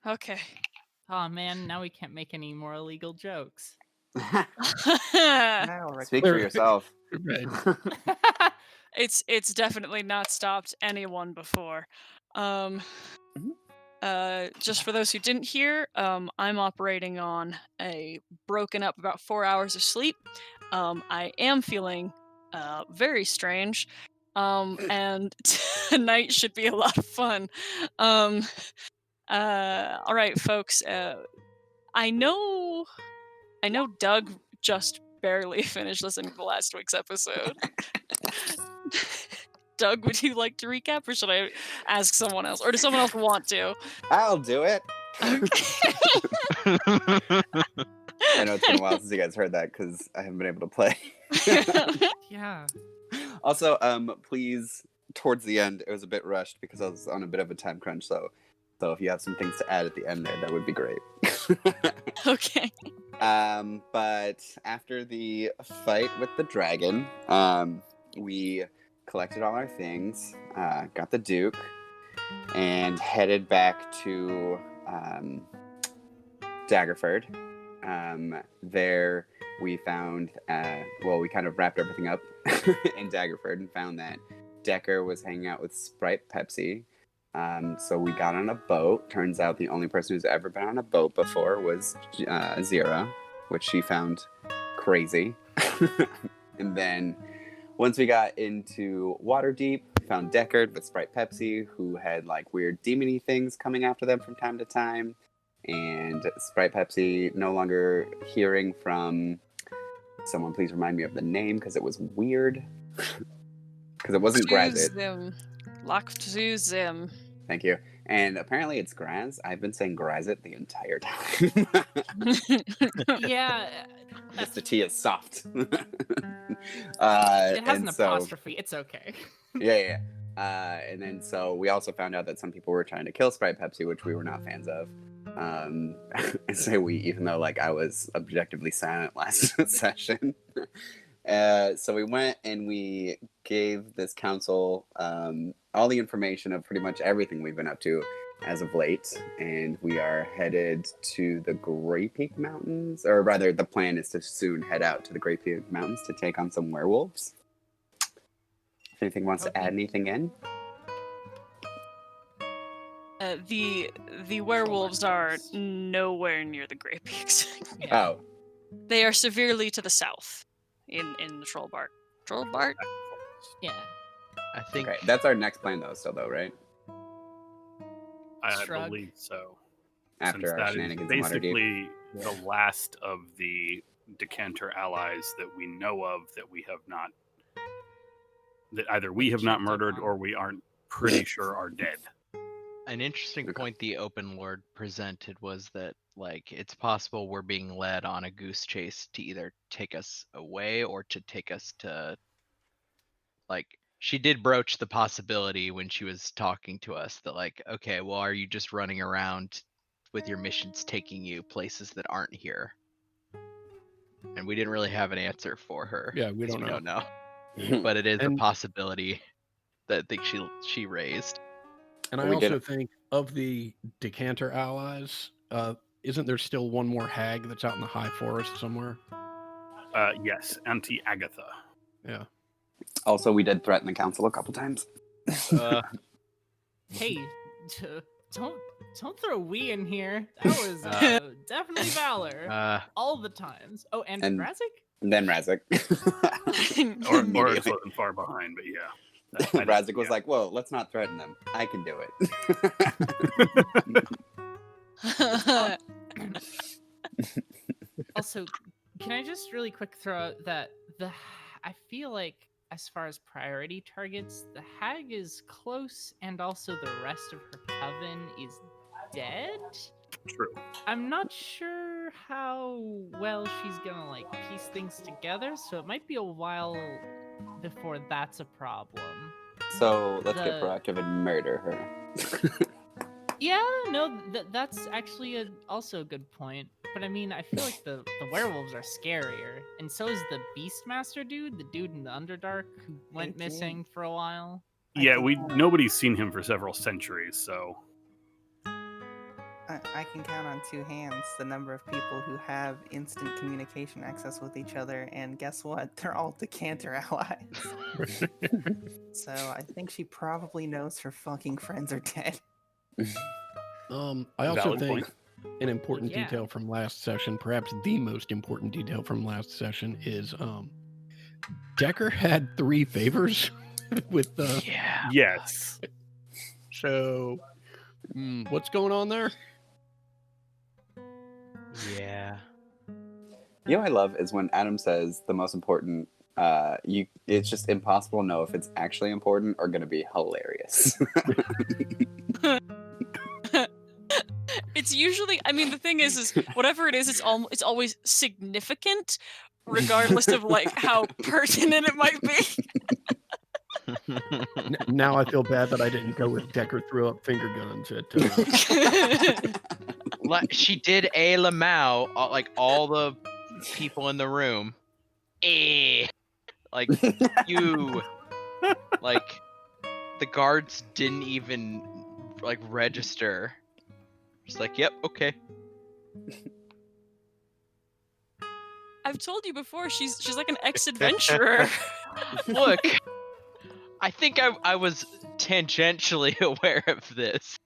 Okay. Oh man, now we can't make any more illegal jokes. Speak for yourself. Right. It's definitely not stopped anyone before. Um, Mhm. just for those who didn't hear, I'm operating on a broken up about 4 hours of sleep. I am feeling very strange. And tonight should be a lot of fun. Um, all right, folks. I know I know Doug just barely finished listening to last week's episode. Doug, would you like to recap, or should I ask someone else? Or does someone else want to? I'll do it. Okay. I know it's been a while since you guys heard that because I haven't been able to play. Yeah. Also, please, towards the end, it was a bit rushed because I was on a bit of a time crunch. So if you have some things to add at the end there, that would be great. Okay. But after the fight with the dragon, we collected all our things, got the Duke, and headed back to Daggerford. There we found, we kind of wrapped everything up in Daggerford and found that Decker was hanging out with Sprite Pepsi. So we got on a boat. Turns out the only person who's ever been on a boat before was Zira, which she found crazy. And then once we got into Waterdeep, we found Deckard with Sprite Pepsi, who had like weird demony things coming after them from time to time. And Sprite Pepsi no longer hearing from someone. Please remind me of the name because it was weird. Because it wasn't Grazit. Lock-to-zim. Thank you. And apparently it's Graz. I've been saying Grazit the entire time. Yeah. Just the T is soft. It has an so, apostrophe. It's okay. Yeah. And then so we also found out that some people were trying to kill Sprite Pepsi, which we were not fans of. I say we, even though like I was objectively silent last session. So we went and we gave this council all the information of pretty much everything we've been up to as of late, and we are headed to the Grey Peak Mountains, or rather the plan is to soon head out to the Grey Peak Mountains to take on some werewolves. If anything wants to add anything in? The werewolves are nowhere near the Grey Peaks. Yeah. Oh. They are severely to the south in the Trollbark. Trollbark? Yeah. I think that's our next plan though, right? I believe so. After our shenanigans in Waterdeep. Basically the last of the Decanter allies that we know of that we have not, that either we have not murdered or we aren't pretty sure are dead. an interesting point the Open Lord presented was that, like, it's possible we're being led on a goose chase to either take us away or to take us to, like, she did broach the possibility when she was talking to us that, like, okay, well, are you just running around with your missions taking you places that aren't here? And we didn't really have an answer for her. Yeah, we don't know. But it is a possibility that I think she raised. And I also think of the Decanter allies, isn't there still one more hag that's out in the high forest somewhere? Yes, Auntie Agatha. Yeah. Also, we did threaten the council a couple times. Hey, don't throw we in here. That was definitely Valor. All the times. Oh, and Razik? And then Razik. or it wasn't far behind, but yeah. Razik was like, whoa, let's not threaten them. I can do it. Also, can I just really quick throw out that I feel like as far as priority targets, the hag is close and also the rest of her coven is dead? True. I'm not sure how well she's gonna like piece things together, so it might be a while before that's a problem. So let's get proactive and murder her. Yeah, no, that's actually also a good point. But I mean, I feel like the werewolves are scarier, and so is the Beastmaster dude, the dude in the Underdark who went missing for a while. Yeah, nobody's seen him for several centuries, so. I can count on two hands the number of people who have instant communication access with each other, and guess what? They're all decanter allies. So I think she probably knows her fucking friends are dead. I also Valid think point. an important Yeah. detail from last session, perhaps the most important detail from last session, is Decker had 3 favors with Yeah. Yes. so what's going on there? Yeah. You know what I love is when Adam says the most important. It's just impossible to know if it's actually important or going to be hilarious. It's usually, I mean, the thing is whatever it is, it's always significant, regardless of like how pertinent it might be. Now I feel bad that I didn't go with Decker threw up finger guns at. She did a Lamau, like all the people in the room. Like you, like the guards didn't even like register. Just like, yep, okay. I've told you before, she's like an ex-adventurer. Look, I think I was tangentially aware of this.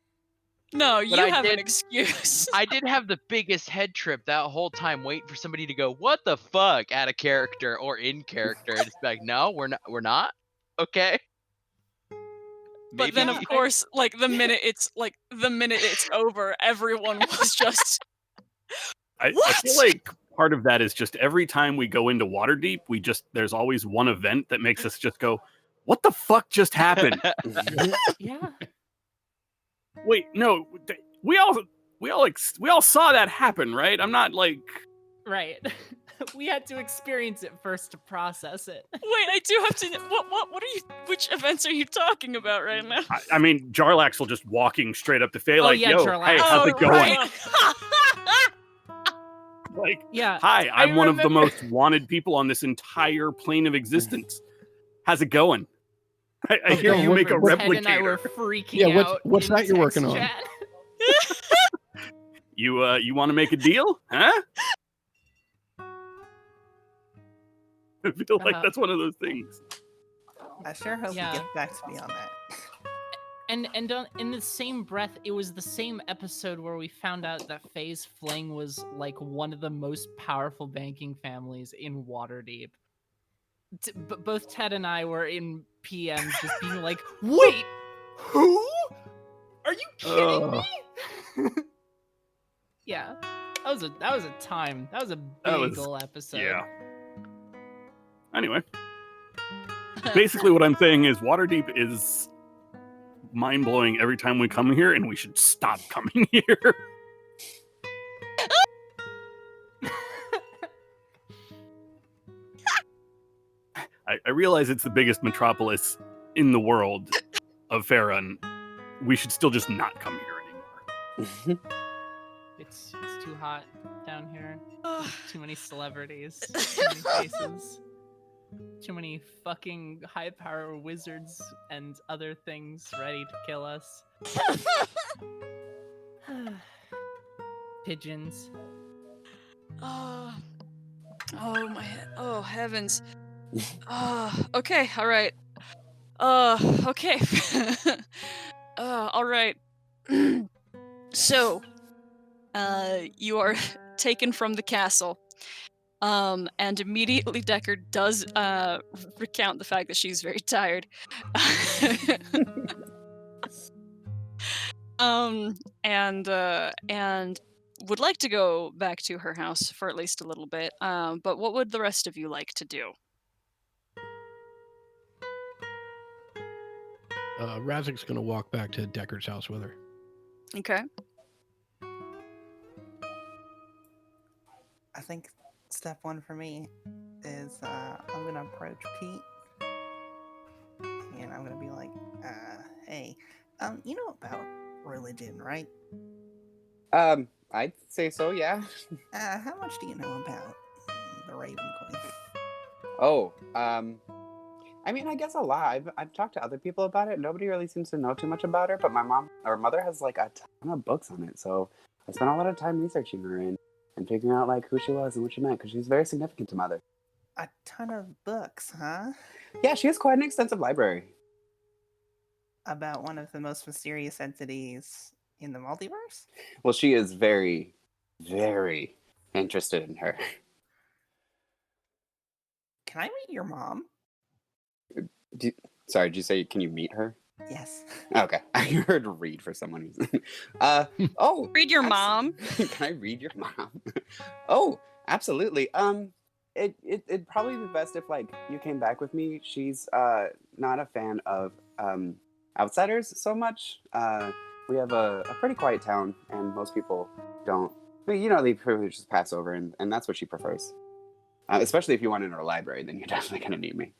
No, But you I have an did- excuse. I did have the biggest head trip that whole time, waiting for somebody to go, "What the fuck?" out of character or in character, and it's like, no, we're not. Okay. But then, of course, like the minute it's over, everyone was just. I feel What? like part of that is just every time we go into Waterdeep, there's always one event that makes us just go, "What the fuck just happened?" Yeah. Wait, no, we all saw that happen, right? I'm not like. Right. We had to experience it first to process it. Wait, I do have to. What are you? Which events are you talking about right now? I mean, Jarlaxle just walking straight up to Faye, Oh, like, yeah, "Yo, Jarlaxle. hey, how's Oh, it going?" right. Like, Yeah. "Hi, I I'm one of the remember- most wanted people on this entire plane of existence. How's it going? I hear yeah, you make a Ted and I were replicator. freaking Yeah, out. what's in that you're working text on? chat. You want to make a deal, huh?" I feel like that's one of those things. I sure hope Yeah. you get back to me on that. And in the same breath, it was the same episode where we found out that Faye's Fling was like one of the most powerful banking families in Waterdeep. Both Ted and I were in PMs just being like, "Wait, who? Are you kidding me?" Yeah, that was a time. That was a That big was- ol' episode. Yeah. Anyway, basically what I'm saying is Waterdeep is mind-blowing every time we come here, and we should stop coming here. I realize it's the biggest metropolis in the world of Faerun. We should still just not come here anymore. It's too hot down here. Too many celebrities. Too many faces. Too many fucking high power wizards and other things ready to kill us. Pigeons. Oh my. Oh heavens. Okay. All right. Okay. All right. So, you are taken from the castle. And immediately Decker does recount the fact that she's very tired. And would like to go back to her house for at least a little bit. But what would the rest of you like to do? Razik's gonna walk back to Decker's house with her. Okay. I think step one for me is I'm gonna approach Pete and I'm gonna be like, hey, you know about religion, right? I'd say so, yeah. How much do you know about the Raven Queen? Oh, I mean, I guess a lot. I've talked to other people about it. Nobody really seems to know too much about her, but my mother has like a ton of books on it. So I spent a lot of time researching her and figuring out like who she was and what she meant because she's very significant to Mother. A ton of books, huh? Yeah, she has quite an extensive library. About one of the most mysterious entities in the multiverse? Well, she is very, very interested in her. Can I meet your mom? Sorry, did you say can you meet her? Yes. Okay, I heard read for someone who's. Oh, Read your mom. Can I read your mom? Oh, absolutely. It'd probably be best if like you came back with me. She's not a fan of outsiders so much. We have a pretty quiet town, and most people don't. I mean, they privileges pass over, and that's what she prefers. Especially if you want in her library, then you're definitely gonna need me.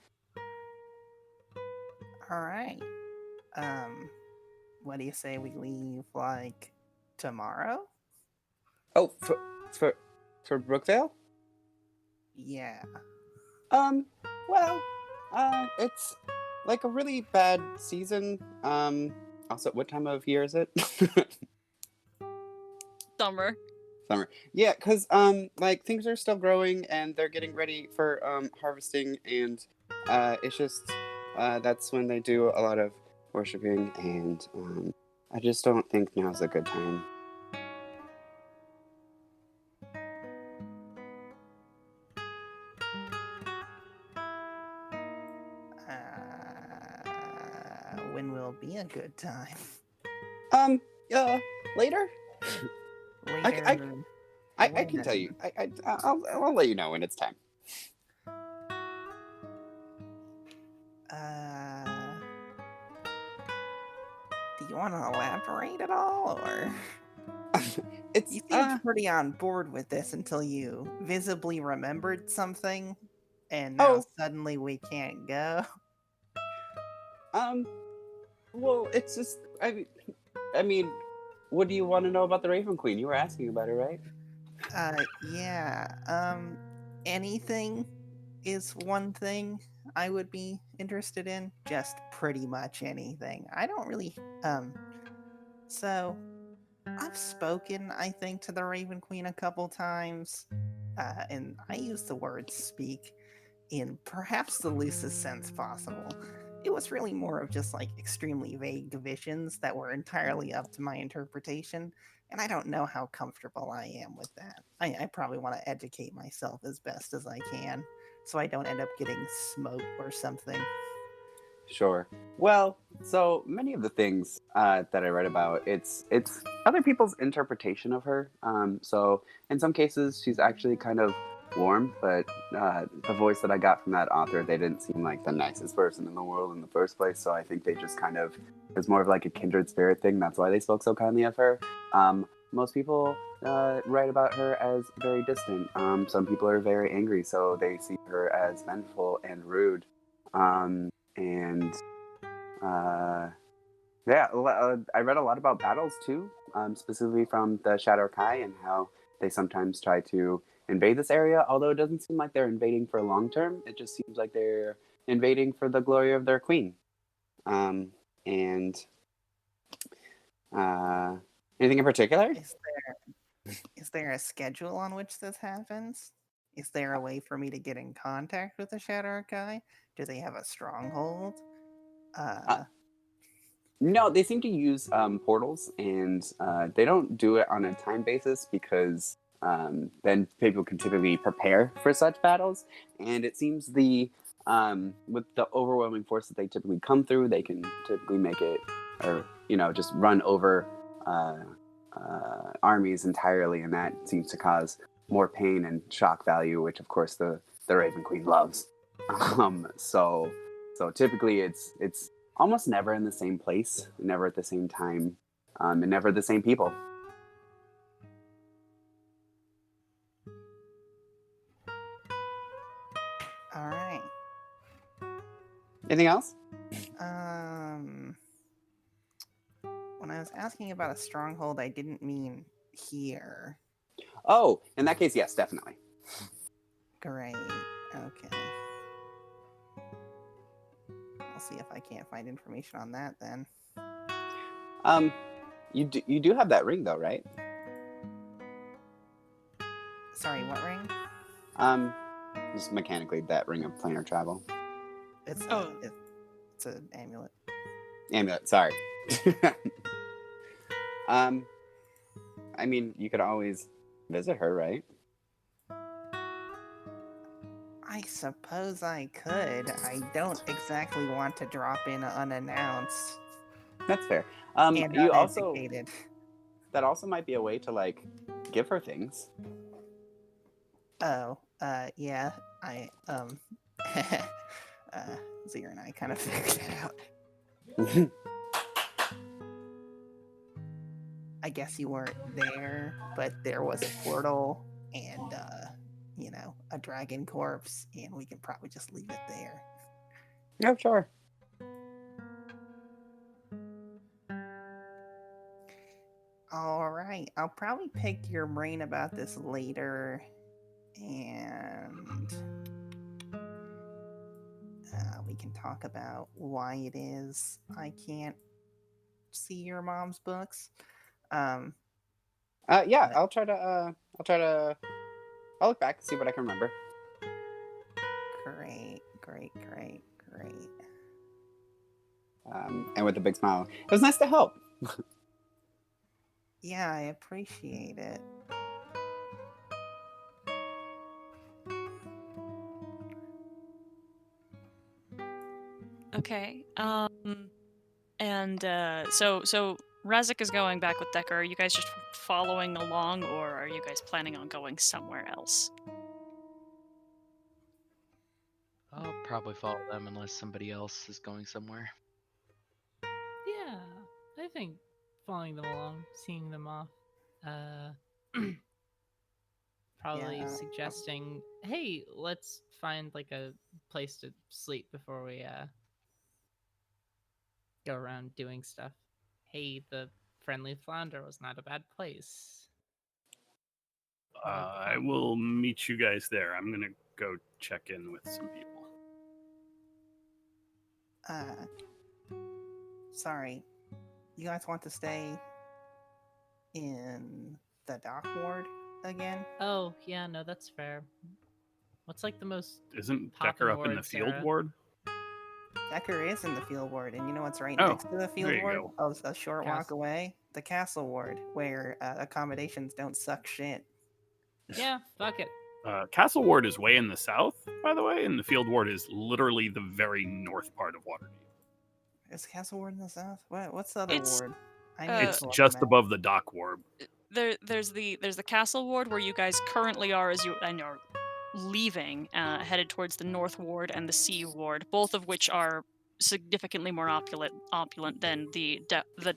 All right. What do you say we leave like tomorrow? Oh, for Brookvale? Yeah. Well, it's like a really bad season. Also, what time of year is it? Summer. Summer. Yeah, because like things are still growing and they're getting ready for harvesting, and it's just that's when they do a lot of worshiping, and I just don't think now's a good time. When will be a good time? Later. Later. I can tell you. I'll let you know when it's time. Do you want to elaborate at all, or? It's You seemed pretty on board with this until you visibly remembered something, and now suddenly we can't go. Well, it's just I mean, what do you want to know about the Raven Queen? You were asking about her, right? Yeah. Anything is one thing I would be interested in. Just pretty much anything. I don't really, so I've spoken, I think, to the Raven Queen a couple times, and I use the word speak in perhaps the loosest sense possible. It was really more of just like extremely vague visions that were entirely up to my interpretation, and I don't know how comfortable I am with that. I probably want to educate myself as best as I can, so I don't end up getting smoked or something. Sure. Well, so many of the things that I read about, it's other people's interpretation of her. So in some cases, she's actually kind of warm, but the voice that I got from that author, they didn't seem like the nicest person in the world in the first place. So I think they just kind of, it's more of like a kindred spirit thing. That's why they spoke so kindly of her. Most people write about her as very distant. Some people are very angry, so they see her as vengeful and rude. And yeah, I read a lot about battles too, specifically from the Shadow Kai and how they sometimes try to invade this area, although it doesn't seem like they're invading for long term. It just seems like they're invading for the glory of their queen. And anything in particular? Is there a schedule on which this happens? Is there a way for me to get in contact with the Shadow Archive? Do they have a stronghold? No, they seem to use portals, and they don't do it on a time basis because then people can typically prepare for such battles. And it seems with the overwhelming force that they typically come through, they can typically make it, or just run over armies entirely, and that seems to cause more pain and shock value, which of course the Raven Queen loves. So typically it's almost never in the same place, never at the same time, and never the same people. All right. Anything else? When I was asking about a stronghold, I didn't mean here. Oh, in that case, yes, definitely. Great. Okay. I'll see if I can't find information on that then. You do have that ring though, right? Sorry, what ring? Just mechanically that ring of planar travel. It's Oh. it's an amulet. Amulet, sorry. I mean, you could always visit her, right? I suppose I could. I don't exactly want to drop in unannounced That's fair. and You also uneducated. that also might be a way to like give her things. Oh, yeah. I Zero and I kind of figured it out. I guess you weren't there, but there was a portal and a dragon corpse, and we can probably just leave it there. No, sure. All right, I'll probably pick your brain about this later, and we can talk about why it is I can't see your mom's books. Yeah, but- I'll try to. I'll look back and see what I can remember. Great. And with a big smile, it was nice to help. Yeah, I appreciate it. Okay. And so Razik is going back with Decker. Are you guys just following along, or are you guys planning on going somewhere else? I'll probably follow them unless somebody else is going somewhere. Yeah, I think following them along, seeing them off, probably Yeah. suggesting, hey, let's find like a place to sleep before we go around doing stuff. Hey, the Friendly Flounder was not a bad place. I will meet you guys there. I'm gonna go check in with some people. Sorry. You guys want to stay in the dock ward again? Oh, yeah, no, that's fair. What's like the most Isn't Poppin' Decker up in the ward, field Sarah? ward? Decker is in the field ward, and you know what's right Oh, next to the there field you ward? go. Oh, a short walk Castle. away. The castle ward, where accommodations don't suck shit. Yeah, fuck it. Castle Ward is way in the south, by the way, and the field ward is literally the very north part of Waterdeep. Is castle ward in the south? What's the other It's, ward? I It's to look just them up. above the dock ward. There's the castle ward where you guys currently are as you and are leaving, headed towards the north ward and the sea ward, both of which are significantly more opulent than the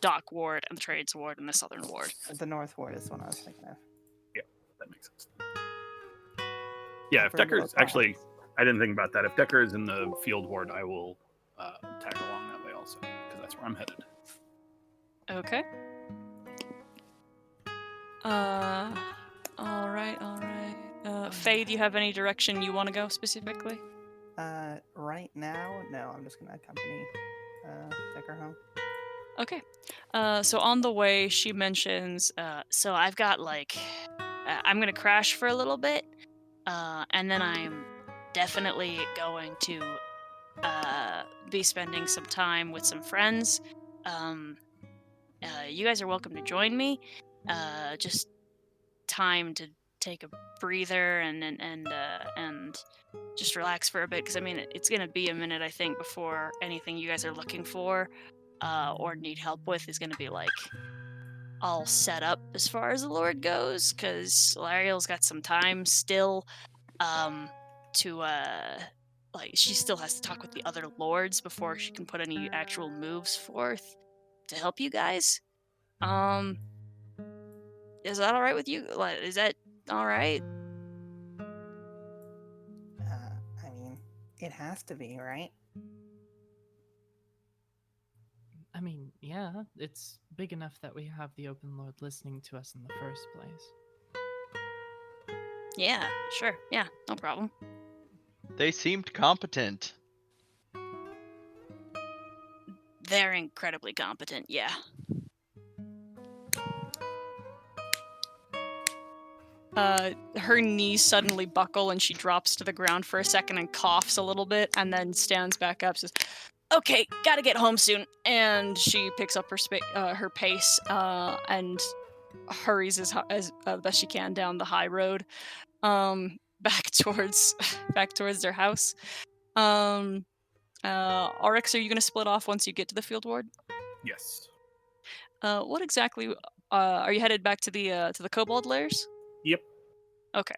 dock ward and the trades ward and the southern ward. The north ward is what I was thinking of. Yeah, that makes sense. Yeah, if Upper middle Decker's actually, I didn't think about that. If Decker is in the field ward, I will tag along that way also, because that's where I'm headed. Okay. All right. Faye, do you have any direction you want to go specifically? Right now, no. I'm just gonna accompany Decker home. Okay. So on the way, she mentions, so I've got I'm gonna crash for a little bit, and then I'm definitely going to be spending some time with some friends. You guys are welcome to join me. Just time to take a breather and just relax for a bit, because I mean it's gonna be a minute, I think, before anything you guys are looking for or need help with is gonna be like all set up as far as the Lord goes, because Lariel's got some time still to she still has to talk with the other lords before she can put any actual moves forth to help you guys. Is that all right with you? Is that all right? I mean, it has to be, right? I mean, yeah, it's big enough that we have the Open Lord listening to us in the first place. Yeah, sure. Yeah, no problem. They seemed competent. They're incredibly competent, yeah. her knees suddenly buckle and she drops to the ground for a second and coughs a little bit and then stands back up, says, "Okay, gotta get home soon." And she picks up her pace and hurries as best she can down the high road, back towards their house. Oryx, are you gonna split off once you get to the field ward? Yes. What exactly? Are you headed back to the kobold lairs? Yep. Okay.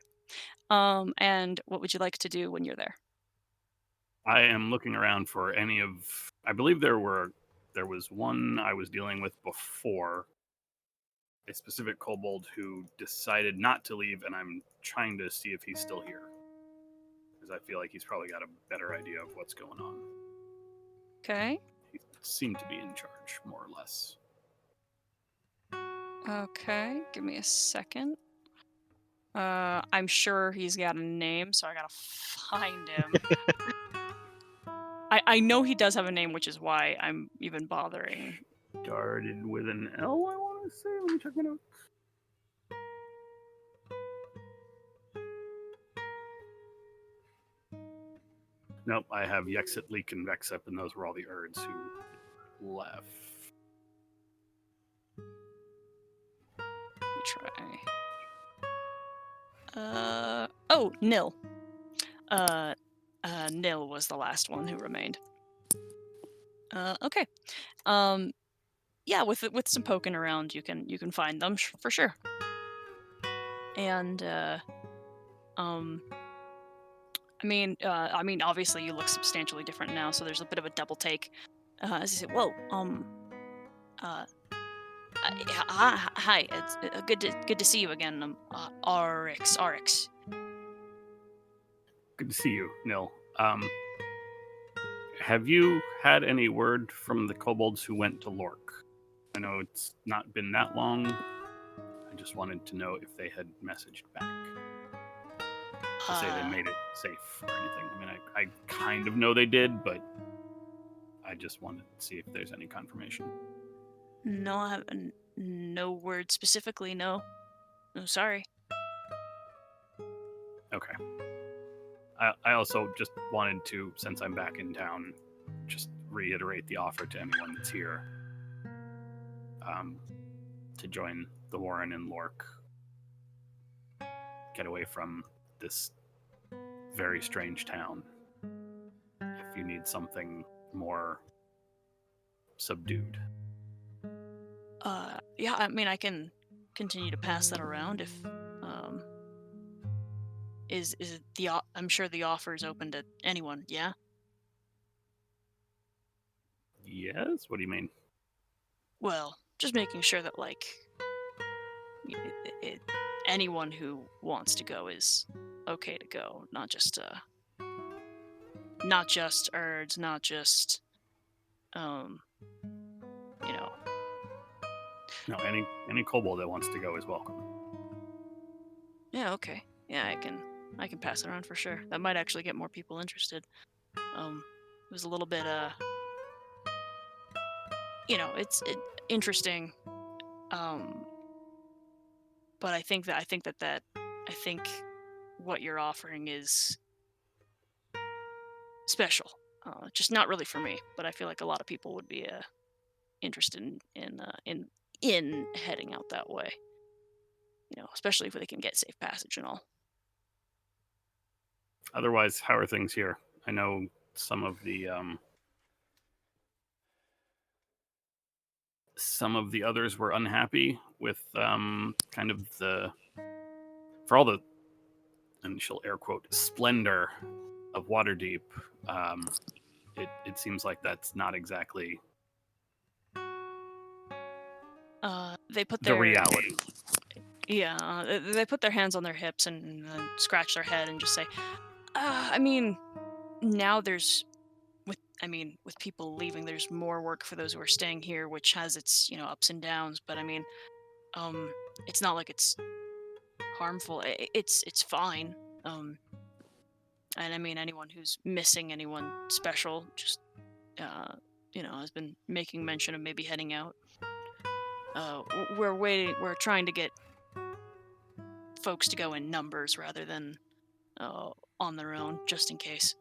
And what would you like to do when you're there? I am looking around for any of. I believe there was one I was dealing with before, a specific kobold who decided not to leave, and I'm trying to see if he's still here, because I feel like he's probably got a better idea of what's going on. Okay. He seemed to be in charge, more or less. Okay. Give me a second. I'm sure he's got a name, so I gotta find him. I know he does have a name, which is why I'm even bothering. Started with an L, I want to say. Let me check my notes. Nope, I have Yexit, Leak, and Vexip, and those were all the Urds who left. Let me try. Oh, Nil. Nil was the last one who remained. Okay. Yeah, with some poking around, you can find them for sure. And I mean, obviously you look substantially different now, so there's a bit of a double take. As you say, "Whoa, hi, it's good to see you again. Rx. Good to see you, Nil. Have you had any word from the kobolds who went to Lork? I know it's not been that long. I just wanted to know if they had messaged back to say they made it safe or anything. I mean, I kind of know they did, but I just wanted to see if there's any confirmation. No, I haven't. No word specifically. No, sorry. Okay. I also just wanted to, since I'm back in town, just reiterate the offer to anyone that's here to join the Warren in Lork. Get away from this very strange town. If you need something more subdued. Yeah, I mean, I can continue to pass that around if is it I'm sure the offer is open to anyone. Yeah. Yes? What do you mean? Well, just making sure that anyone who wants to go is okay to go, not just Urds, not just you know. No, any kobold that wants to go is welcome. Yeah, okay. Yeah, I can pass it around for sure. That might actually get more people interested. It was a little bit it's interesting. But I think what you're offering is special. Just not really for me, but I feel like a lot of people would be interested in heading out that way. Especially if they can get safe passage and all. Otherwise, how are things here? I know some of the others were unhappy with kind of for all the, and she'll air quote, splendor of Waterdeep. It seems like that's not exactly They put the reality. Yeah, they put their hands on their hips and scratch their head and just say, I mean, now with people leaving, there's more work for those who are staying here, which has its, ups and downs. But I mean, it's not like it's harmful. It's fine. And I mean, anyone who's missing anyone special just, has been making mention of maybe heading out. We're trying to get folks to go in numbers rather than on their own, just in case.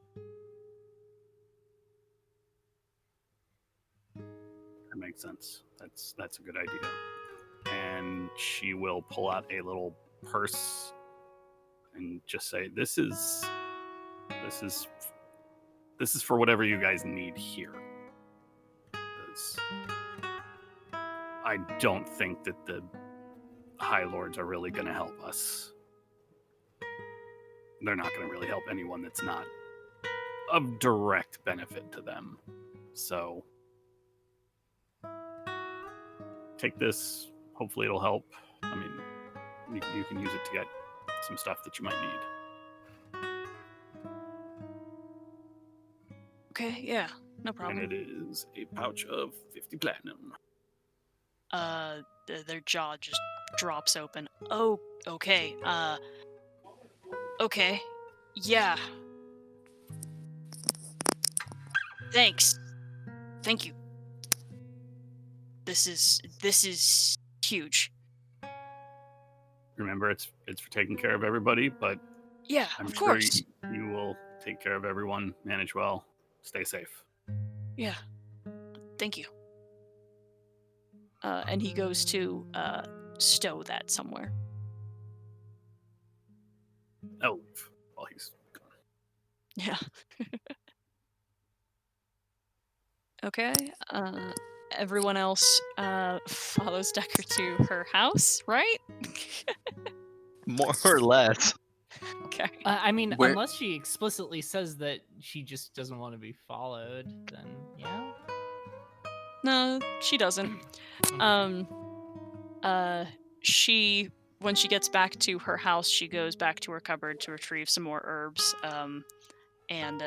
That makes sense. That's a good idea. And she will pull out a little purse and just say, "This is for whatever you guys need here." Because I don't think that the High Lords are really going to help us. They're not going to really help anyone that's not of direct benefit to them. So take this. Hopefully it'll help. I mean, you can use it to get some stuff that you might need. Okay, yeah, no problem. And it is a pouch of 50 platinum. Their jaw just drops open. Oh, okay. Okay. Yeah. Thanks. Thank you. This is huge. Remember, it's for taking care of everybody, but Yeah, I'm of sure course. you will take care of everyone, manage well, stay safe. Yeah. Thank you. And he goes to stow that somewhere. Oh, well, he's gone. Yeah. Okay. Everyone else follows Decker to her house, right? More or less. Okay. I mean, Where- unless she explicitly says that she just doesn't want to be followed, then yeah. No, she doesn't. She when she gets back to her house, she goes back to her cupboard to retrieve some more herbs, and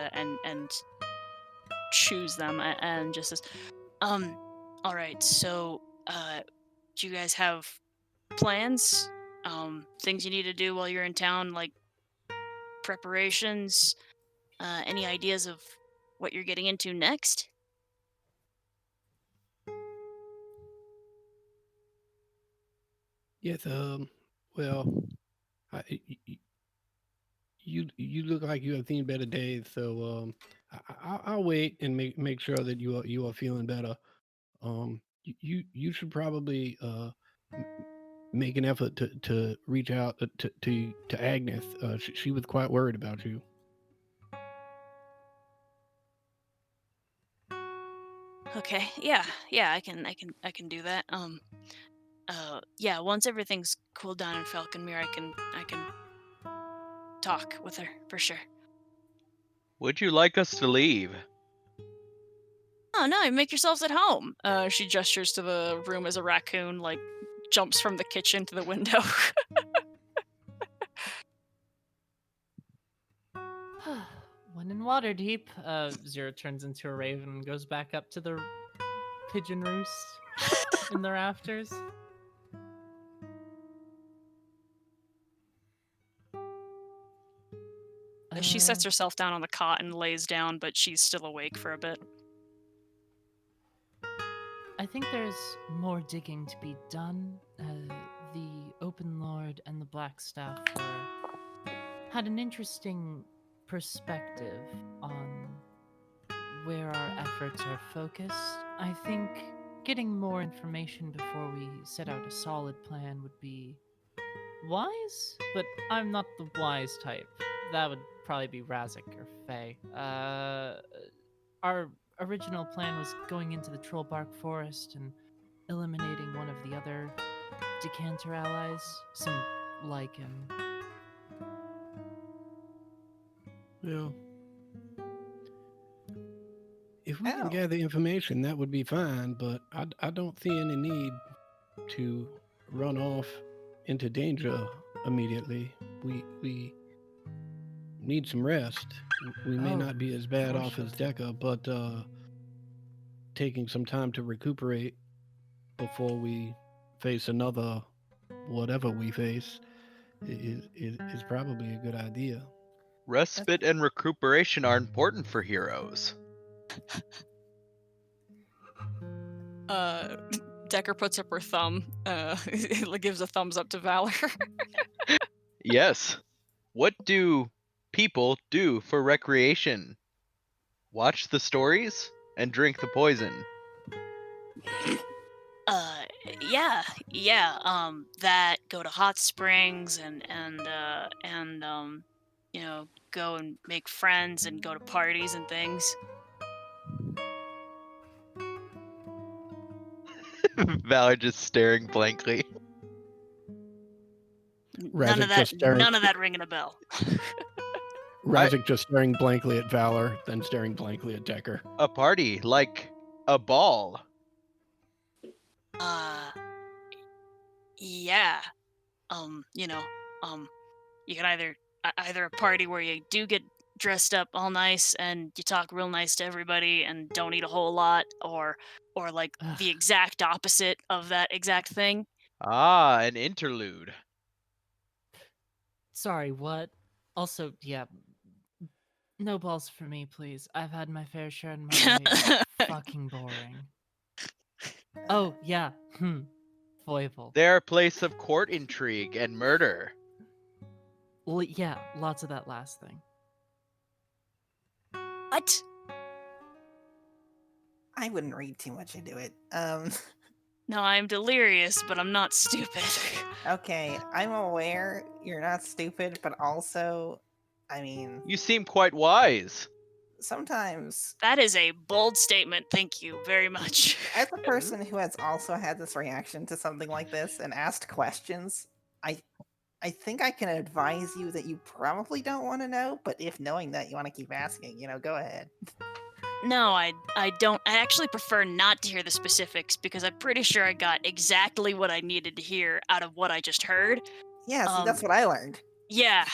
chews them and just says, all right, so do you guys have plans? Things you need to do while you're in town, like preparations? Any ideas of what you're getting into next? Yes. Well, you look like you have seen better days, so I'll wait and make sure that you are feeling better. You should probably make an effort to reach out to Agnes. She was quite worried about you. Okay, yeah, I can do that. Yeah, once everything's cooled down in Falconmere, I can talk with her for sure. Would you like us to leave? Oh no, make yourselves at home. She gestures to the room as a raccoon like jumps from the kitchen to the window. When in Waterdeep, Zero turns into a raven and goes back up to the pigeon roost in the rafters. She sets herself down on the cot and lays down, but she's still awake for a bit. I think there's more digging to be done. The Open Lord and the Black Staff had an interesting perspective on where our efforts are focused. I think getting more information before we set out a solid plan would be wise, but I'm not the wise type. That would probably be Razik or Faye. Our original plan was going into the Trollbark Forest and eliminating one of the other Decanter allies, some lichen. Yeah. If we can Ow. gather information, that would be fine, but I don't see any need to run off into danger immediately. We need some rest. We may Oh, not be as bad for off sure. as Deca, but taking some time to recuperate before we face another whatever we face is probably a good idea. Respite and recuperation are important for heroes. Decker puts up her thumb, gives a thumbs up to Valor. Yes. What do people do for recreation? Watch the stories and drink the poison. Uh, yeah. That go to hot springs and go and make friends and go to parties and things. Valor just staring blankly. None of Razik that. just staring. None of that ringing a bell. Razik just staring blankly at Valor, then staring blankly at Decker. A party, like a ball. Yeah. You can either a party where you do get dressed up all nice and you talk real nice to everybody and don't eat a whole lot, or like the exact opposite of that exact thing. Ah, an interlude. Sorry, what? Also, yeah. No balls for me, please. I've had my fair share in my day. It's fucking boring. Oh, yeah. Foible. They're a place of court intrigue and murder. Well, yeah, lots of that last thing. What? I wouldn't read too much into it. No, I'm delirious, but I'm not stupid. Okay, I'm aware you're not stupid, but also, I mean, You seem quite wise. sometimes, That is a bold statement. Thank you very much. as a person who has also had this reaction to something like this and asked questions, I think I can advise you that you probably don't want to know, but if knowing that you want to keep asking, go ahead. No, I don't. I actually prefer not to hear the specifics because I'm pretty sure I got exactly what I needed to hear out of what I just heard. Yeah, see, that's what I learned. Yeah.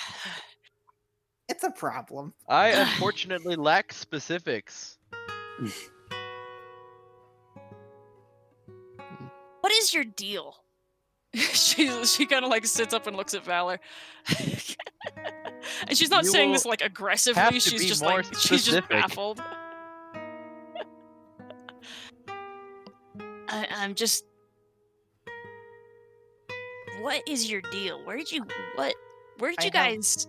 It's a problem. I unfortunately lack specifics. What is your deal? She kind of like sits up and looks at Valor. And she's not You saying will this like aggressively, have to she's be just more like she's just specific. baffled. I'm just. What is your deal? Where did you guys?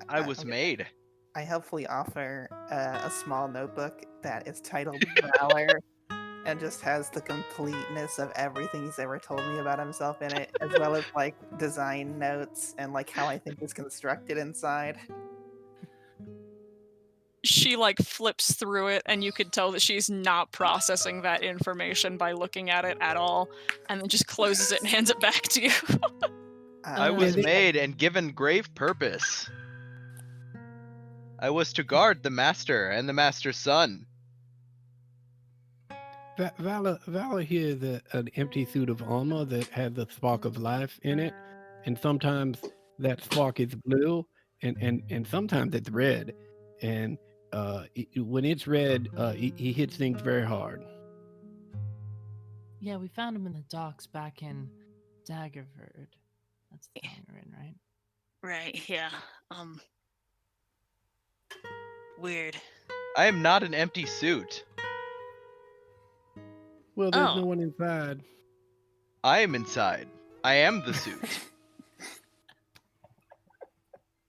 I was made. I helpfully offer a small notebook that is titled Valor and just has the completeness of everything he's ever told me about himself in it, as well as like design notes and like how I think it's constructed inside. She like flips through it, and you could tell that she's not processing that information by looking at it at all, and then just closes it and hands it back to you. I was made and given grave purpose. I was to guard the master and the master's son. Valor here is an empty suit of armor that has a spark of life in it, and sometimes that spark is blue, and sometimes it's red, and when it's red, he hits things very hard. Yeah, we found him in the docks back in Daggerford. That's the town we're in, right? Right, yeah. Weird. I am not an empty suit. Well, there's no one inside. I am inside. I am the suit.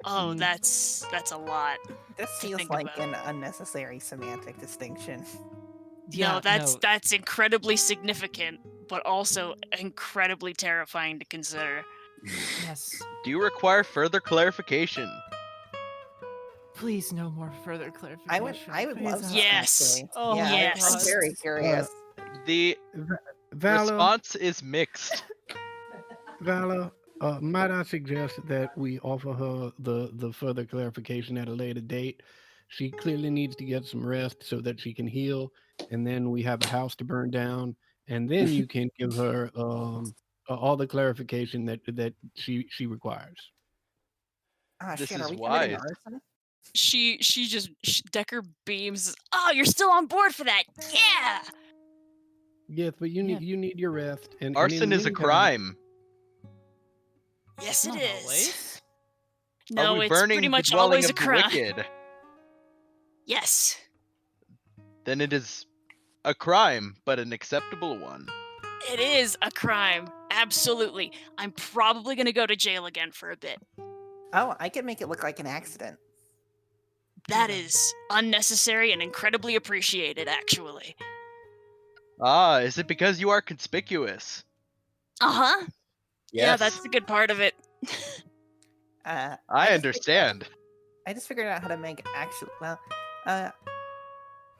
Oh, that's a lot. This feels like an unnecessary semantic distinction. No, that's incredibly significant, but also incredibly terrifying to consider. Yes. Do you require further clarification? Please, no more further clarification. I would love to. Yes. Actually. Oh, yeah, yes. I'm very curious. The Valor, response is mixed. Valor, might I suggest that we offer her the further clarification at a later date? She clearly needs to get some rest so that she can heal, and then we have a house to burn down, and then you can give her all the clarification that she requires. This shit, is are we committing wise. arson? Decker beams. Oh, you're still on board for that? Yeah. Yes, but you need your rest. And Arson is a crime. Yes, it Not is. always. No, Are we it's burning pretty the much dwelling always of a the crime. wicked? Yes. Then it is a crime, but an acceptable one. It is a crime. Absolutely. I'm probably gonna go to jail again for a bit. Oh, I could make it look like an accident. That is unnecessary and incredibly appreciated, actually. Ah, is it because you are conspicuous? Uh-huh. Yeah, Yes. that's the good part of it. I I just understand. I just figured out how to make actual. Well,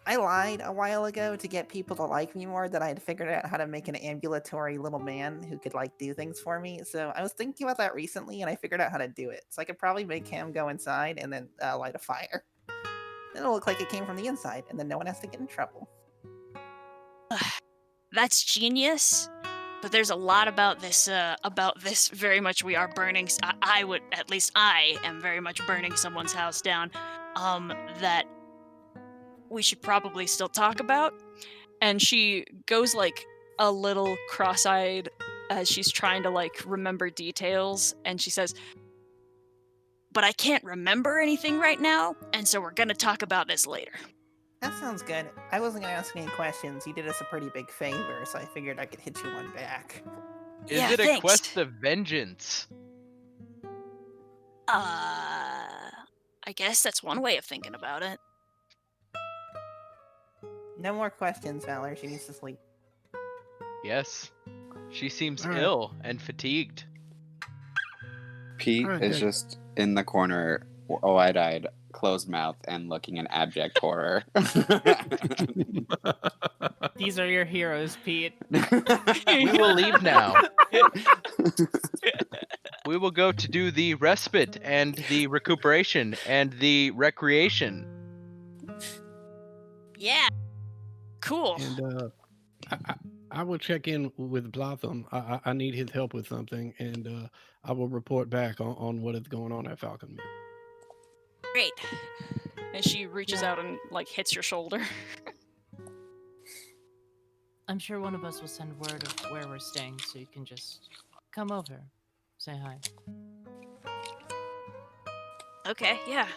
I lied a while ago to get people to like me more. That I had figured out how to make an ambulatory little man who could like do things for me. So I was thinking about that recently, and I figured out how to do it. So I could probably make him go inside and then light a fire. Then it'll look like it came from the inside, and then no one has to get in trouble. That's genius. But there's a lot about this very much we are burning. I would, at least I am very much burning someone's house down. That we should probably still talk about. And she goes like a little cross-eyed as she's trying to like remember details, and she says, "But I can't remember anything right now, and so we're gonna talk about this later." That sounds good. I wasn't gonna ask any questions. You did us a pretty big favor, so I figured I could hit you one back. Is Yeah, it a thanks. quest of vengeance? I guess that's one way of thinking about it. No more questions, Valor. She needs to sleep. Yes. She seems All right. ill and fatigued. Pete Alright, is good. just in the corner, wide-eyed, closed mouth, and looking in abject horror. These are your heroes, Pete. We will leave now. We will go to do the respite and the recuperation and the recreation. Yeah. Cool. And I will check in with Blotham. I need his help with something, and I will report back on what is going on at Falcon. Great. And she reaches out and like hits your shoulder. I'm sure one of us will send word of where we're staying, so you can just come over, say hi. Okay, yeah.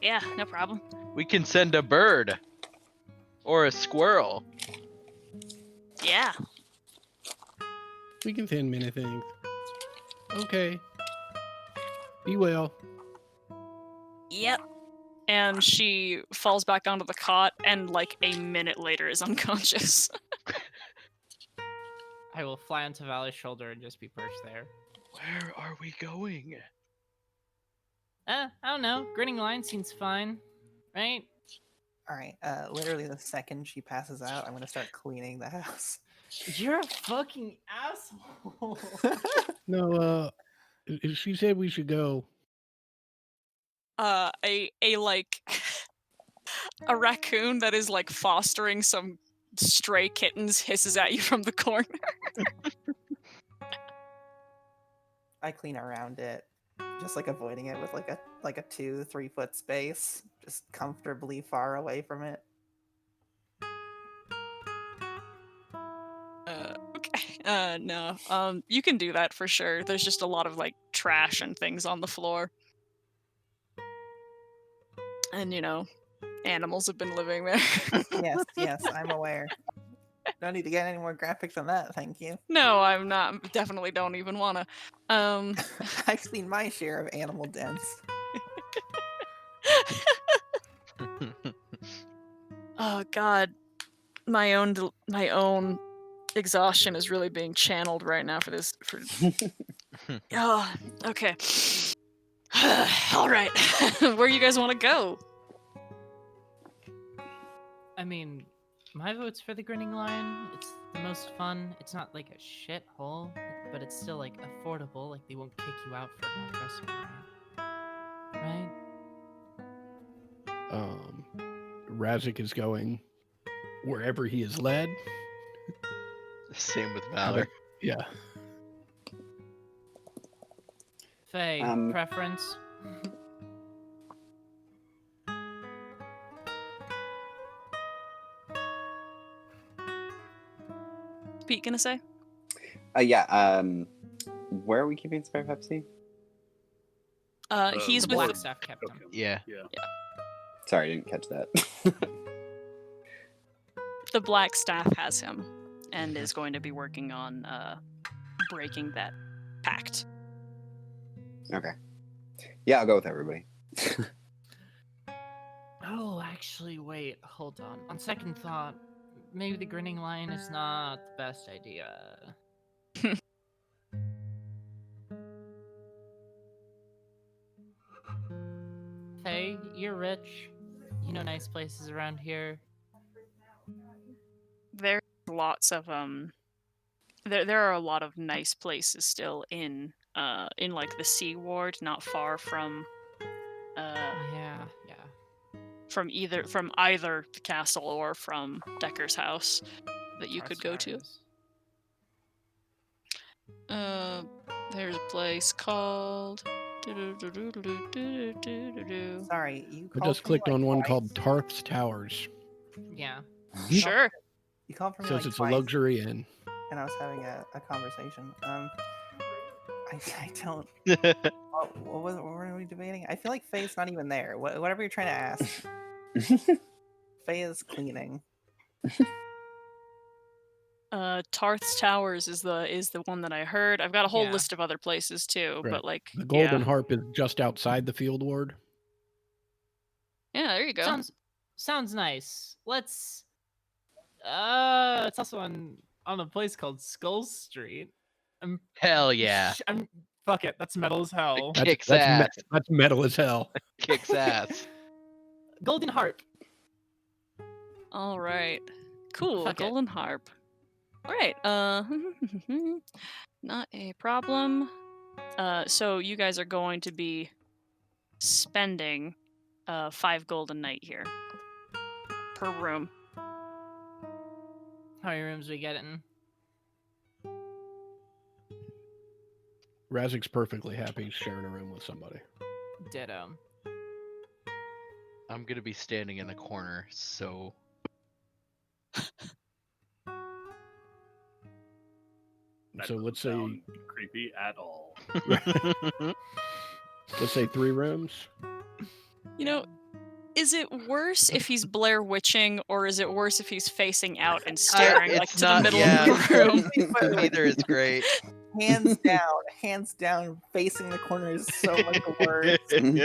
Yeah, no problem. We can send a bird or a squirrel. Yeah. We can send many things. Okay. Be well. Yep. And she falls back onto the cot and like a minute later is unconscious. I will fly onto Valor's shoulder and just be perched there. Where are we going? I don't know. Grinning Lion seems fine, right? All right. Literally the second she passes out, I'm gonna start cleaning the house. You're a fucking asshole. No, she said we should go. A like a raccoon that is like fostering some stray kittens hisses at you from the corner. I clean around it, just like avoiding it with like a 2-3 foot space, just comfortably far away from it. Okay. No. You can do that for sure. There's just a lot of like trash and things on the floor. And you know, animals have been living there. Yes, I'm aware. Don't need to get any more graphic than that, thank you. No, I'm not. Definitely don't even wanna. I've seen my share of animal dens. Oh God, my own exhaustion is really being channeled right now for this. Oh, okay. All right. Where you guys want to go? I mean, my vote's for the Grinning Lion. It's the most fun. It's not like a shithole, but it's still like affordable. Like they won't kick you out for not dressing right. Razik is going wherever he is led. Same with Valor. Yeah. Faye, preference? Pete gonna say? Yeah. Where are we keeping Spare Pepsi? He's The with Black Staff kept him. Yeah. Sorry, I didn't catch that. the Black Staff has him, and is going to be working on breaking that pact. Okay. Yeah, I'll go with everybody. Oh, actually, wait, hold on. On second thought, maybe the grinning lion is not the best idea. Faye, you're rich. You know nice places around here. There's lots of there are a lot of nice places still in like the Sea Ward, not far from Yeah. from either the castle or from Decker's house that you could go to. There's a place called. Sorry, you I called just for me clicked like on one twice. called Tarth's Towers. Yeah. Sure. You called for me Says like it's a twice, luxury inn. and I was having a conversation. I don't. What were we debating? I feel like Faye's not even there. Whatever you're trying to ask, Faye is cleaning. Tarth's Towers is the one that I heard. I've got a whole Yeah. list of other places too, Right. but like The Golden yeah. Harp is just outside the field ward. Yeah, there you go. Sounds nice. Let's. It's also on a place called Skull Street. Hell yeah. Fuck it. That's metal as hell. Kicks ass. That's metal as hell. Kicks ass. Golden Harp. All right. Cool. Fuck it. Golden Harp. All right. Not a problem. So you guys are going to be spending 5 gold a night here per room. How many rooms we getting? Razik's perfectly happy sharing a room with somebody. Ditto. I'm gonna be standing in the corner, so That So doesn't let's say sound creepy at all. let's say 3 rooms. You know, is it worse if he's Blair Witching, or is it worse if he's facing out and staring like it's to the not- middle yeah. of the room? Neither is great. Hands down, facing the corner is so much worse.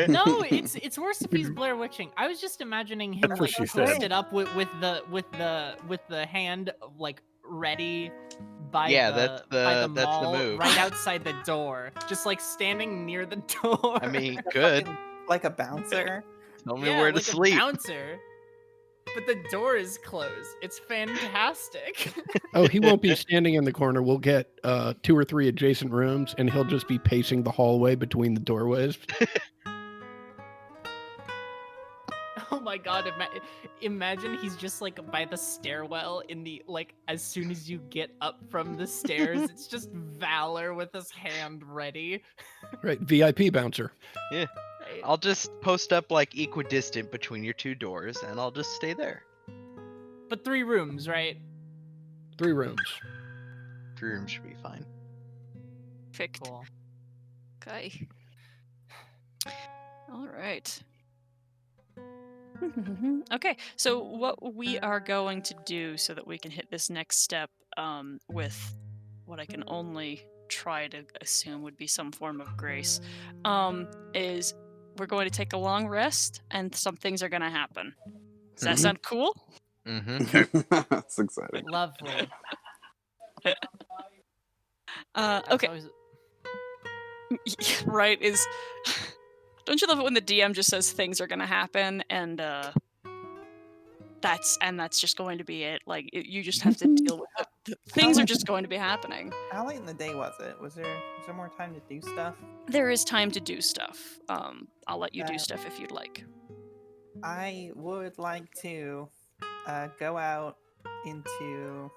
No, it's worse if he's Blair Witching. I was just imagining him That's like what she said. posted up with the hand like ready by Yeah, the that's the mall, move. right outside the door, just like standing near the door. I mean, good. Like a bouncer. Tell me yeah, where to like sleep. a bouncer. But the door is closed. It's fantastic. Oh, he won't be standing in the corner. We'll get 2 or 3 adjacent rooms, and he'll just be pacing the hallway between the doorways. Oh my god, imagine he's just like by the stairwell in the like as soon as you get up from the stairs, it's just Valor with his hand ready. Right, VIP bouncer. Right? I'll just post up like equidistant between your 2 doors, and I'll just stay there. But 3 rooms, right? 3 rooms. 3 rooms should be fine. Perfect. Cool. Okay. All right. Okay, so what we are going to do so that we can hit this next step with what I can only try to assume would be some form of grace is we're going to take a long rest and some things are going to happen. Does that sound cool? Mm-hmm. That's exciting. Lovely. Okay. Right, is don't you love it when the DM just says things are gonna happen and that's just going to be it? Like you just have to deal with it. Things are just going to be happening. How late in the day was it? Was there more time to do stuff? There is time to do stuff. I'll let you do stuff if you'd like. I would like to go out into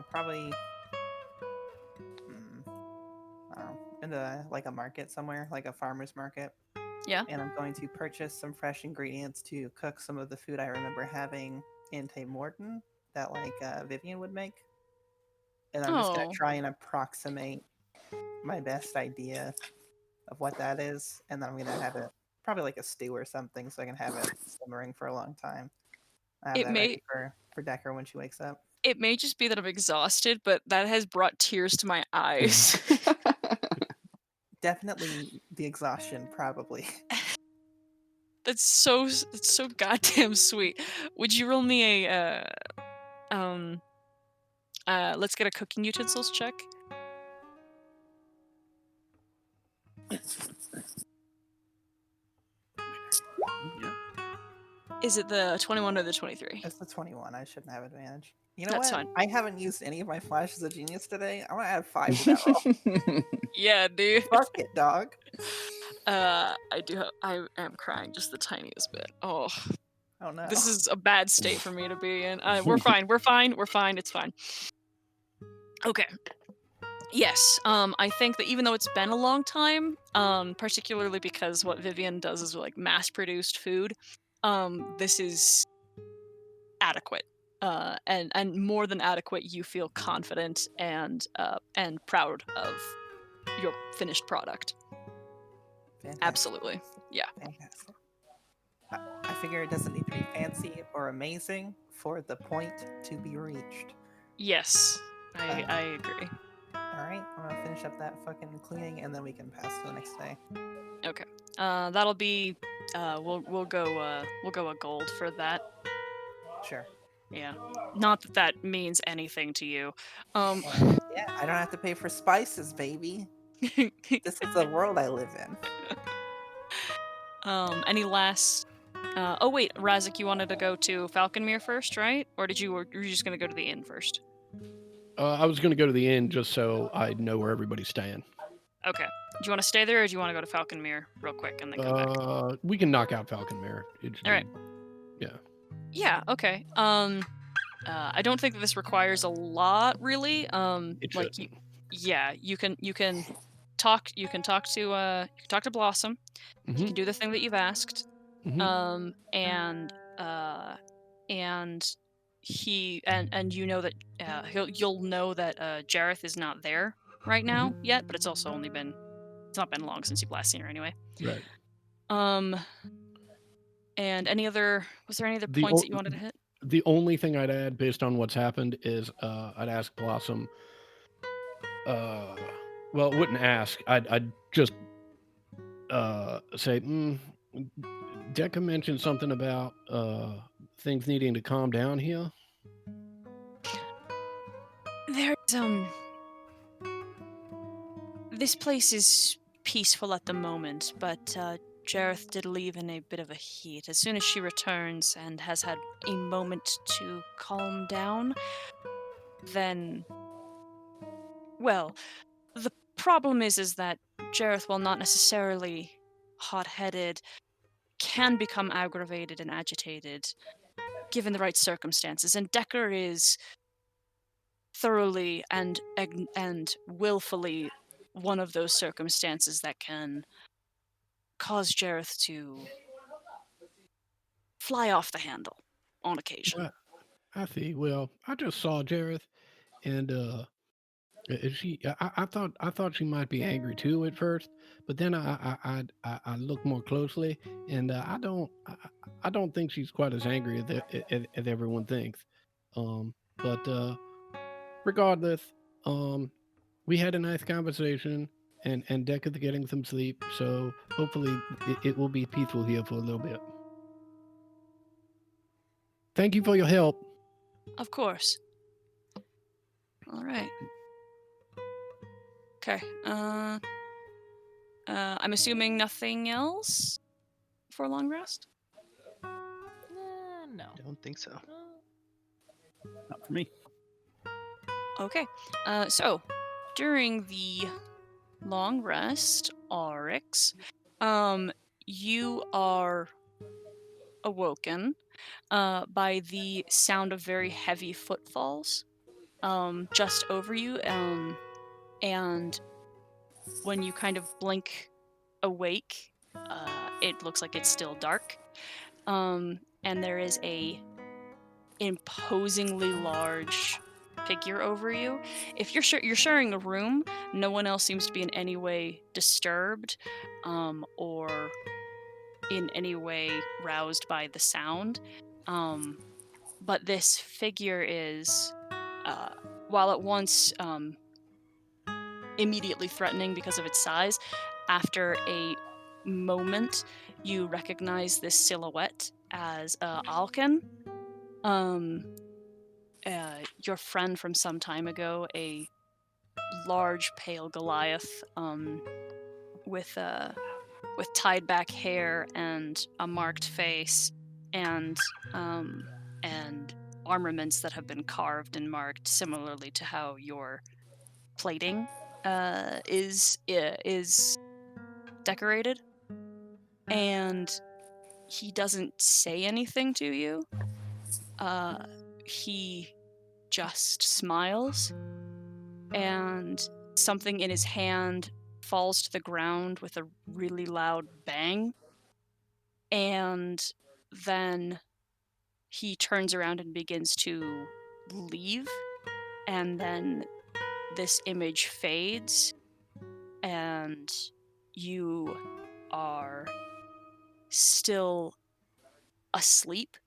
probably I don't know, into like a market somewhere, like a farmer's market. Yeah. And I'm going to purchase some fresh ingredients to cook some of the food I remember having in Morton that like Vivian would make. And I'm just gonna try and approximate my best idea of what that is, and then I'm gonna have it probably like a stew or something, so I can have it simmering for a long time. I have that ready for Decker when she wakes up. It may just be that I'm exhausted, but that has brought tears to my eyes. Definitely the exhaustion, probably. It's so goddamn sweet. Would you roll me a let's get a cooking utensils check? Yeah. Is it the 21 or the 23? It's the 21. I shouldn't have advantage. You know That's what? fine. I haven't used any of my flashes of genius today. I'm gonna add 5 to that roll. Yeah, dude. Fuck it, dog. I am crying just the tiniest bit. Oh, Oh no. this is a bad state for me to be in. We're fine. We're fine. We're fine. It's fine. Okay. Yes. I think that even though it's been a long time, particularly because what Vivian does is like mass-produced food, this is adequate. And more than adequate, you feel confident and proud of your finished product. Fantastic. Absolutely. Yeah. Fantastic. I figure it doesn't need to be fancy or amazing for the point to be reached. Yes. I agree. Alright, I'm gonna finish up that fucking cleaning and then we can pass to the next day. Okay. That'll be we'll go a gold for that. Sure. Yeah. Not that that means anything to you. Yeah, I don't have to pay for spices, baby. This is the world I live in. Any last oh wait, Razik, you wanted to go to Falconmere first, right? Or were you just gonna go to the inn first? I was going to go to the inn just so I know where everybody's staying. Okay. Do you want to stay there, or do you want to go to Falconmere real quick and then come back? We can knock out Falconmere. All right. Yeah. Yeah. Okay. I don't think that this requires a lot, really. It Like should. you can talk. You can talk to Blossom. You Mhm. can do the thing that you've asked. Mhm. And he and you know that you'll know that Jareth is not there right now yet, but it's also it's not been long since you've last seen her anyway. Right. And was there any other The points o- that you wanted to hit? The only thing I'd add based on what's happened is I'd ask Blossom. Well, wouldn't ask. I'd just say, Decca mentioned something about things needing to calm down here. There's this place is peaceful at the moment, but Jareth did leave in a bit of a heat. As soon as she returns and has had a moment to calm down, then, well, the problem is that Jareth, while not necessarily hot-headed, can become aggravated and agitated given the right circumstances, and Decker is thoroughly and willfully one of those circumstances that can cause Jareth to fly off the handle on occasion. I see. Well, I just saw Jareth, and I thought she might be angry too at first, but then I looked more closely, and I don't think she's quite as angry as everyone thinks. But regardless, we had a nice conversation, and Decca's getting some sleep, so hopefully it will be peaceful here for a little bit. Thank you for your help. Of course. All right. Okay. I'm assuming nothing else for a long rest? No. Don't think so. Not for me. Okay. So, during the long rest, Oryx, you are awoken by the sound of very heavy footfalls just over you. And when you kind of blink awake, it looks like it's still dark. And there is a imposingly large figure over you. If you're sharing a room, no one else seems to be in any way disturbed or in any way roused by the sound. But this figure is, while at once immediately threatening because of its size, after a moment, you recognize this silhouette as Alkin, your friend from some time ago, a large, pale Goliath, with tied back hair and a marked face, and armaments that have been carved and marked similarly to how your plating is decorated. And he doesn't say anything to you. He just smiles, and something in his hand falls to the ground with a really loud bang. And then he turns around and begins to leave. And then this image fades, and you are still asleep.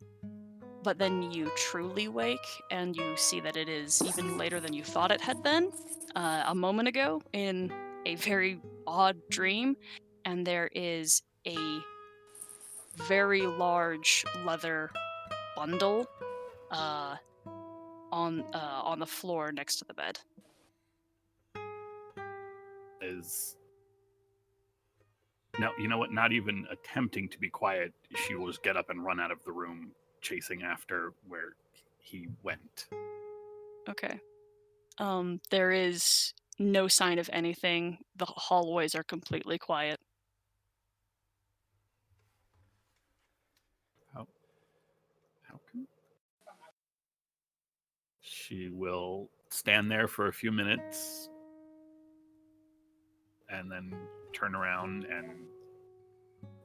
But then you truly wake, and you see that it is even later than you thought it had been a moment ago in a very odd dream. And there is a very large leather bundle on the floor next to the bed. No, you know what? Not even attempting to be quiet, she will just get up and run out of the room, chasing after where he went. Okay. There is no sign of anything. The hallways are completely quiet. How come? She will stand there for a few minutes and then turn around and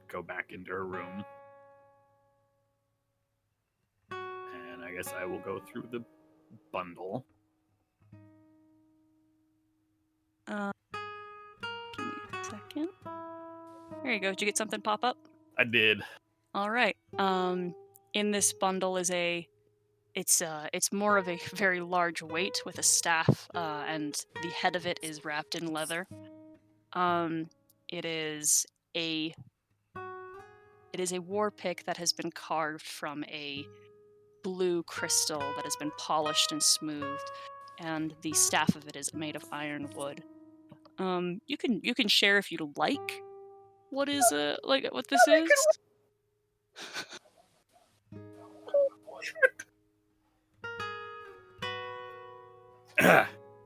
go back into her room. And I guess I will go through the bundle. Give me a second. There you go. Did you get something pop up? I did. All right. In this bundle is it's more of a very large weight with a staff, and the head of it is wrapped in leather. It is a war pick that has been carved from a blue crystal that has been polished and smoothed, and the staff of it is made of iron wood. You can share if you'd like. What is what this is?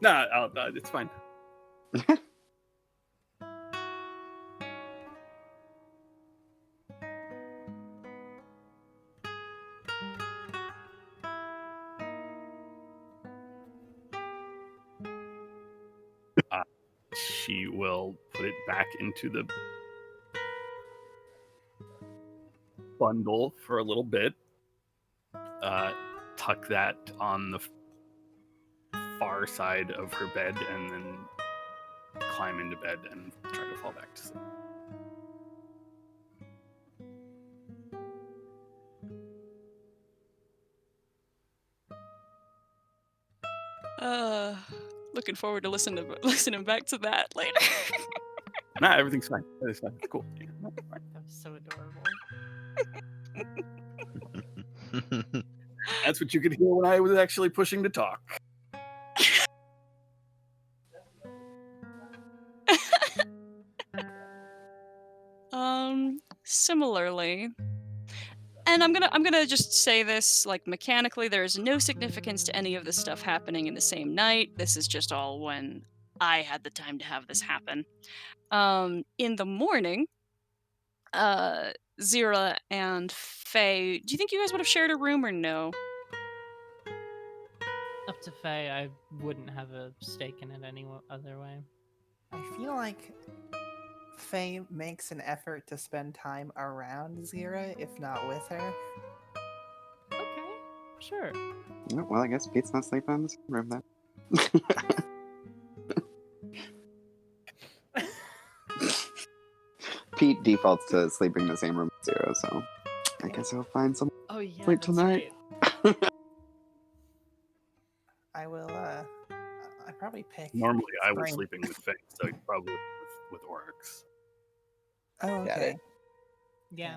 No, it's fine. She will put it back into the bundle for a little bit, tuck that on the far side of her bed, and then climb into bed and try to fall back to sleep. Looking forward to listening back to that later. Nah, everything's fine. It's fine. It's cool. Yeah. That was so adorable. That's what you could hear when I was actually pushing to talk. Similarly, and I'm gonna just say this, like, mechanically, there is no significance to any of this stuff happening in the same night. This is just all when I had the time to have this happen. In the morning, Zira and Faye, do you think you guys would have shared a room or no? Up to Faye, I wouldn't have a stake in it any other way. I feel like Faye makes an effort to spend time around Zira, if not with her. Okay, sure. Oh, well, I guess Pete's not sleeping in this room then. Pete defaults to sleeping in the same room as Zero, so I guess I'll find some. Oh yeah, Wait that's tonight. right. I will, I probably pick... Normally, I was Spring. sleeping with Faye, so probably with Oryx. Oh, Got okay. it. Yeah.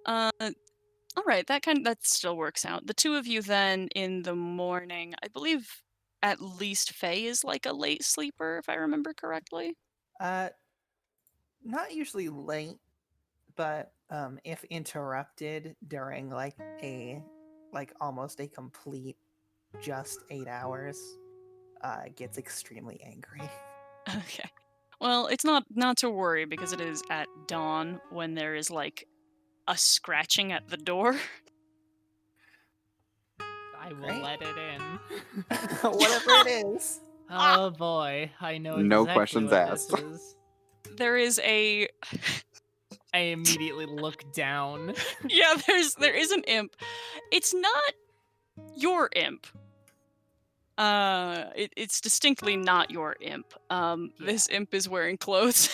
All right. All right, that still works out. The two of you then in the morning, I believe at least Faye is like a late sleeper, if I remember correctly. Not usually late, but if interrupted during like almost a complete just 8 hours, gets extremely angry. Okay. Well, it's not to worry because it is at dawn when there is like a scratching at the door. I will Great. let it in. Whatever it is. Oh boy, I know No exactly questions what asked. this is. There is a I immediately look down. yeah, there is an imp. It's not your imp. It's distinctly not your imp. This imp is wearing clothes.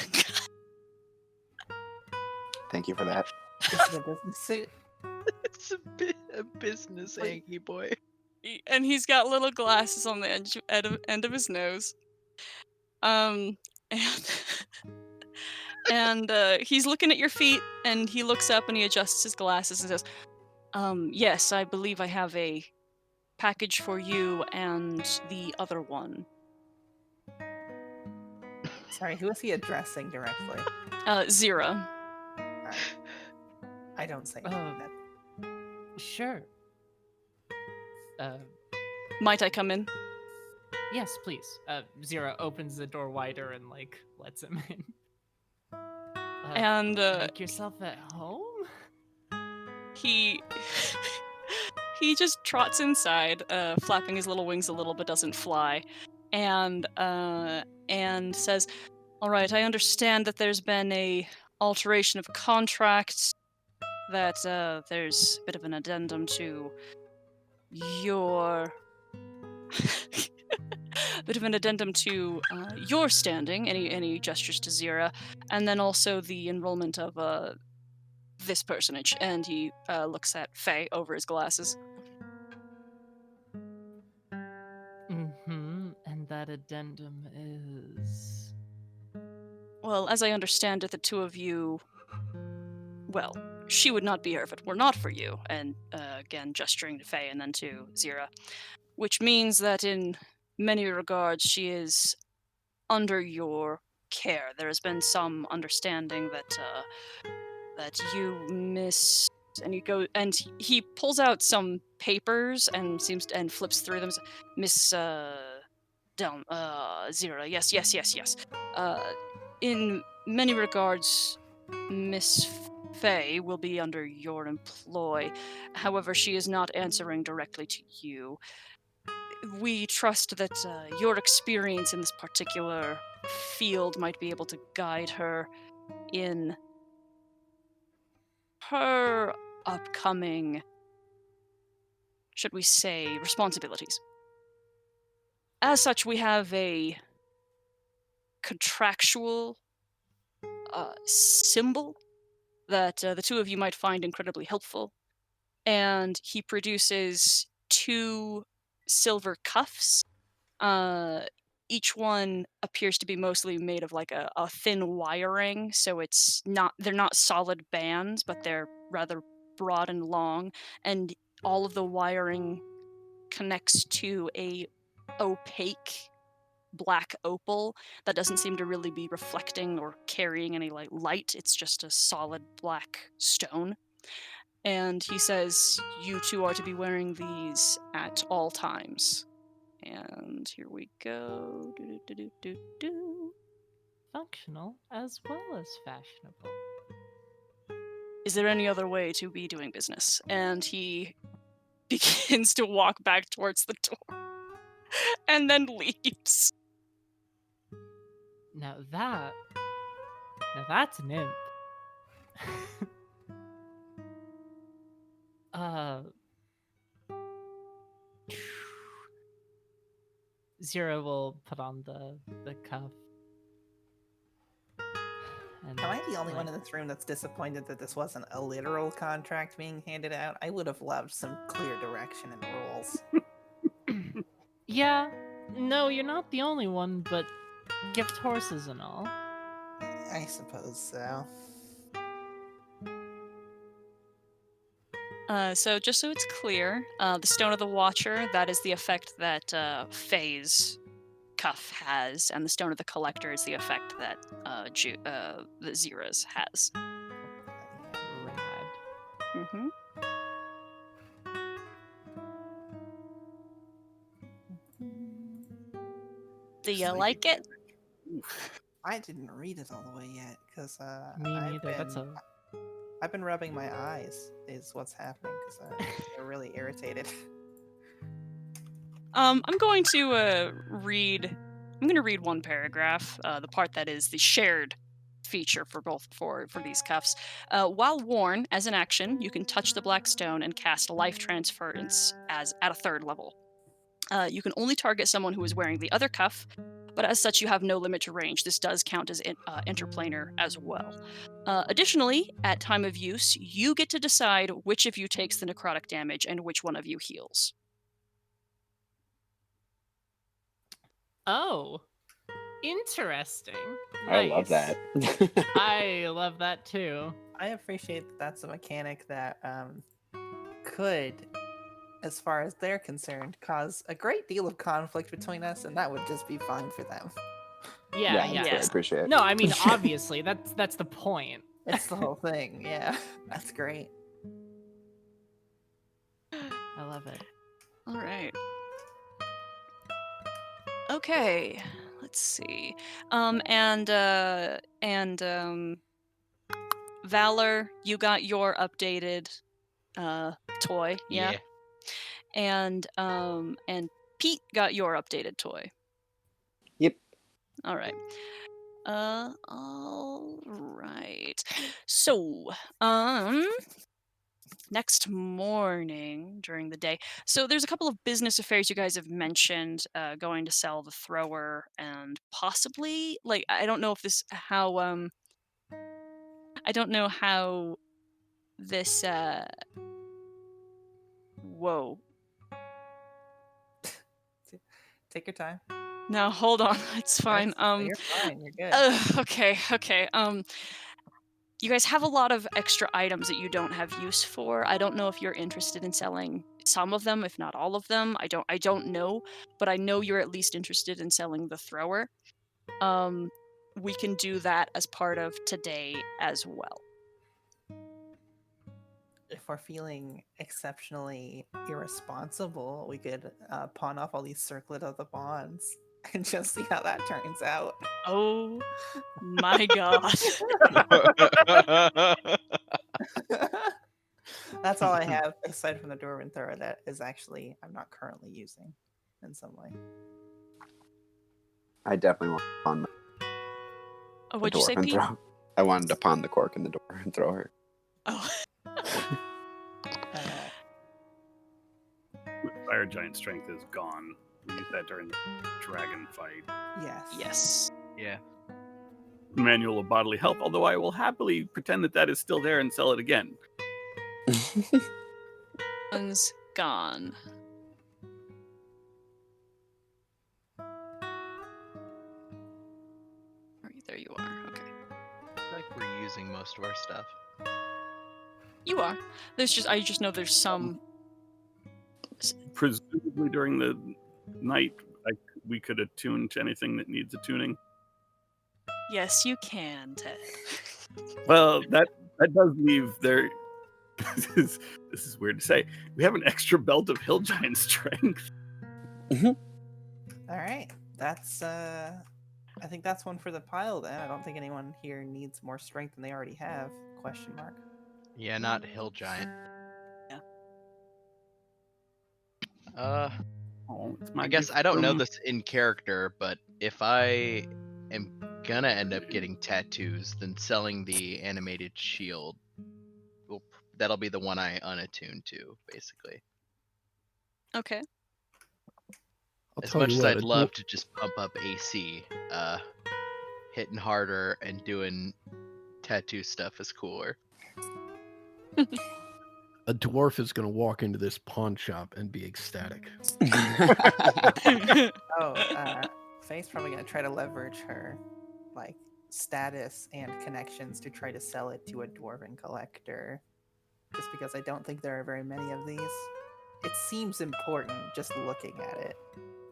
Thank you for that. Is it a business suit? It's a business Like- hanky boy. And he's got little glasses on the end of his nose. And and he's looking at your feet, and he looks up and he adjusts his glasses and says, yes, I believe I have a package for you and the other one. Sorry, who is he addressing directly? Zira. I don't say Oh. that. Sure. Might I come in? Yes, please. Zero opens the door wider and like lets him in. And Make yourself at home? he he just trots inside, flapping his little wings a little but doesn't fly, and says, "All right, I understand that there's been a alteration of contract, that there's a bit of an addendum to your your standing." Any gestures to Zira, and then also the enrollment of this personage, and he looks at Faye over his glasses. Mm-hmm. And that addendum is... Well, as I understand it, the two of you, well, she would not be here if it were not for you, and again gesturing to Faye and then to Zira, which means that in many regards she is under your care. There has been some understanding that you miss, and you go, and he pulls out some papers and flips through them. Miss Zira, yes. In many regards, Miss Faye will be under your employ. However, she is not answering directly to you. We trust that your experience in this particular field might be able to guide her in her upcoming, should we say, responsibilities. As such, we have a contractual symbol that the two of you might find incredibly helpful. And he produces 2 silver cuffs. Each one appears to be mostly made of like a thin wiring, so they're not solid bands, but they're rather broad and long, and all of the wiring connects to a opaque black opal that doesn't seem to really be reflecting or carrying any like light. It's just a solid black stone. And he says you two are to be wearing these at all times. And here we go. Do-do-do-do-do. functional as well as fashionable. Is there any other way to be doing business? And he begins to walk back towards the door and then leaves. Now that's an imp. Zero will put on the cuff. And Am I the only one like, in this room that's disappointed that this wasn't a literal contract being handed out? I would have loved some clear direction and rules. Yeah, no, you're not the only one, but Gift horses and all. I suppose so. So just so it's clear, the Stone of the Watcher, that is the effect that Faye's cuff has, and the Stone of the Collector is the effect that the Zira's has. Rad. Mm-hmm. Do you like it? I didn't read it all the way yet because Me neither. I've been rubbing my eyes. Is what's happening because they're really irritated. I'm going to read. I'm going to read one paragraph, the part that is the shared feature for both for these cuffs. While worn as an action, you can touch the black stone and cast life transference as at a 3rd level. You can only target someone who is wearing the other cuff, but as such, you have no limit to range. This does count as interplanar as well. Additionally, at time of use, you get to decide which of you takes the necrotic damage and which one of you heals. Oh, interesting. I love Nice. that. I love that too. I appreciate that that's a mechanic that could, as far as they're concerned, cause a great deal of conflict between us, and that would just be fine for them. Yeah, that's yeah. what I appreciate. No, I mean obviously that's the point. It's the whole thing. Yeah, that's great. I love it. All right. Okay, let's see. Valor, you got your updated toy, yeah? And Pete got your updated toy. Yep. All right. All right. So, next morning during the day. So there's a couple of business affairs you guys have mentioned, going to sell the thrower and possibly like I don't know if this how I don't know how this whoa. Take your time. No, hold on. It's fine. You're fine. You're good. Okay. You guys have a lot of extra items that you don't have use for. I don't know if you're interested in selling some of them, if not all of them. I don't know, but I know you're at least interested in selling the thrower. We can do that as part of today as well. If we're feeling exceptionally irresponsible, we could pawn off all these circlet of the bonds and just see how that turns out. Oh my god. That's all I have aside from the Dwarven thrower that is actually I'm not currently using in some way. I definitely want to pawn Oh, the what'd you say, dwarf and Pete? throw. I wanted to pawn the cork in the door and throw her. Oh. Fire giant strength is gone. We used that during the dragon fight. Yes. Yes. Yeah. Manual of bodily health, although I will happily pretend that is still there and sell it again. One's gone. There you are. Okay. I feel like we're using most of our stuff. You are. I just know there's some. Presumably during the night, we could attune to anything that needs attuning. Yes, you can, Ted. Well, that does leave there. This is weird to say. We have an extra belt of hill giant strength. All right. That's I think that's one for the pile then. I don't think anyone here needs more strength than they already have. Question mark. Yeah, not hill giant. Yeah. I guess I don't know this in character, but if I am gonna end up getting tattoos, then selling the animated shield, that'll be the one I unattune to, basically. Okay. As much as I'd love to just pump up AC, hitting harder and doing tattoo stuff is cooler. A dwarf is going to walk into this pawn shop and be ecstatic. Oh, Faye's probably gonna try to leverage her like status and connections to try to sell it to a dwarven collector. Just because I don't think there are very many of these. It seems important just looking at it,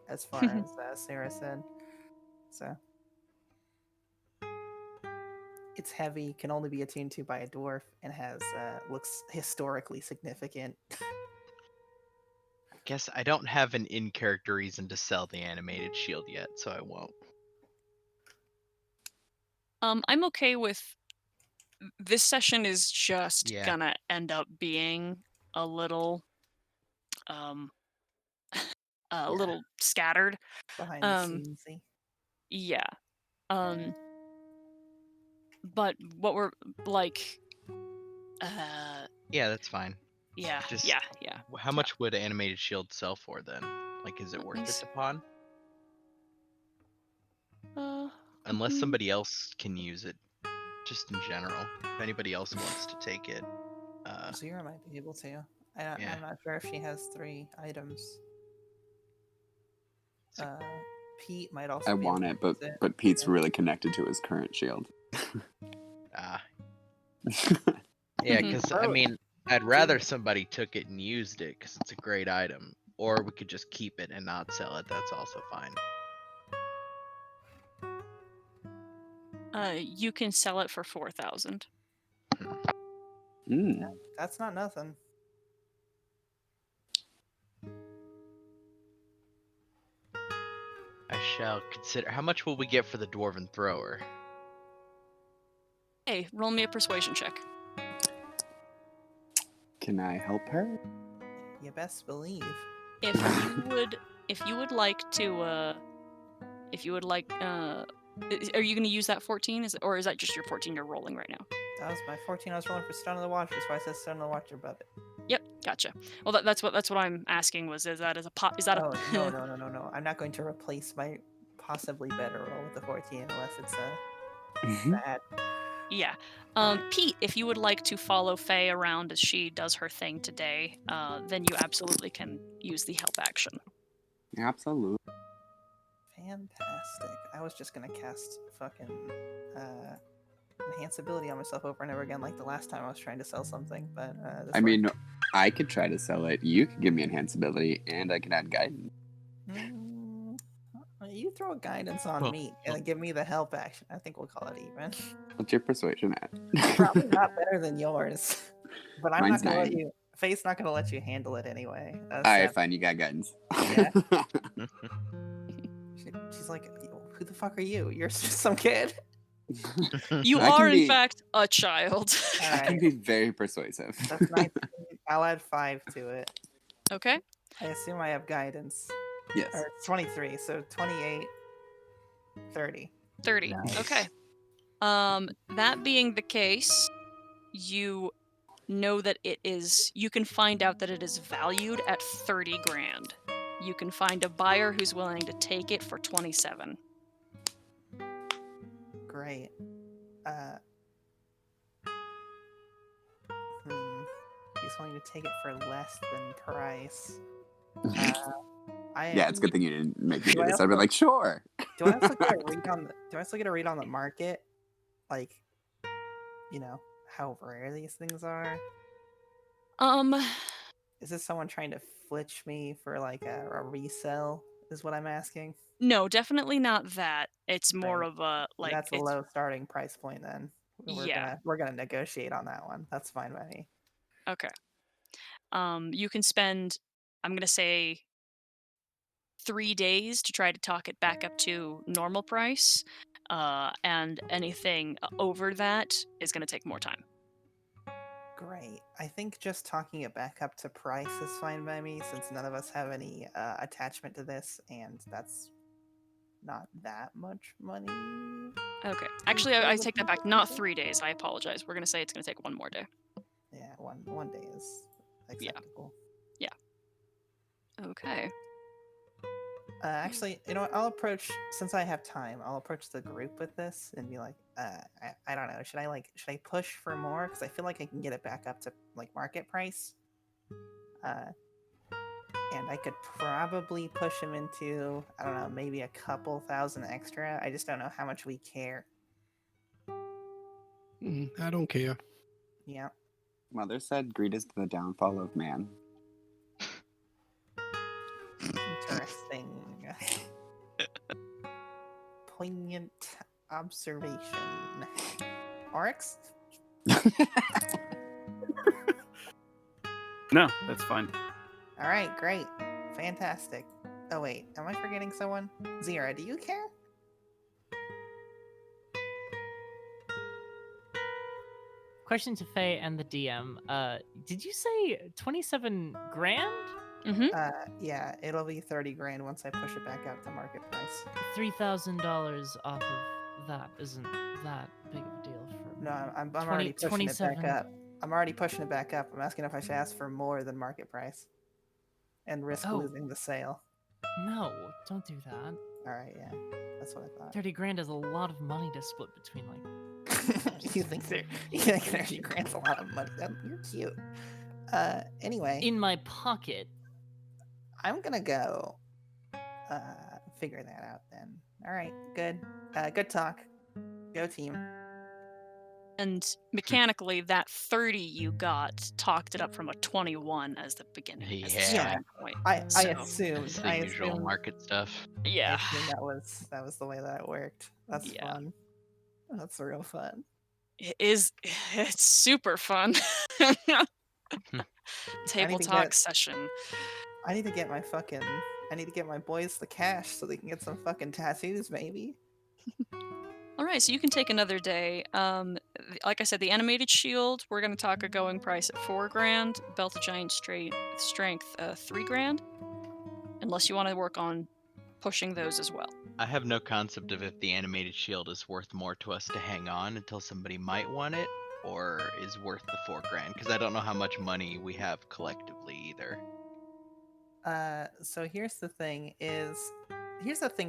as far as Sarah said. So it's heavy, can only be attuned to by a dwarf, and has looks historically significant. Guess I don't have an in-character reason to sell the animated shield yet, so I won't. I'm okay with this session is just Yeah. gonna end up being a little um a little scattered. Behind the Um scenes. yeah. But what we're like Yeah, that's fine. yeah, Just yeah. how much would animated shield sell for then? Like, is it Let worth me it see. to pawn? Unless mhm. somebody else can use it, just in general. If anybody else wants to take it. Zira might be able to. Yeah. I'm not sure if she has 3 items. Pete might also I be want able it, to use it. but Pete's Yeah. really connected to his current shield. Yeah, because I Bro, mean, I'd rather somebody took it and used it because it's a great item, or we could just keep it and not sell it. That's also fine. You can sell it for 4,000. That's not nothing. I shall consider. How much will we get for the dwarven thrower? Hey, roll me a persuasion check. Can I help her? You best believe. If you would like to are you going to use that 14 or is that just your 14 you're rolling right now? That was my 14. I was rolling for Stone of the Watcher, so I said Stone of the Watcher above it. Yep, gotcha. Well, that's what I'm asking was is that Oh, no. I'm not going to replace my possibly better roll with the 14 unless it's bad. Yeah. Pete, if you would like to follow Faye around as she does her thing today, then you absolutely can use the help action. Absolutely. Fantastic. I was just gonna cast fucking enhance ability on myself over and over again like the last time I was trying to sell something, but this I mean, I could try to sell it. You could give me enhance ability, and I can add guidance. You throw guidance on me and then give me the help action. I think we'll call it even. What's your persuasion at? Probably not better than yours, but I'm Mine's not gonna 9. let you. Faye's not gonna let you handle it anyway. Alright, fine. You got guidance. Yeah. She's like, who the fuck are you? You're just some kid. You are, in fact, a child. I can be very persuasive. That's 19. I'll add 5 to it. Okay. I assume I have guidance. Yes. Or 23, so 28, 30. 30. Nice. Okay. That being the case, you know that you can find out that it is valued at 30 grand. You can find a buyer who's willing to take it for 27. Great. He's willing to take it for less than price. Yeah, it's a good thing you didn't make me do this. also- I'd be like, sure. Do I also get a read on the market? Like, how rare these things are? Is this someone trying to flitch me for like a resell? Is what I'm asking. No, definitely not that. It's more Right. of a like That's a low starting price point then. Yeah. We're gonna negotiate on that one. That's fine by me. Okay. You can spend, I'm gonna say, 3 days to try to talk it back up to normal price, and anything over that is gonna take more time. Great. I think just talking it back up to price is fine by me, since none of us have any attachment to this, and that's not that much money. Okay. Actually, I take that back. Not 3 days. I apologize. We're gonna say it's gonna take 1 more day. Yeah, one day is acceptable. Yeah. Okay. Actually, you know what? I'll approach, since I have time, I'll approach the group with this and be like, I don't know, should I push for more? Because I feel like I can get it back up to like market price. and I could probably push him into, I don't know, maybe a couple thousand extra. I just don't know how much we care. I don't care. Yeah. Mother said greed is the downfall of man. Interesting. Poignant observation. Oryx? No, that's fine. All right, great. Fantastic. Oh, wait. Am I forgetting someone? Zira, do you care? Question to Faye and the DM. Did you say 27 grand? Mm-hmm. Yeah, it'll be 30 grand once I push it back out to market price. $3,000 off of that isn't that big of a deal for No, me. I'm already pushing it back 27. up. I'm already pushing it back up. I'm asking if I should ask for more than market price and risk Oh. losing the sale. No, don't do that. All right, yeah, that's what I thought. 30 grand is a lot of money to split between you think 30 grand's a lot of money? You're cute. Anyway, in my pocket. I'm gonna go figure that out then. All right, good. Good talk. Go team. And mechanically, that 30 you got talked it up from a 21 as the beginning. As the Yeah. starting point. I So, assumed. It's the I usual assumed, market stuff. I yeah. assumed that was the way that it worked. That's Yeah. fun. That's real fun. It's super fun. Table to talk get- session. I need to get my boys the cash so they can get some fucking tattoos, maybe. All right, so you can take another day. Like I said, the animated shield, we're going to talk a going price at 4 grand. Belt of giant strength, 3 grand. Unless you want to work on pushing those as well. I have no concept of if the animated shield is worth more to us to hang on until somebody might want it, or is worth the 4 grand, because I don't know how much money we have collectively either. So here's the thing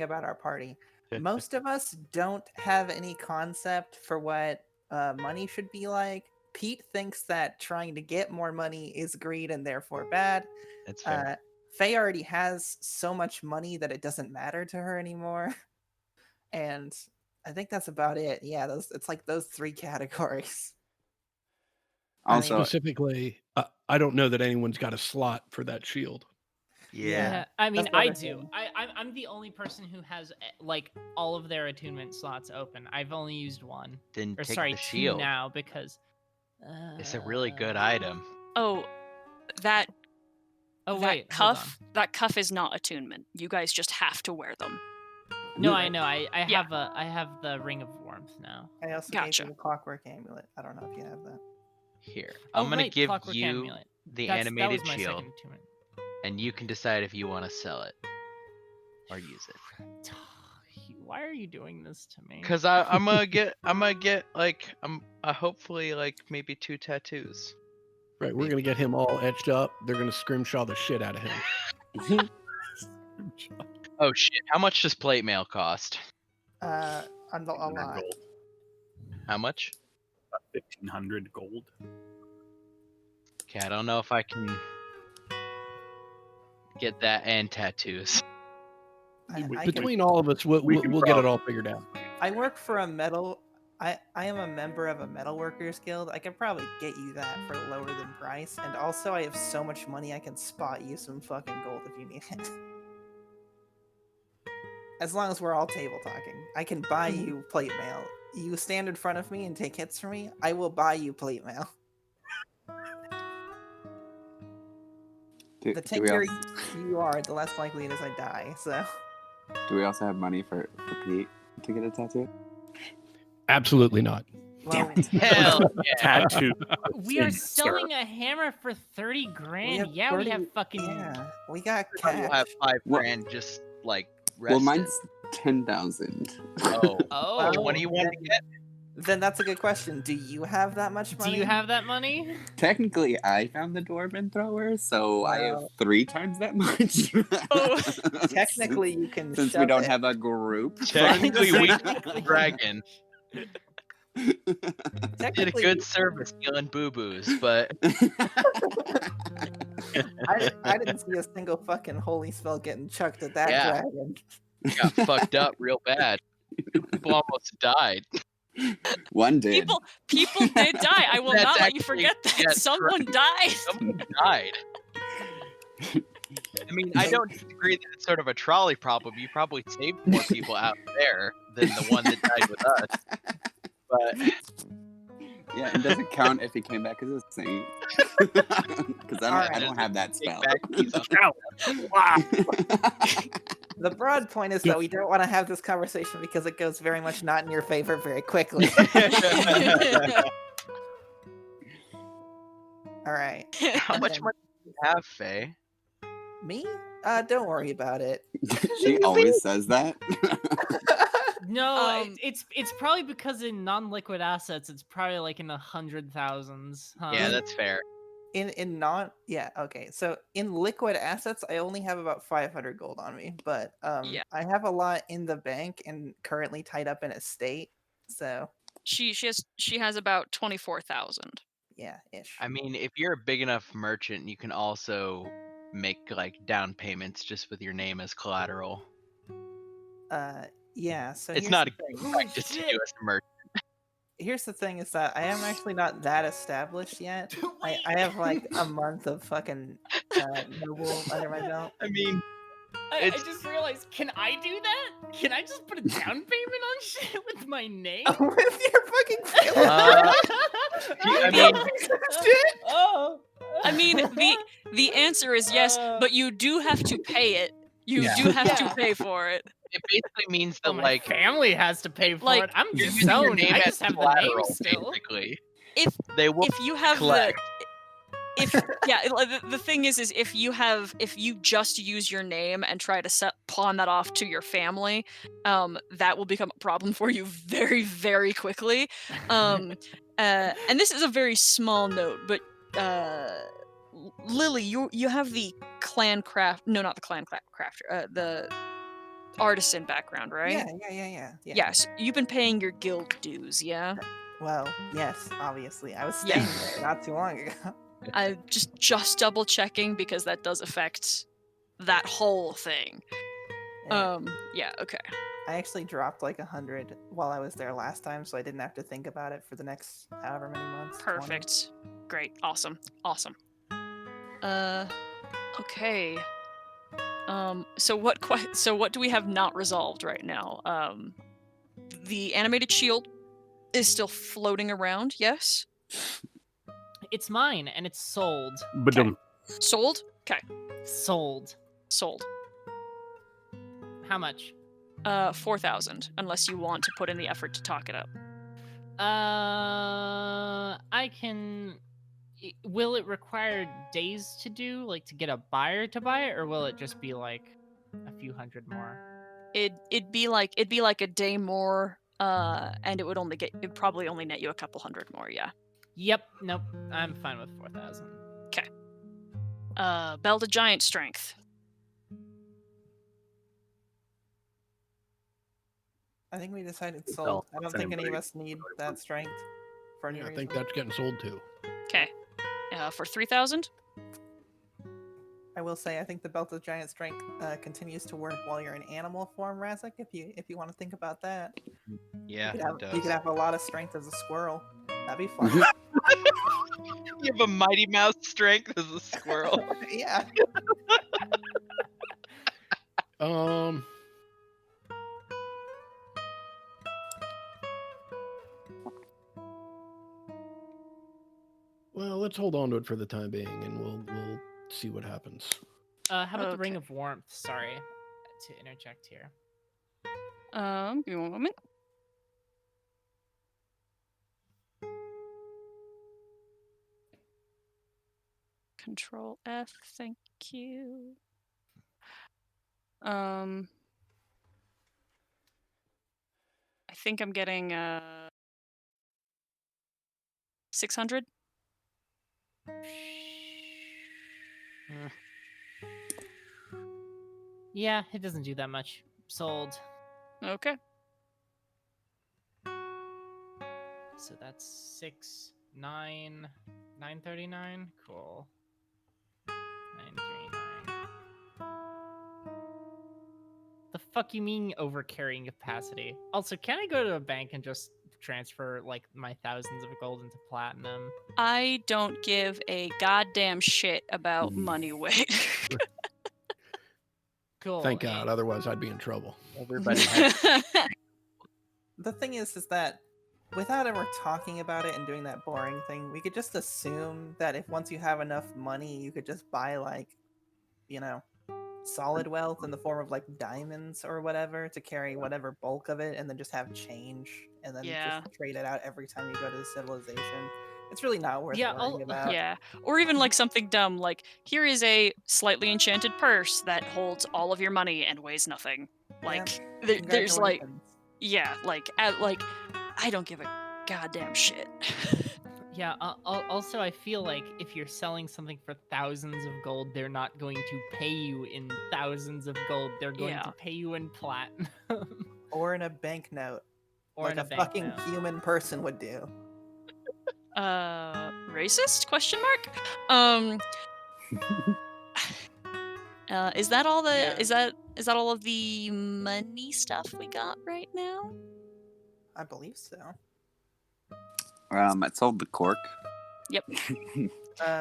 about our party. Most of us don't have any concept for what money should be like. Pete thinks that trying to get more money is greed and therefore bad. That's fair. Faye already has so much money that it doesn't matter to her anymore. And I think that's about it. Yeah, it's like those 3 categories. Also, Specifically, I don't know that anyone's got a slot for that shield. Yeah. I mean, That's the I other do. thing. I'm the only person who has like all of their attunement slots open. I've only used one, Then or take sorry, the 2 shield. now because It's a really good item. Oh, that Oh that wait, hold on. cuff is not attunement. You guys just have to wear them. No, I know. I Yeah. have the ring of warmth now. I also Gotcha. gave you the clockwork amulet. I don't know if you have that. Here, Oh, I'm gonna right, give Clockwork you Amulet. the That animated was my shield, second attunement. and you can decide if you want to sell it or use it. Why are you doing this to me? Cause I'm gonna get like hopefully like maybe 2 tattoos. Right, we're gonna get him all etched up. They're gonna scrimshaw the shit out of him. Oh shit! How much does plate mail cost? A 1,500 lot. gold. How much? About 1,500 gold. Okay, I don't know if I can get that and tattoos. I can- Between all of us, we'll get it all figured out. I work for a metal. I am a member of a metal workers guild. I could probably get you that for lower than price. And also, I have so much money, I can spot you some fucking gold if you need it. As long as we're all table talking, I can buy you plate mail. You stand in front of me and take hits from me, I will buy you plate mail. do, The do we tankier also, you are, the less likely it is I die. So do we also have money for Pete to get a tattoo? Absolutely not. well, Hell yeah! Tattoo. We are Yes, sir. selling a hammer for 30 grand. have Yeah, we 30 have fucking. yeah, we got We'll cash. have 5 What- grand just like Well, rested. mine's 10,000. Oh, Oh, what do you want to get? Then that's a good question. Do you have that much do money? you have that money? Technically, I found the dwarven thrower, so I have Well- 3 times that much. Oh. Technically, you can. since we shove don't it. have a group. Technically, we Technically. dragon did a Technically, good service killing boo boos, but I didn't see a single fucking holy spell getting chucked at that Yeah. dragon. Got fucked up real bad. 2 people almost died. One did. People did die. I will That's not let you actually- forget that. yes, Someone died. Someone died. I mean, I don't disagree that it's sort of a trolley problem. You probably saved more people out there than the one that died with us. But Yeah, it doesn't count if he came back as a saint. Because I don't have that take spell. back these up. Wow. The broad point is that we don't want to have this conversation because it goes very much not in your favor very quickly. All right. How much money do you have, Faye? Me? Don't worry about it. She always says that. No, Um, it's probably because in non-liquid assets, it's probably like in the 100,000s. Huh? Yeah, that's fair. In non okay. So in liquid assets, I only have about 500 gold on me, but Yeah. I have a lot in the bank and currently tied up in a state. So she has about 24,000. yeah, ish. I mean, if you're a big enough merchant, you can also make like down payments just with your name as collateral. Yeah. So It's here's not the thing. practice to do as a merchant. Here's the thing is that I am actually not that established yet. I have like a month of fucking noble under my belt. I mean, I It's- just realized, can I do that? Can I just put a down payment on shit with my name? With your fucking feelings. I mean, Shit. Oh. I mean, the answer is yes, but you do have to pay it. You Yeah. do have to Yeah. pay for it. it basically means that Oh, my like family has to pay for like, it. I'm you're just using your zoned. name I as just have the name collateral, still. basically. If They will if you have collect. the thing is if you just use your name and try to pawn that off to your family, that will become a problem for you very, very quickly. And this is a very small note, but Lily, you have the not the clan crafter, the artisan background, right? Yeah. Yes, you've been paying your guild dues, yeah? Well, yes, obviously. I was staying there not too long ago. I just double checking because that does affect that whole thing. Yeah, okay. I actually dropped like 100 while I was there last time, so I didn't have to think about it for the next however many months. 20. Perfect. Great. Awesome. Okay. So what do we have not resolved right now? The animated shield is still floating around, yes? It's mine, and it's sold. But Sold? Okay. Sold. Sold. How much? 4,000, unless you want to put in the effort to talk it up. I can. Will it require days to do, like to get a buyer to buy it, or will it just be like a few hundred more? It'd be like a day more, and it'd probably only net you a couple hundred more, yeah. Yep. Nope. I'm fine with 4,000. Belt of giant strength. I think we decided Well, sold. I don't think any of anybody- us need that strength for any Yeah, I reason. think that's getting sold too. Okay. For 3,000? I will say I think the belt of giant strength continues to work while you're in animal form, Razak. If you want to think about that, Yeah, you it does. could have a lot of strength as a squirrel. That'd be fun. You have a mighty mouse strength as a squirrel. Yeah. Well, let's hold on to it for the time being, and we'll see what happens. How about the Ring Okay. of Warmth? Sorry to interject here. Give me one moment. Control F, thank you. I think I'm getting 600. Yeah, it doesn't do that much. Sold. Okay. So that's 939. Cool. The fuck you mean over carrying capacity? Also, can I go to a bank and just transfer like my thousands of gold into platinum? I don't give a goddamn shit about money weight. Cool. Thank God, otherwise I'd be in trouble. Everybody has The thing is that without ever talking about it and doing that boring thing, we could just assume that if once you have enough money, you could just buy like, solid wealth in the form of like diamonds or whatever to carry whatever bulk of it, and then just have change, and then Yeah. just trade it out every time you go to the civilization. It's really not worth Yeah, worrying about. Yeah. Or even like something dumb, like here is a slightly enchanted purse that holds all of your money and weighs nothing. Like there's like, Congratulations. yeah, like I don't give a goddamn shit. Yeah, also I feel like if you're selling something for thousands of gold, they're not going to pay you in thousands of gold. They're going Yeah. to pay you in platinum. Or in a banknote, Or like in a a fucking banknote. human person would do. Racist? Question mark? Is that all the Yeah. is that all of the money stuff we got right now? I believe so. I sold the cork. Yep.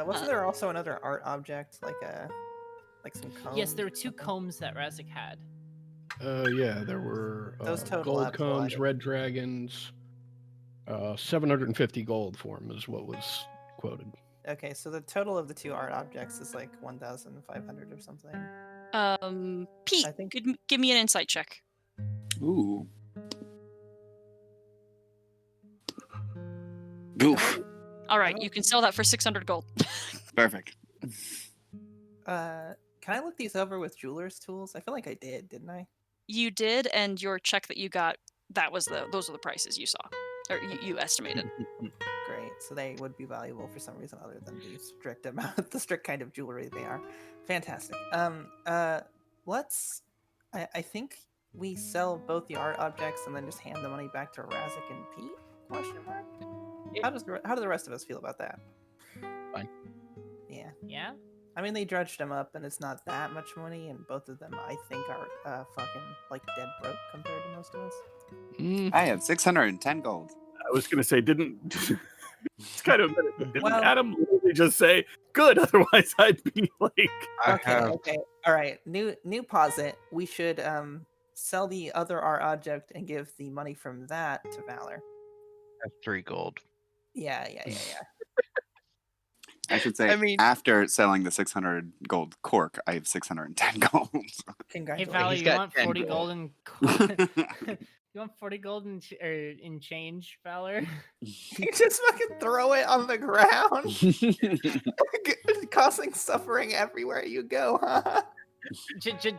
Wasn't there also another art object, like some combs? Yes, there were or 2 something? combs that Razik had. Yeah, there were Those total gold up to what? combs, red dragons. 750 gold for them is what was quoted. Okay, so the total of the 2 art objects is like 1,500 or something. Pete, I think- give me an insight check. Ooh. Oof. All right, you can sell that for 600 gold. Perfect. Can I look these over with jeweler's tools? I feel like I did, didn't I? You did, and your check that you got, those are the prices you saw, or you estimated. Great. So they would be valuable for some reason other than the strict amount, the strict kind of jewelry they are. Fantastic. Let's. I think we sell both the art objects and then just hand the money back to Razik and Pete? Question mark. How do the rest of us feel about that? Fine. Yeah. Yeah? I mean, they dredged them up, and it's not that much money, and both of them, I think, are fucking like dead broke compared to most of us. I have 610 gold. I was gonna say, didn't it's kind of didn't Well- Adam literally just say good? Otherwise, I'd be like, Okay. All right. New posit. We should sell the other art object and give the money from that to Valor. have 3 gold. Yeah. I should say, I mean- after selling the 600 gold cork, I have 610 gold. Hey, Congratulations. Valley, he's you got want 10 40 gold. gold in... You want 40 gold in change, Valor? You just fucking throw it on the ground, causing suffering everywhere you go, huh?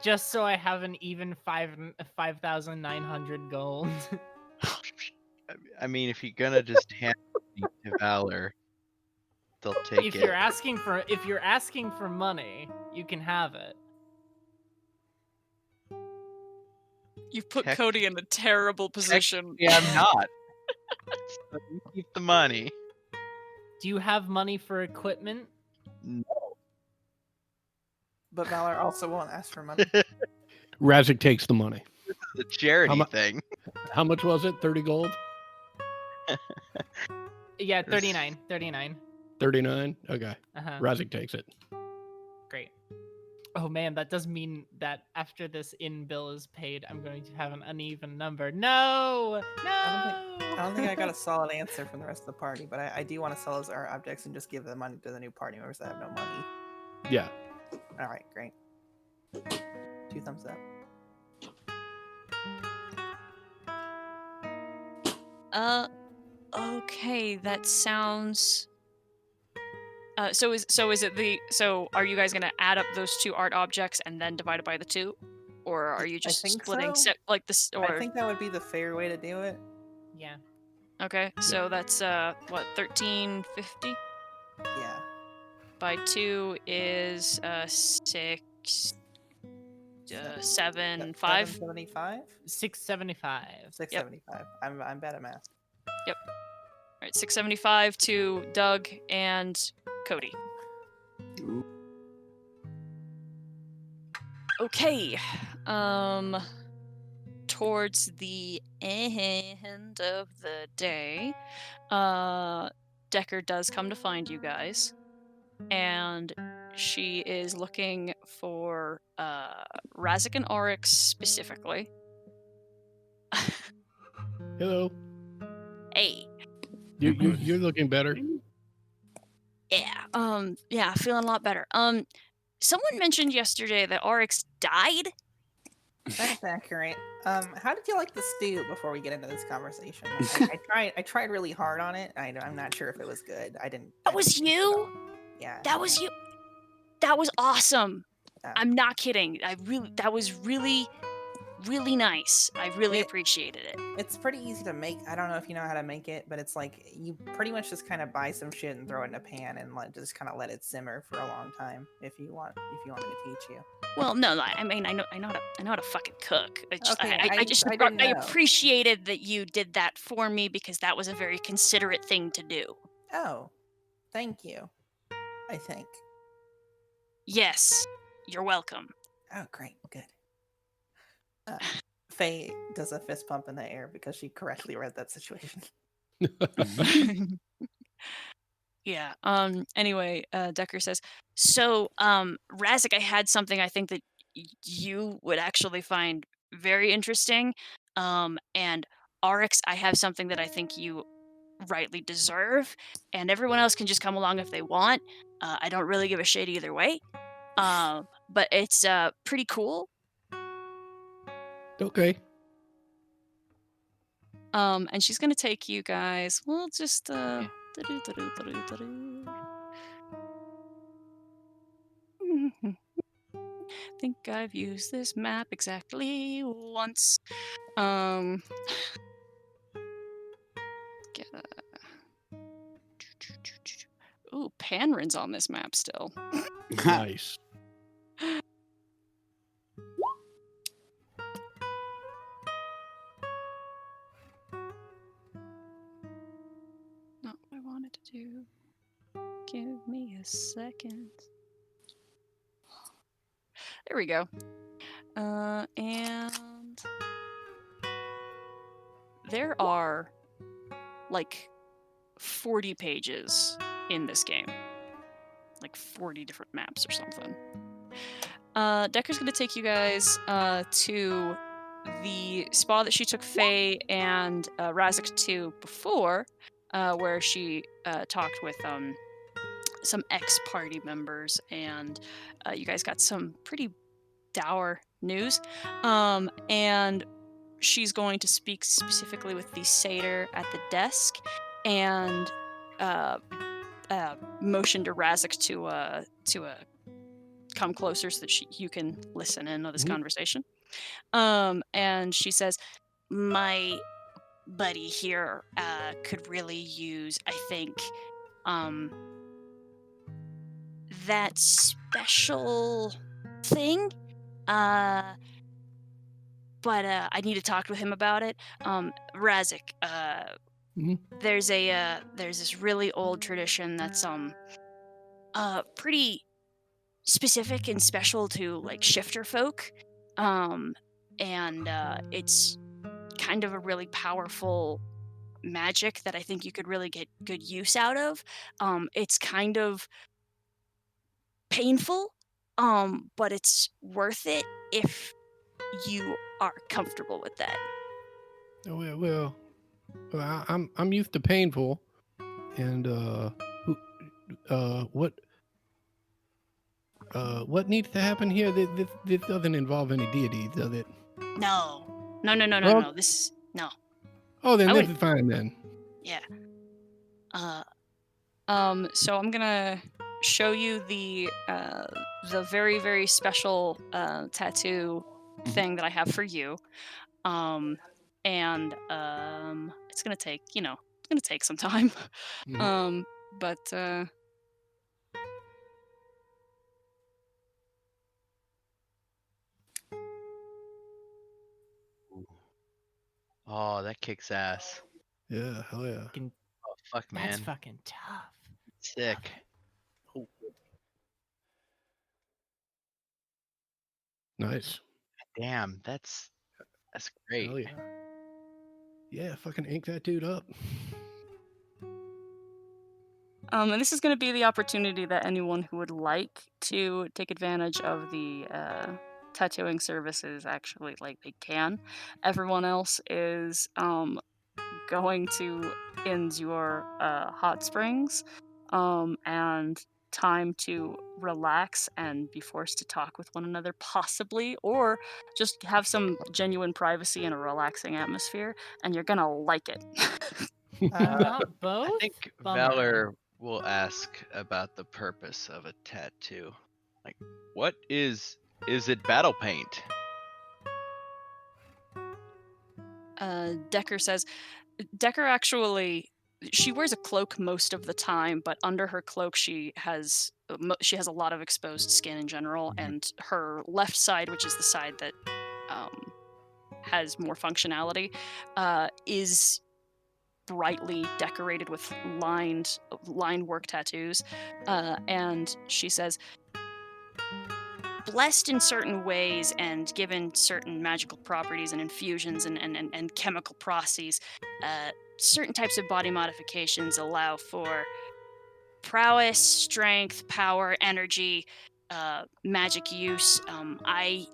Just so I have an even 5,900 gold. I mean, if you're gonna just hand it to Valor, they'll take If it. you're asking for money, you can have it. You've put Heck- Cody in a terrible position. Yeah, I'm not. So you keep the money. Do you have money for equipment? But Valor also won't ask for money. Razik takes the money. The charity mu- thing. How much was it? 30 gold? Yeah, 39. 39? Okay. Uh-huh. Razik takes it. Great. Oh man, that does mean that after this in bill is paid, I'm going to have an uneven number. No! I don't think I got a solid answer from the rest of the party, but I do want to sell those art objects and just give the money to the new party members that have no money. Yeah. All right, great. 2 thumbs up. Okay, that sounds. So are you guys gonna add up those 2 art objects and then divide it by the 2, or are you just think splitting so. like this? Or I think that would be the fair way to do it. Yeah. okay, so that's what 1350 Yeah. by 2 is 6 7 5. 775? 675. 675. I'm bad at math. All right, 675 to Doug and Cody. Ooh. Okay. Towards the end of the day, Decker does come to find you guys, and she is looking for Razik and Oryx specifically. Hello. Hey. You're looking better. Yeah, feeling a lot better. Someone mentioned yesterday that Oryx died. That's accurate. How did you like the stew before we get into this conversation? I tried really hard on it. I'm not sure if it was good. I didn't. That was taste it you? all. Yeah. That was you. That was awesome. Oh. I'm not kidding. That was really, really nice. I really It- appreciated it. It's pretty easy to make. I don't know if you know how to make it, but it's like you pretty much just kind of buy some shit and throw it in a pan and just kind of let it simmer for a long time. If you want me to teach you. Well, no, I mean, I know how to fucking cook. Okay, I just I didn't know. appreciated that you did that for me because that was a very considerate thing to do. Oh, thank you. I think. Yes, you're welcome. Oh, great, good. Faye does a fist pump in the air because she correctly read that situation. Yeah. Anyway, Decker says, so, Razik, I had something I think that you would actually find very interesting. And Oryx, I have something that I think you rightly deserve, and everyone else can just come along if they want. I don't really give a shit either way. But it's pretty cool. Okay. And she's gonna take you guys. We'll just think I've used this map exactly once. Get a... Ooh, Panrin's on this map still. Nice. Not what I wanted to do. Give me a second. There we go. And there are like 40 pages in this game. Like 40 different maps or something. Decker's gonna take you guys to the spa that she took Faye and Razik to before, where she talked with some ex-party members, and you guys got some pretty dour news. And she's going to speak specifically with the satyr at the desk, and motion to Razik to come closer so that you can listen in on this conversation. And she says, my buddy here could really use, I think, that special thing. But I need to talk with him about it. Razik, there's this really old tradition that's pretty specific and special to like shifter folk. And it's kind of a really powerful magic that I think you could really get good use out of. It's kind of painful, but it's worth it if you are comfortable with that. Well, I'm used to painful, and what needs to happen here? This doesn't involve any deities, does it? No. This no. Oh, then I this would- is fine then. Yeah. So I'm gonna show you the very, very special tattoo thing that I have for you. And it's gonna take, it's gonna take some time. But Oh, that kicks ass. Yeah, hell yeah. Oh, fuck, man. That's fucking tough. Sick. Oh, Nice. Damn, that's great. Hell yeah. Yeah, fucking ink that dude up. And this is going to be the opportunity that anyone who would like to take advantage of the tattooing services actually they can. Everyone else is going to endure hot springs and time to relax and be forced to talk with one another, possibly, or just have some genuine privacy in a relaxing atmosphere, and you're gonna like it. Not I both? think Bummer. Valor will ask about the purpose of a tattoo. Like, what is it battle paint? Decker says, Decker actually, she wears a cloak most of the time, but under her cloak she has a lot of exposed skin in general, Mhm. and her left side, which is the side that has more functionality, is brightly decorated with line work tattoos. And she says, blessed in certain ways and given certain magical properties and infusions and chemical processes, certain types of body modifications allow for prowess, strength, power, energy, magic use. I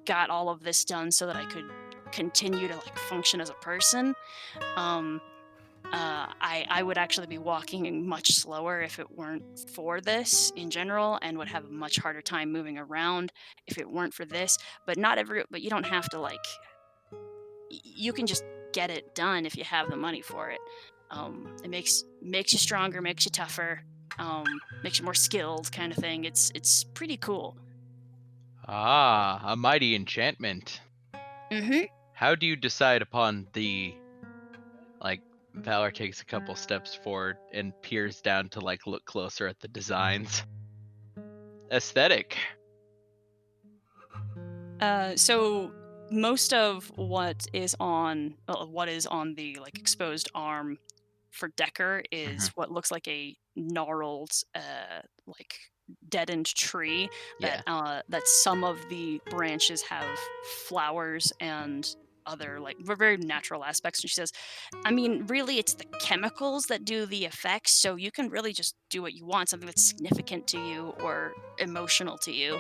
got all of this done so that I could continue to function as a person. I would actually be walking much slower if it weren't for this in general, and would have a much harder time moving around if it weren't for this. But you don't have to you can just get it done if you have the money for it. It makes you stronger, makes you tougher, makes you more skilled, kind of thing. It's pretty cool. Ah, a mighty enchantment. Mm-hmm. How do you decide upon the Valor takes a couple steps forward and peers down to look closer at the designs. Aesthetic. So most of what is on the exposed arm for Decker is Mhm. what looks like a gnarled, like deadened tree Yeah. that some of the branches have flowers and other very natural aspects. And she says, I mean, really, it's the chemicals that do the effects, so you can really just do what you want, something that's significant to you or emotional to you.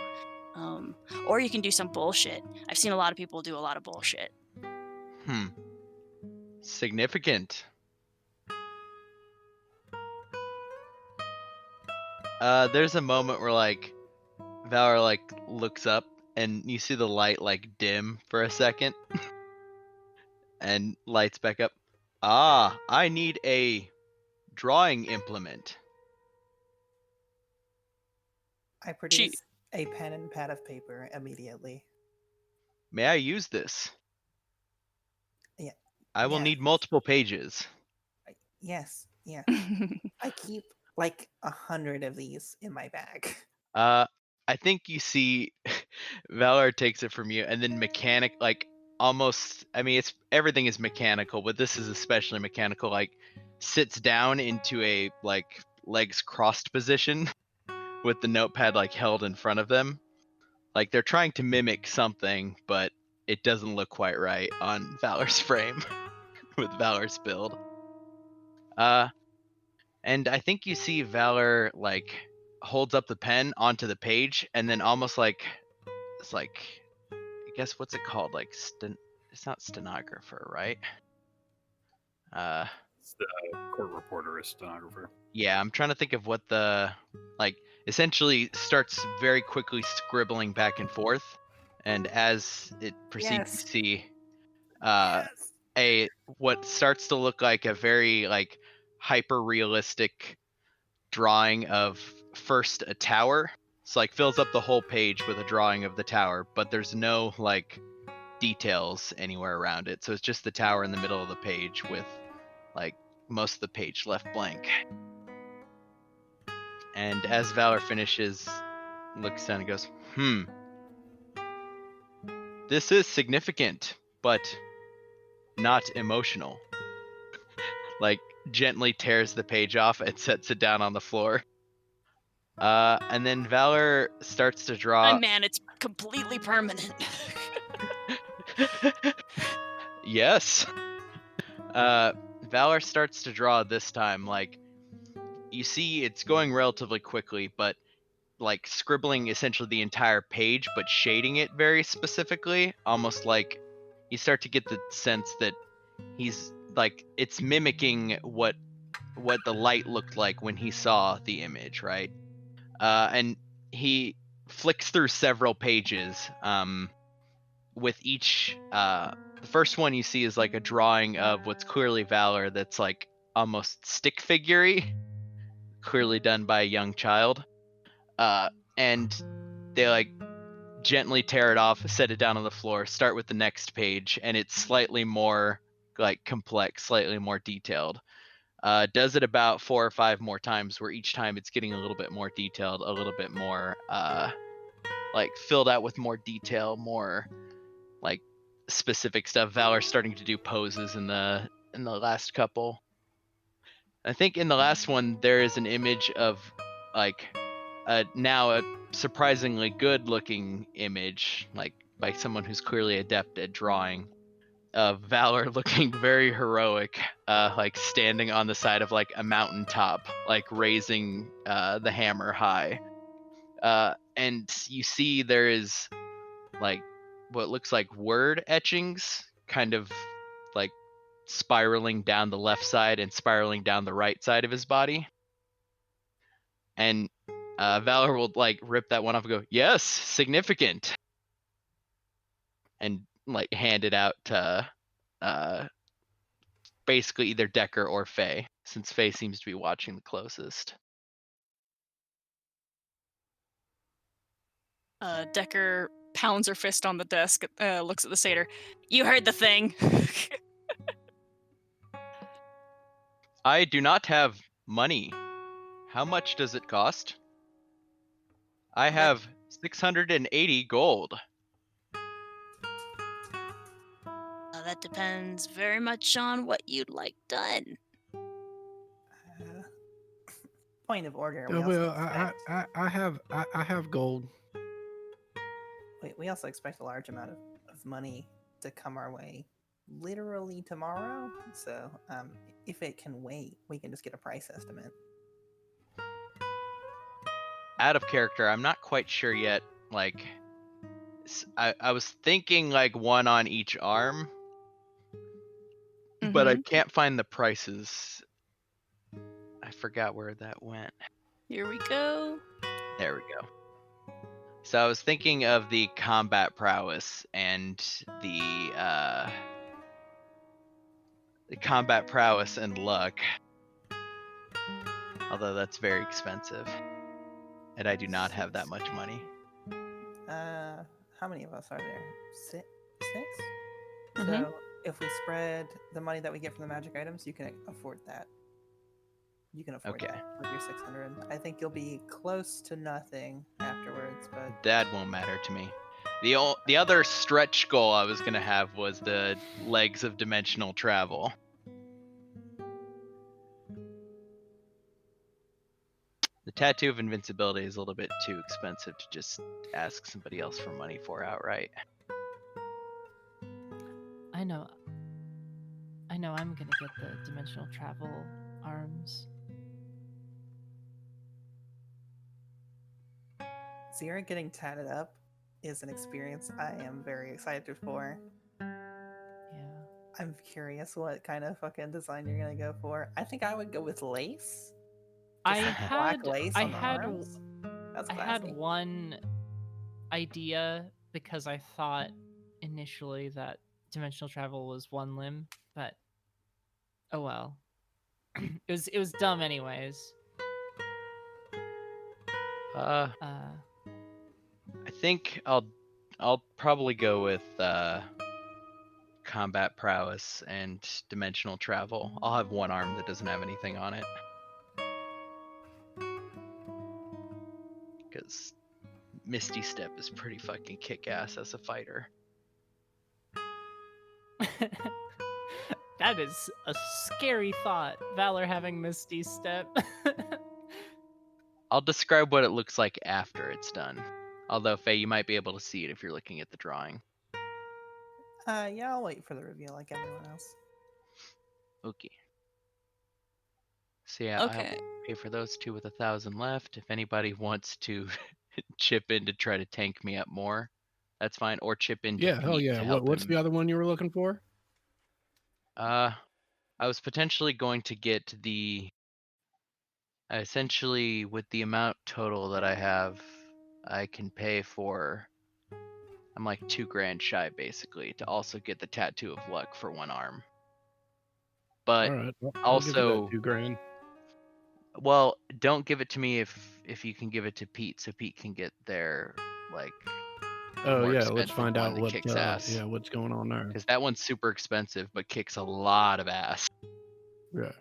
Or you can do some bullshit. I've seen a lot of people do a lot of bullshit. Significant. There's a moment where Valor looks up and you see the light dim for a second and lights back up. Ah, I need a drawing implement. I produce a pen and pad of paper immediately. May I use this? Yeah. I will Yes. need multiple pages. Yes. I keep 100 of these in my bag. I think you see Valor takes it from you and then almost, I mean, everything is mechanical, but this is especially mechanical, sits down into a legs crossed position with the notepad held in front of them. They're trying to mimic something, but it doesn't look quite right on Valor's frame with Valor's build. And I think you see Valor holds up the pen onto the page and then almost it's I guess what's it called? It's not stenographer, right? It's the court reporter or stenographer. Yeah, I'm trying to think of what the essentially starts very quickly scribbling back and forth, and as it proceeds, Yes. you see Yes. what starts to look like a very hyper realistic drawing of first a tower. It's fills up the whole page with a drawing of the tower, but there's no details anywhere around it. So it's just the tower in the middle of the page with most of the page left blank. And as Valor finishes, looks down and goes, this is significant, but not emotional. Gently tears the page off and sets it down on the floor. And then Valor starts to My draw. man, it's completely permanent. Yes. Valor starts to draw this time. Like, you see it's going relatively quickly, but like scribbling essentially the entire page, but shading it very specifically. Almost like you start to get the sense that he's like, it's mimicking what the light looked like when he saw the image, right? And he flicks through several pages. With each, the first one you see is like a drawing of what's clearly Valor, that's like almost stick figure-y, clearly done by a young child. And they like gently tear it off, set it down on the floor, start with the next page, and it's slightly more like complex, slightly more detailed. Does it about 4 or 5 more times, where each time it's getting a little bit more detailed, a little bit more like filled out with more detail, more like specific stuff. Valor's starting to do poses in the last couple. I think in the last one there is an image of like now a surprisingly good looking image, like by someone who's clearly adept at drawing, of Valor looking very heroic, like standing on the side of like a mountaintop, like raising the hammer high. And you see there is like what looks like word etchings, kind of like spiraling down the left side and spiraling down the right side of his body. And Valor will like rip that one off and go, "Yes, significant," and like hand it out to basically either Decker or Faye, since Faye seems to be watching the closest. Decker pounds her fist on the desk, looks at the satyr. You heard the thing. I do not have money. How much does it cost? I have 680 gold. That depends very much on what you'd like done. Point of order. We Oh, also well, expect, I have gold. we also expect a large amount of money to come our way literally tomorrow. So if it can wait, we can just get a price estimate. Out of character, I'm not quite sure yet. Like, I was thinking like one on each arm, but I can't find the prices. I forgot where that went. Here we go. There we go. So I was thinking of the combat prowess and the combat prowess and luck. Although that's very expensive. And I do not have that much money. How many of us are there? Six? So if we spread the money that we get from the magic items, you can afford that. You can afford that with your 600. I think you'll be close to nothing afterwards, but that won't matter to me. The other stretch goal I was gonna have was the legs of dimensional travel. The tattoo of invincibility is a little bit too expensive to just ask somebody else for money for outright. I know I'm gonna get the dimensional travel arms. Zira getting tatted up is an experience I am very excited for. Yeah. I'm curious what kind of fucking design you're gonna go for. I think I would go with lace. I Just like black had lace on the arms. That's I had classy. one idea because I thought initially that dimensional travel was one limb, but oh well. it was dumb anyways. I think I'll probably go with combat prowess and dimensional travel. I'll have one arm that doesn't have anything on it. Because Misty Step is pretty fucking kick-ass as a fighter. That is a scary thought, Valor having Misty Step. I'll describe what it looks like after it's done. Although, Faye, you might be able to see it if you're looking at the drawing. Yeah, I'll wait for the reveal like everyone else. Okay. So yeah, Okay. I'll pay for those two with 1,000 left. If anybody wants to chip in to try to tank me up more, that's fine. Or chip into Yeah, hell Pete yeah. to help What's him. the other one you were looking for? I was potentially going to get the essentially with the amount total that I have, I can pay for. I'm like $2,000 shy basically to also get the tattoo of luck for one arm. But All right, well, I'll give you also, that $2,000. well, don't give it to me if you can give it to Pete, so Pete can get their like Oh more yeah, let's expensive find one out that what kicks ass. yeah, what's going on there. Because that one's super expensive, but kicks a lot of ass. Yeah.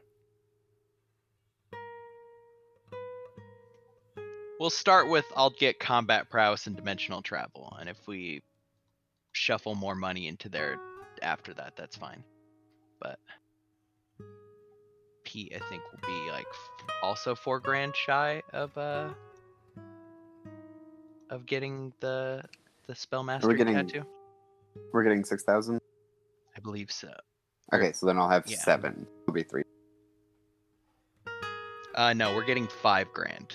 We'll start with I'll get combat prowess and dimensional travel, and if we shuffle more money into there after that, that's fine. But Pete, I think, will be like also $4,000 shy of getting the spellmaster tattoo. We're getting 6,000. I believe so. Okay, so then I'll have Yeah. 7. It'll be 3. No, we're getting $5,000.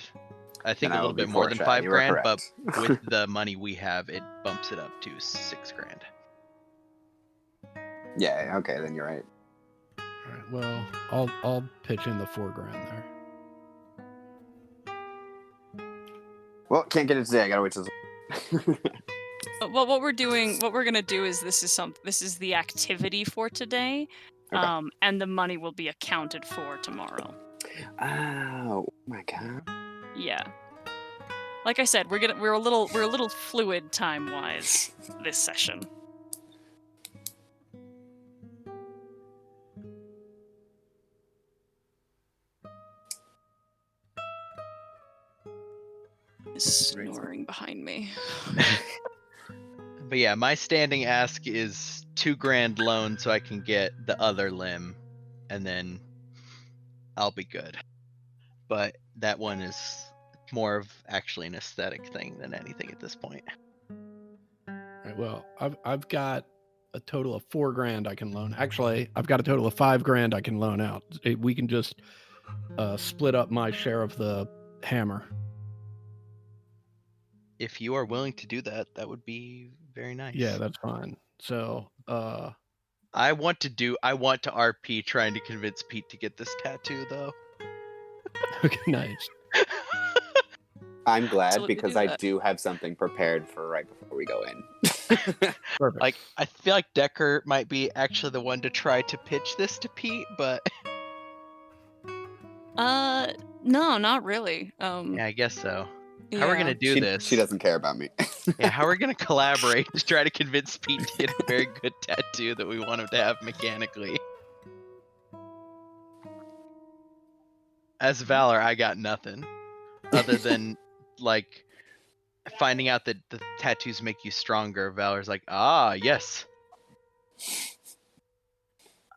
I think Then a I will little be bit more 4 than shy. You were $5,000, but correct. with the money we have, it bumps it up to $6,000. Yeah. Okay, then you're right. All right. Well, I'll pitch in the $4,000 there. Well, can't get it today. I gotta wait till. Well, what we're gonna do is this is the activity for today, Okay. and the money will be accounted for tomorrow. Oh my god. Yeah. Like I said, we're a little fluid time wise this session. Snoring behind me. But yeah, my standing ask is $2,000 loan so I can get the other limb, and then I'll be good. But that one is more of actually an aesthetic thing than anything at this point. All right. Well, I've got a total of $4,000 I can loan. Actually, I've got a total of $5,000 I can loan out. We can just split up my share of the hammer. If you are willing to do that, that would be very nice. Yeah, that's fine. So, I want to RP trying to convince Pete to get this tattoo though. okay, nice. I'm glad Absolutely because do I that. do have something prepared for right before we go in. Perfect. Like, I feel like Decker might be actually the one to try to pitch this to Pete, but No, not really. yeah, I guess so. How are we yeah. gonna do this? She doesn't care about me. Yeah, how are we gonna collaborate to try to convince Pete to get a very good tattoo that we want him to have mechanically? As Valor, I got nothing other than like finding out that the tattoos make you stronger. Valor's like, ah, yes.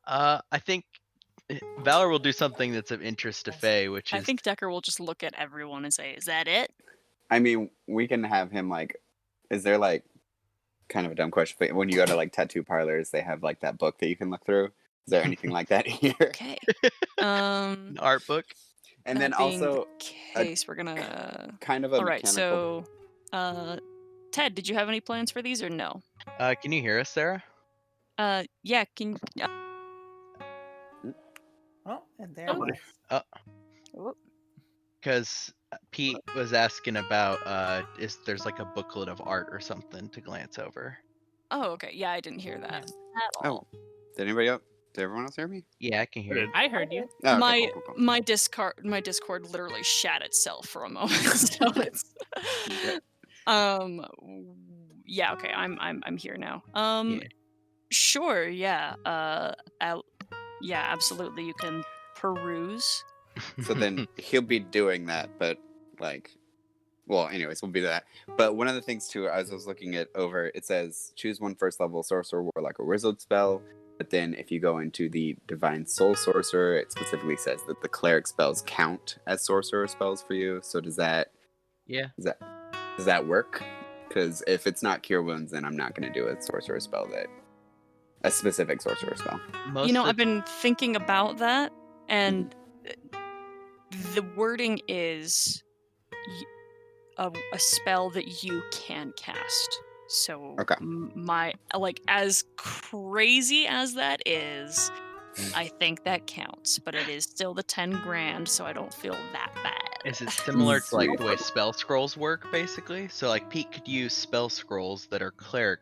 I think Valor will do something that's of interest to Faye, which is I think Decker will just look at everyone and say, "Is that it?" I mean, we can have him like. Is there like kind of a dumb question? But when you go to like tattoo parlors, they have like that book that you can look through. Is there anything like that here? Okay. an art book. And then That being also the case, we're gonna. kind of a All right. mechanical. So, Ted, did you have any plans for these or no? Can you hear us, Sarah? Yeah. Can. Oh, and there it Oh. was. Because Pete was asking about is there's like a booklet of art or something to glance over. Oh, okay. Yeah, I didn't hear that at all. Oh, did anybody else? Did everyone else hear me? Yeah, I can hear you. I heard you. Oh, okay, my cool. my Discord literally shat itself for a moment. So it's Okay. yeah, okay, I'm here now. Yeah. Sure, yeah. Yeah, absolutely. You can peruse. So then he'll be doing that, but like, well, anyways, we'll be that. But one of the things too, as I was looking it over, it says choose one first level sorcerer, warlock, or wizard spell. But then if you go into the Divine Soul Sorcerer, it specifically says that the cleric spells count as sorcerer spells for you. So does that work? Because if it's not Cure Wounds, then I'm not going to do a sorcerer spell a specific sorcerer spell. Most of I've been thinking about that, and the wording is a spell that you can cast. So Okay. my as crazy as that is, I think that counts, but it is still the 10 grand, so I don't feel that bad. Is it similar to like Sweet. the way spell scrolls work, basically? So like Pete could use spell scrolls that are cleric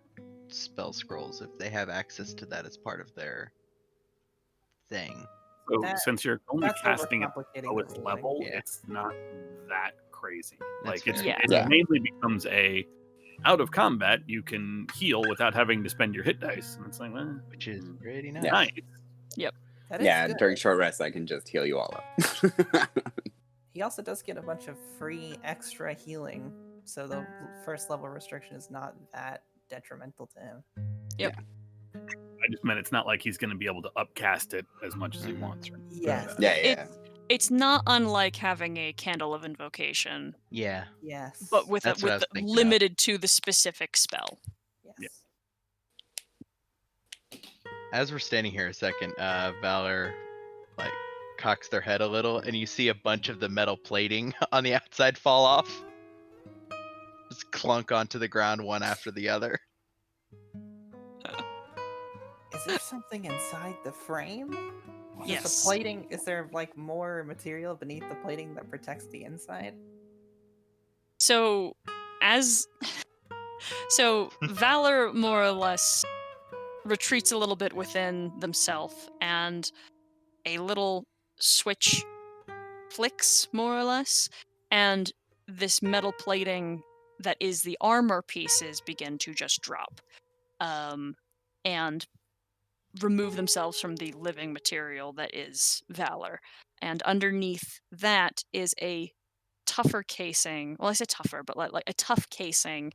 spell scrolls if they have access to that as part of their thing. So That- since you're only that's casting at overcomplicating the the lowest ruling. level, Yeah. it's not that crazy. That's Like fair. it Yeah. mainly becomes out of combat you can heal without having to spend your hit dice, and it's like, well, Which is pretty nice. Yeah. nice. That is Yeah, good. during short rest, I can just heal you all up. He also does get a bunch of free extra healing, so the first level restriction is not that detrimental to him. I just meant it's not like he's going to be able to upcast it as much as he wants. Or Yes. Yeah. It's not unlike having a Candle of Invocation, Yeah. Yes. but with That's what I was thinking of. limited to the specific spell. yes. As we're standing here a second, Valor like cocks their head a little, and you see a bunch of the metal plating on the outside fall off. Just clunk onto the ground one after the other. Is there something inside the frame? Is Yes. the plating? Is there like more material beneath the plating that protects the inside? So, Valor more or less retreats a little bit within themselves, and a little switch flicks, more or less, and this metal plating that is the armor pieces begin to just drop, and remove themselves from the living material that is Valor. And underneath that is a tougher casing. Well, I say tougher, but like a tough casing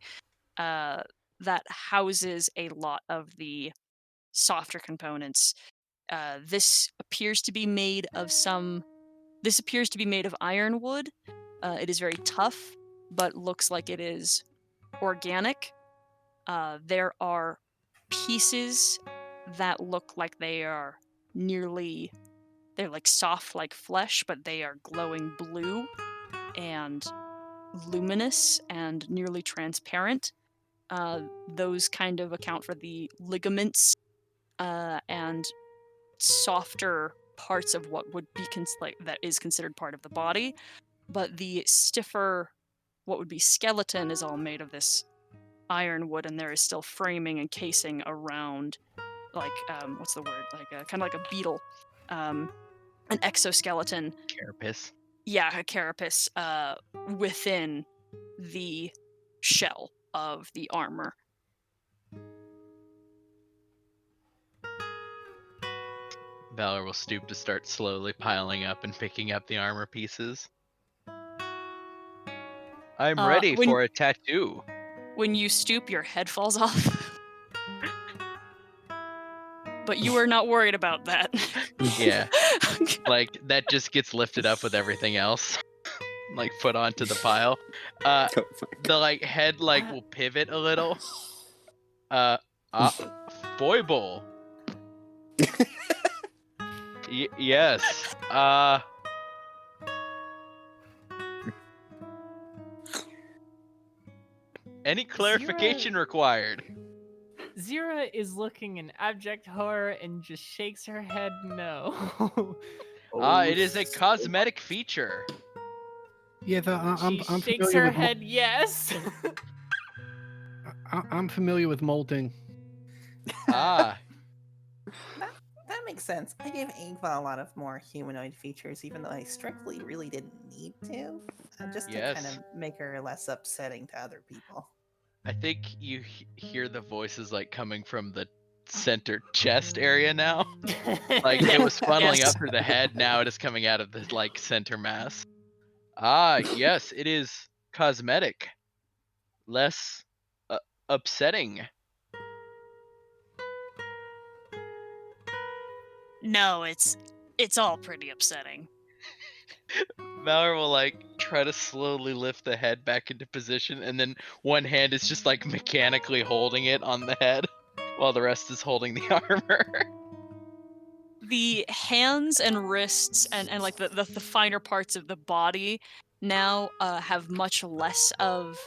that houses a lot of the softer components. This appears to be made of ironwood. It is very tough, but looks like it is organic. There are pieces that look like they're like soft like flesh, but they are glowing blue and luminous and nearly transparent. Those kind of account for the ligaments and softer parts of what would be that is considered part of the body, but the stiffer, what would be skeleton, is all made of this ironwood, and there is still framing and casing around, like what's the word? Like kind of like a beetle, an exoskeleton. Carapace. Yeah, a carapace within the shell of the armor. Valor will stoop to start slowly piling up and picking up the armor pieces. I'm ready for a tattoo. When you stoop, your head falls off. But you are not worried about that. Yeah. Like, that just gets lifted up with everything else. Like, put onto the pile. The, like, head, like, will pivot a little. Foible. Yes. Any clarification required? Zira is looking in abject horror and just shakes her head no. It is a cosmetic feature. Yes, I'm She familiar shakes her with head yes. I'm familiar with molting. Ah, That makes sense. I gave Ingva a lot of more humanoid features, even though I strictly really didn't need to, just to kind Yes. of make her less upsetting to other people. I think you hear the voices like coming from the center chest area now. Like it was funneling Yes. up through the head, now it is coming out of the like center mass. Ah, yes, it is cosmetic. Less upsetting. No, it's all pretty upsetting. Valor will like try to slowly lift the head back into position, and then one hand is just like mechanically holding it on the head, while the rest is holding the armor. The hands and wrists and like the finer parts of the body now have much less of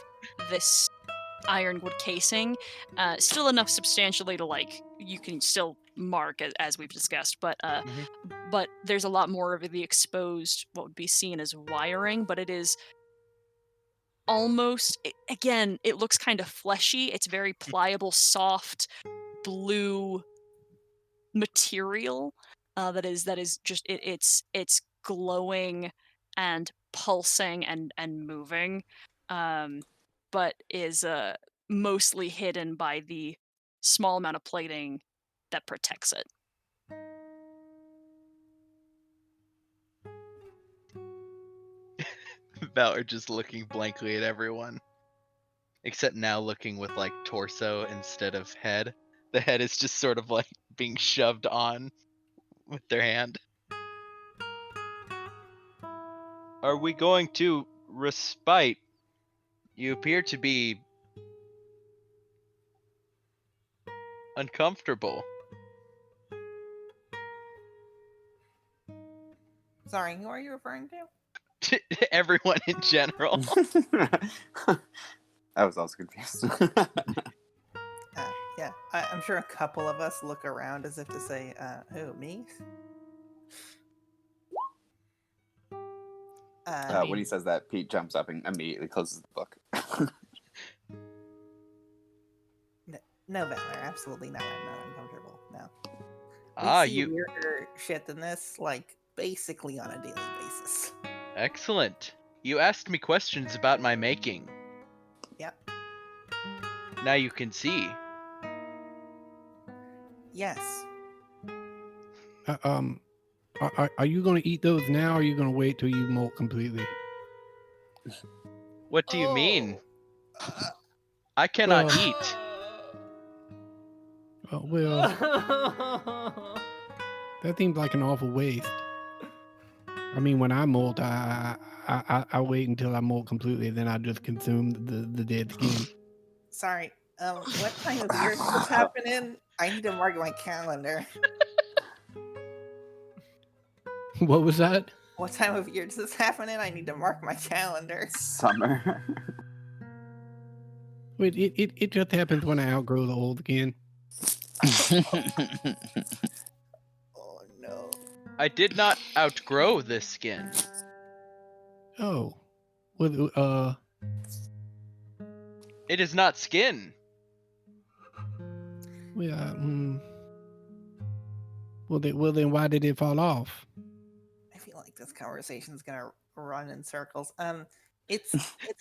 this ironwood casing, still enough substantially to like you can still mark as we've discussed, Mhm. but there's a lot more of the exposed what would be seen as wiring, but it is almost again it looks kind of fleshy. It's very pliable, soft blue material that is just it's glowing and pulsing and moving, um, but is mostly hidden by the small amount of plating that protects it. Valor just looking blankly at everyone, except now looking with like torso instead of head. The head is just sort of like being shoved on with their hand. Are we going to respite? You appear to be uncomfortable. Sorry, who are you referring to? Everyone in general. I was also confused. Yeah, I'm sure a couple of us look around as if to say, who, me? When he says that, Pete jumps up and immediately closes the book. No, Valor, absolutely not. I'm not uncomfortable. No. We see You weirder shit than this, like, basically on a daily basis. excellent. You asked me questions about my making. Yep. Now you can see. Yes. Are you going to eat those now, or are you going to wait till you molt completely? What do you mean? Uh, I cannot Well- eat. Well, that seems like an awful waste. I mean, when I molt, I wait until I molt completely, then I just consume the dead skin. Sorry. What time of year does this happen in? I need to mark my calendar. What was that? What time of year does this happen in? I need to mark my calendar. Summer. Wait, it just happens when I outgrow the old skin. Oh no. I did not outgrow this skin. Oh, well, It is not skin. Well, then why did it fall off? I feel like this conversation's gonna run in circles. It's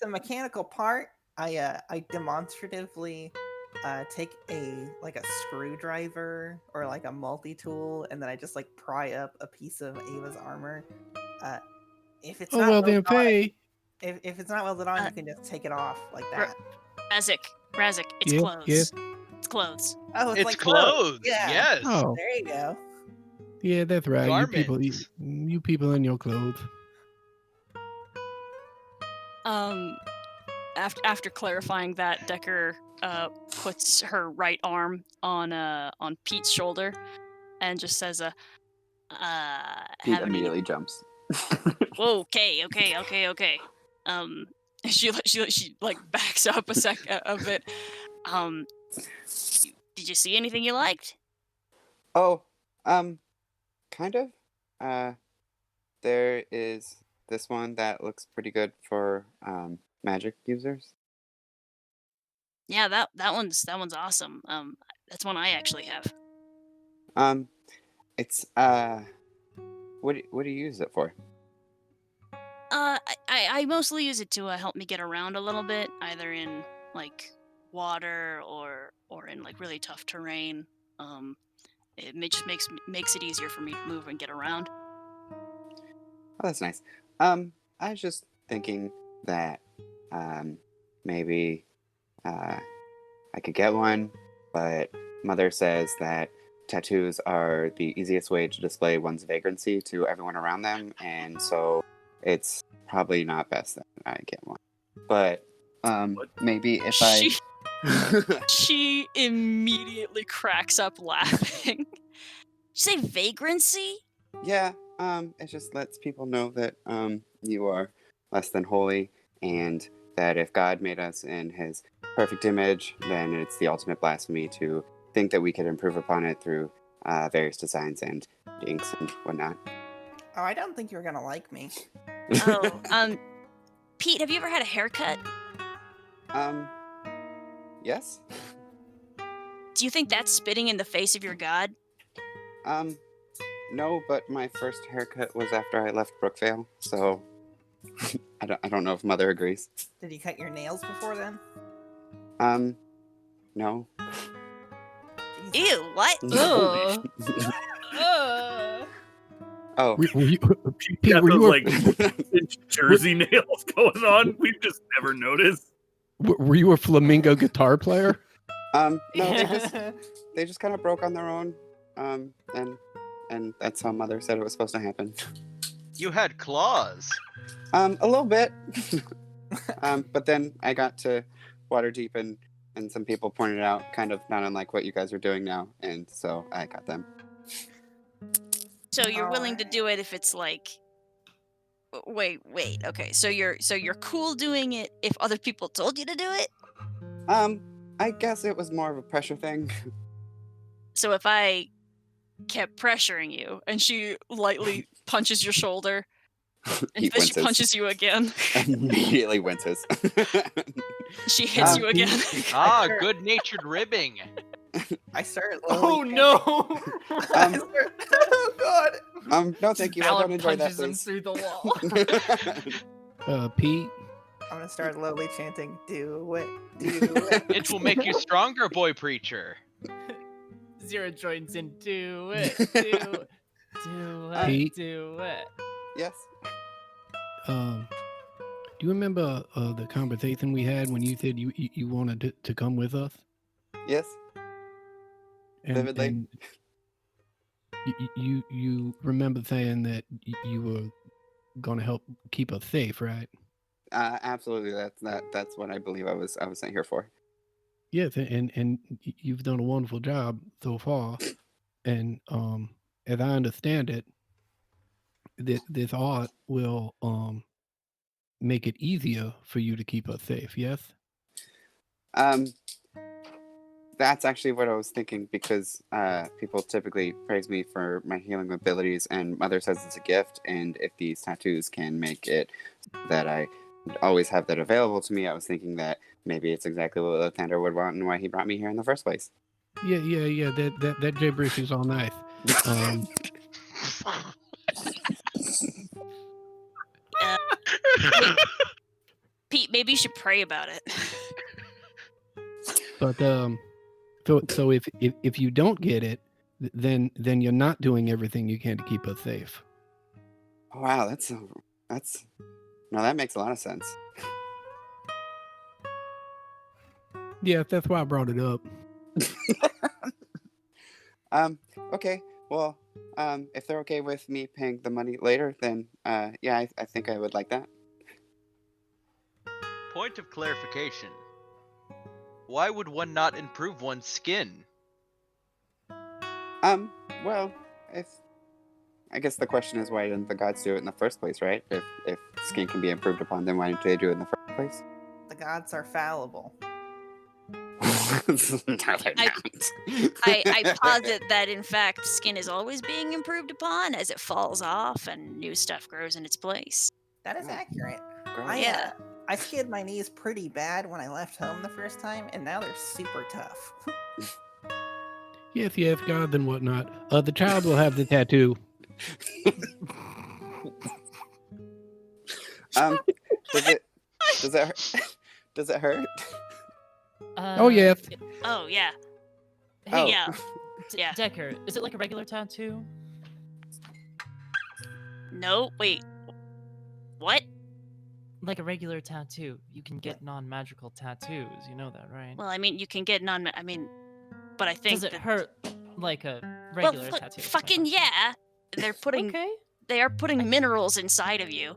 a mechanical part. I demonstratively take a screwdriver or like a multi-tool, and then I just like pry up a piece of Ava's armor. If it's Oh not well, then welded on, Faye. if it's not welded on, you can just take it off like that. Razik, it's Yeah, clothes. yeah. It's clothes. Oh, It's like clothes. Yeah. Yes. Oh, There you go. yeah, that's right. Garments. You people in your clothes. After clarifying that, Decker puts her right arm on Pete's shoulder and just says, Pete have any... immediately jumps. Whoa, okay. She like backs up a bit. Did you see anything you liked? Oh, kind of. There is this one that looks pretty good for magic users. Yeah, that one's awesome. That's one I actually have. It's what do you use it for? I mostly use it to help me get around a little bit, either in like water or in like really tough terrain. Just makes it easier for me to move and get around. Oh, that's nice. I was just thinking that maybe I could get one, but Mother says that tattoos are the easiest way to display one's vagrancy to everyone around them, and so it's probably not best that I get one. But maybe if I... She immediately cracks up laughing. Did you say vagrancy? Yeah, it just lets people know that you are less than holy, and that if God made us in his perfect image, then it's the ultimate blasphemy to think that we could improve upon it through various designs and inks and whatnot. Oh, I don't think you're gonna like me. Oh, Pete, have you ever had a haircut? Yes? Do you think that's spitting in the face of your god? No, but my first haircut was after I left Brookvale, so I don't know if Mother agrees. Did you cut your nails before then? No. Jesus. Ew, what? Ugh. Oh. Were you, Pete, Yeah, were those, you, like Jersey nails going on. We've just never noticed. were you a flamenco guitar player? No, they just kind of broke on their own. And that's how Mother said it was supposed to happen. You had claws. A little bit. But then I got to Waterdeep and some people pointed out, kind of not unlike what you guys are doing now, and so I got them. So you're willing to do it if it's like... Wait. Okay, so you're cool doing it if other people told you to do it? I guess it was more of a pressure thing. So if I kept pressuring you, And she lightly punches your shoulder. And He then she winces. punches you again. Immediately winces. She hits you again. Ah, good-natured ribbing. I started. Oh literally- no! Oh god! No, thank you. I Valor don't enjoy that, punches him please. through the wall. Pete, I'm gonna start lowly chanting, "Do it, do it." It will make you stronger, boy preacher. Zero joins in. Do it. Do it. Pete? Do it. Yes. do you remember the conversation we had when you said you wanted to come with us? Yes. And, Vividly. and you remember saying that you were going to help keep us safe, right? Absolutely. That's what I believe I was sent here for. Yes, and you've done a wonderful job so far. And as I understand it, this art will make it easier for you to keep us safe. Yes. That's actually what I was thinking, because people typically praise me for my healing abilities, and Mother says it's a gift, and if these tattoos can make it that I always have that available to me, I was thinking that maybe it's exactly what Lathander would want and why he brought me here in the first place. Yeah. That gibberish is all nice. Pete, maybe you should pray about it. But so if you don't get it, then you're not doing everything you can to keep us safe. Wow, that's no, that makes a lot of sense. Yeah, that's why I brought it up. Okay. Well, if they're okay with me paying the money later, then yeah, I think I would like that. Point of clarification. Why would one not improve one's skin? Well, if I guess the question is, why didn't the gods do it in the first place, right? If skin can be improved upon, then why didn't they do it in the first place? The gods are fallible. No, they're I- not. I posit that in fact skin is always being improved upon as it falls off and new stuff grows in its place. That is accurate. Gross. Yeah. I skinned my knees pretty bad when I left home the first time, and now they're super tough. Yes, gods and whatnot. The child will have the tattoo. Does it hurt? Oh yes. Oh yeah. Oh. Yeah. Yeah. Decker, is it like a regular tattoo? No, wait. What? Like a regular tattoo. You can get non-magical tattoos. You know that, right? Well, I mean, you can get but I think Does it that hurt like a regular well, tattoo. is my fucking question. yeah. Okay. They are putting minerals inside of you.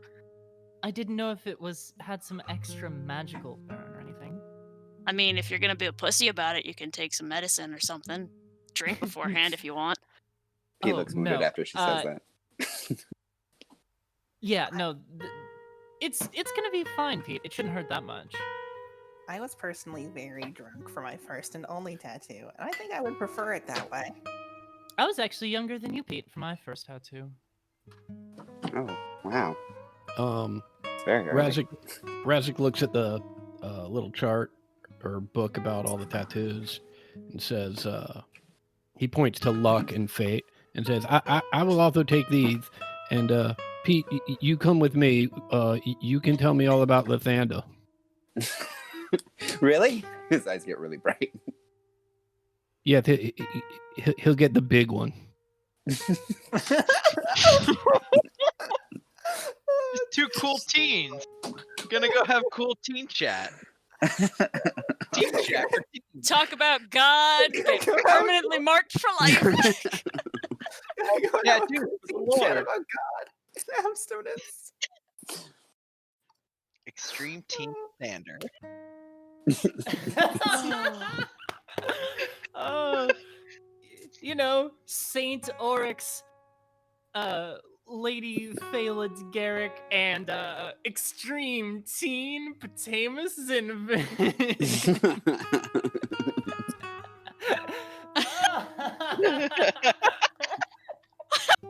I didn't know if it had some extra magical burn or anything. I mean, if you're gonna be a pussy about it, you can take some medicine or something. Drink beforehand if you want. Pete Oh, looks wounded no. after she says that. Yeah, no. It's gonna be fine, Pete. It shouldn't hurt that much. I was personally very drunk for my first and only tattoo, and I think I would prefer it that way. I was actually younger than you, Pete, for my first tattoo. Oh, wow. It's very early. Razik looks at the little chart or book about all the tattoos and says, he points to luck and fate and says, I will also take these. And Pete, you come with me. You can tell me all about Lathander. Really? His eyes get really bright. Yeah, he'll get the big one. Two cool teens. Gonna go have cool teen chat. Teen chat for teens. Talk about God get permanently marked for life. Yeah, dude, Lord. About God. Abstinence. Extreme teen standard. Oh, Saint Oryx, Lady Phalid Garrick, and Extreme Teen Potamus Zinvin.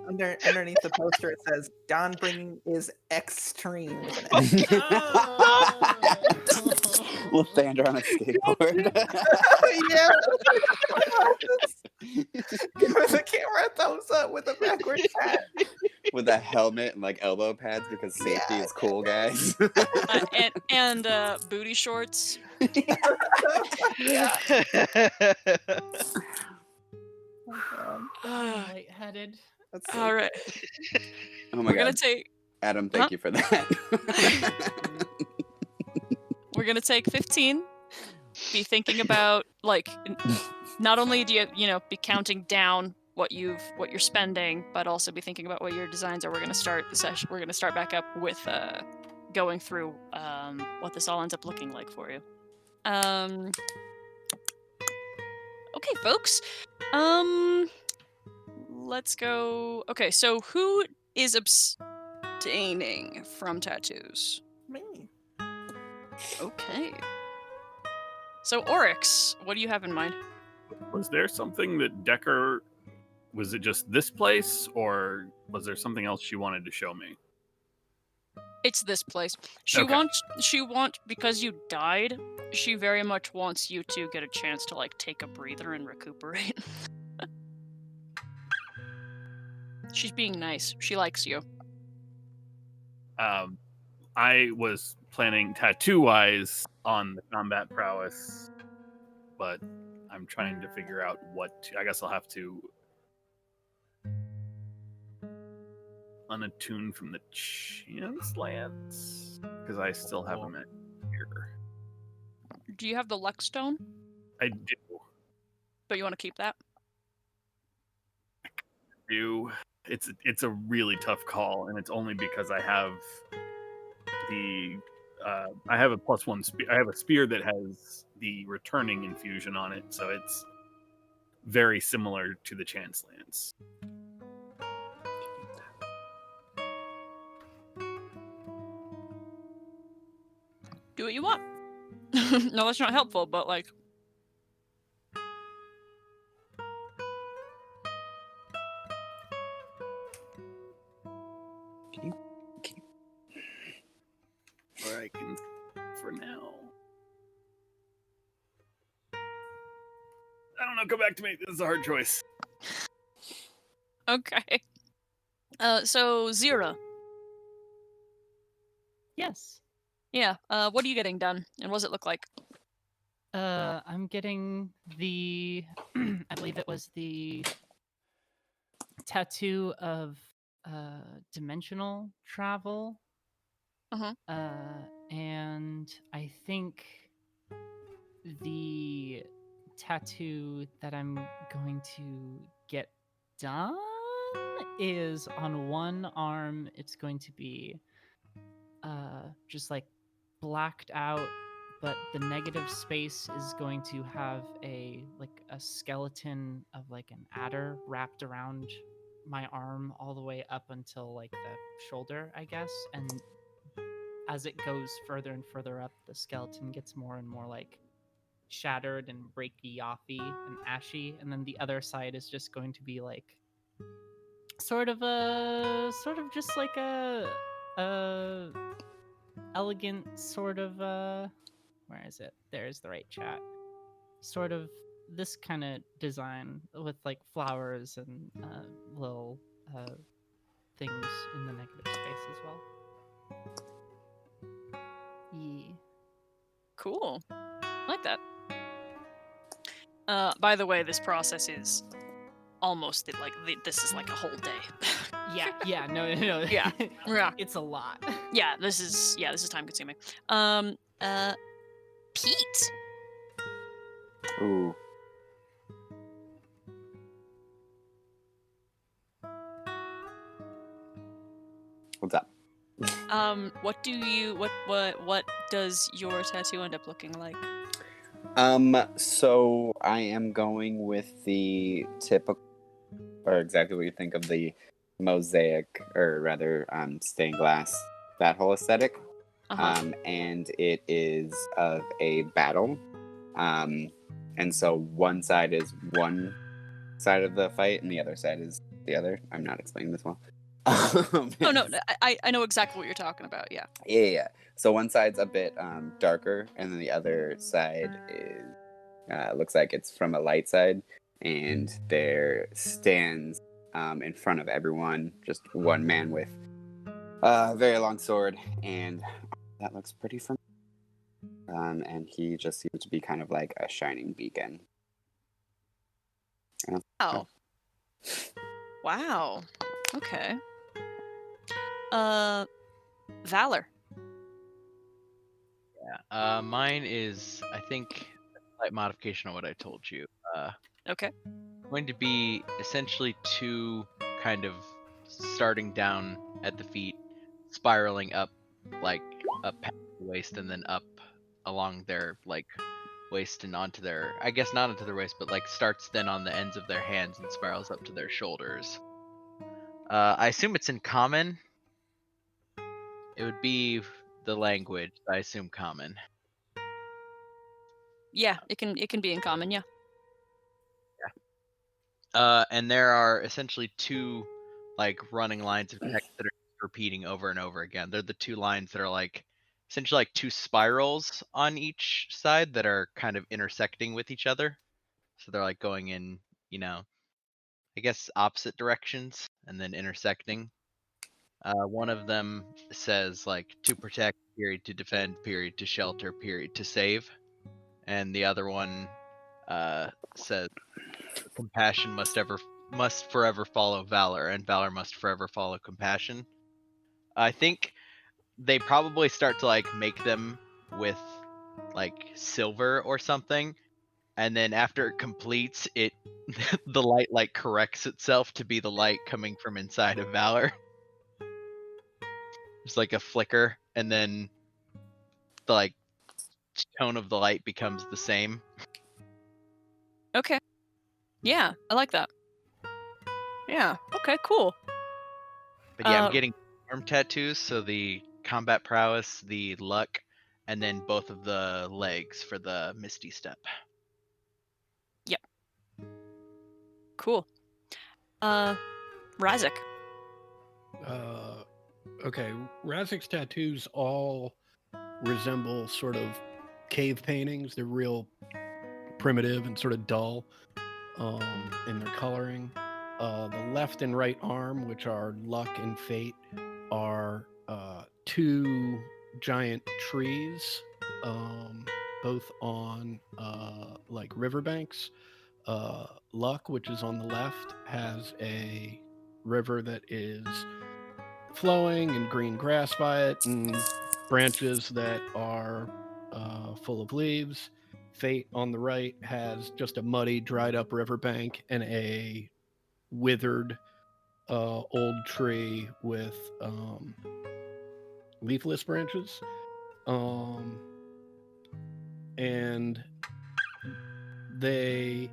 Underneath the poster, it says Don bringing is extreme. With an Lathander on a skateboard. yeah. Give the camera a thumbs up with a backwards hat. With a helmet and like elbow pads because safety is cool, guys. and booty shorts. Yeah. Lightheaded. That's so All right, Oh my we're gonna god. take Adam, thank you for that. we're gonna take 15. Be thinking about not only do you be counting down what you're spending, but also be thinking about what your designs are. We're gonna start the session. We're gonna start back up with going through what this all ends up looking like for you. Okay, folks. Let's go. Okay, so who is abstaining from tattoos? Me. Okay. So Oryx, what do you have in mind? Was there something that Decker? Was it just this place, or was there something else she wanted to show me? It's this place. She Okay. wants because you died, she very much wants you to get a chance to take a breather and recuperate. She's being nice. She likes you. I was planning tattoo-wise on the combat prowess, but I'm trying to figure out I guess I'll have to unattune from the chance lance because I still have them here. Do you have the Luck Stone? I do. But you want to keep that? It's a really tough call, and it's only because I have I have a +1 spear. I have a spear that has the returning infusion on it, so it's very similar to the chance lance. Do what you want. No, that's not helpful, but Or I can, for now. I don't know. Come back to me. This is a hard choice. okay. So Zira. Yes. Yeah. What are you getting done, and what does it look like? I'm getting the I believe it was the tattoo of dimensional travel. Uh-huh. And I think the tattoo that I'm going to get done is on one arm, it's going to be just like blacked out, but the negative space is going to have a skeleton of like an adder wrapped around my arm all the way up until like the shoulder, I guess. And as it goes further and further up, the skeleton gets more and more like shattered and breaky offy and ashy. And then the other side is just going to be like sort of just like a elegant sort of where is it? There's the right chat. Sort of this kind of design with like flowers and little things in the negative space as well. Yeah. Cool. I like that. By the way, this process is almost this is like a whole day. Yeah, no. Yeah. Yeah. It's a lot. Yeah, this is time consuming. Pete. Ooh. What's up? What does your tattoo end up looking like? So I am going with the typical, or exactly what you think of the mosaic, or rather, stained glass, that whole aesthetic. And it is of a battle. And so one side is one side of the fight, and the other side is the other. I'm not explaining this well. Oh no, I know exactly what you're talking about. Yeah. Yeah. So one side's a bit darker, and then the other side is looks like it's from a light side, and there stands in front of everyone just one man with a very long sword, and that looks pretty familiar. And he just seems to be kind of like a shining beacon. Oh. Wow. Okay. Valor. Yeah. Mine is, I think, a slight modification of what I told you. Okay. Going to be essentially two kind of starting down at the feet, spiraling up, like up past the waist, and then up along their like waist and onto their, I guess not onto their waist, but like starts then on the ends of their hands and spirals up to their shoulders. I assume it's in common. It would be the language. I assume common. Yeah, it can be in common. Yeah. And there are essentially two like running lines of text that are repeating over and over again. They're the two lines that are like essentially like two spirals on each side that are kind of intersecting with each other. So they're like going in, I guess opposite directions and then intersecting. One of them says like to protect, period, to defend, period, to shelter, period, to save. And the other one says compassion must forever follow valor, and valor must forever follow compassion. I think they probably start to like make them with like silver or something, and then after it completes it, the light like corrects itself to be the light coming from inside of valor. It's like a flicker, and then the like tone of the light becomes the same. Okay. Yeah, I like that. Yeah. Okay. Cool. But yeah, I'm getting arm tattoos, so the combat prowess, the luck, and then both of the legs for the Misty Step. Yep. Cool. Razak. Okay, Razik's tattoos all resemble sort of cave paintings. They're real primitive and sort of dull in their coloring. The left and right arm, which are luck and fate, are two giant trees, both on like riverbanks. Luck, which is on the left, has a river that is flowing and green grass by it and branches that are full of leaves. Fate on the right has just a muddy, dried up riverbank and a withered old tree with leafless branches. And they,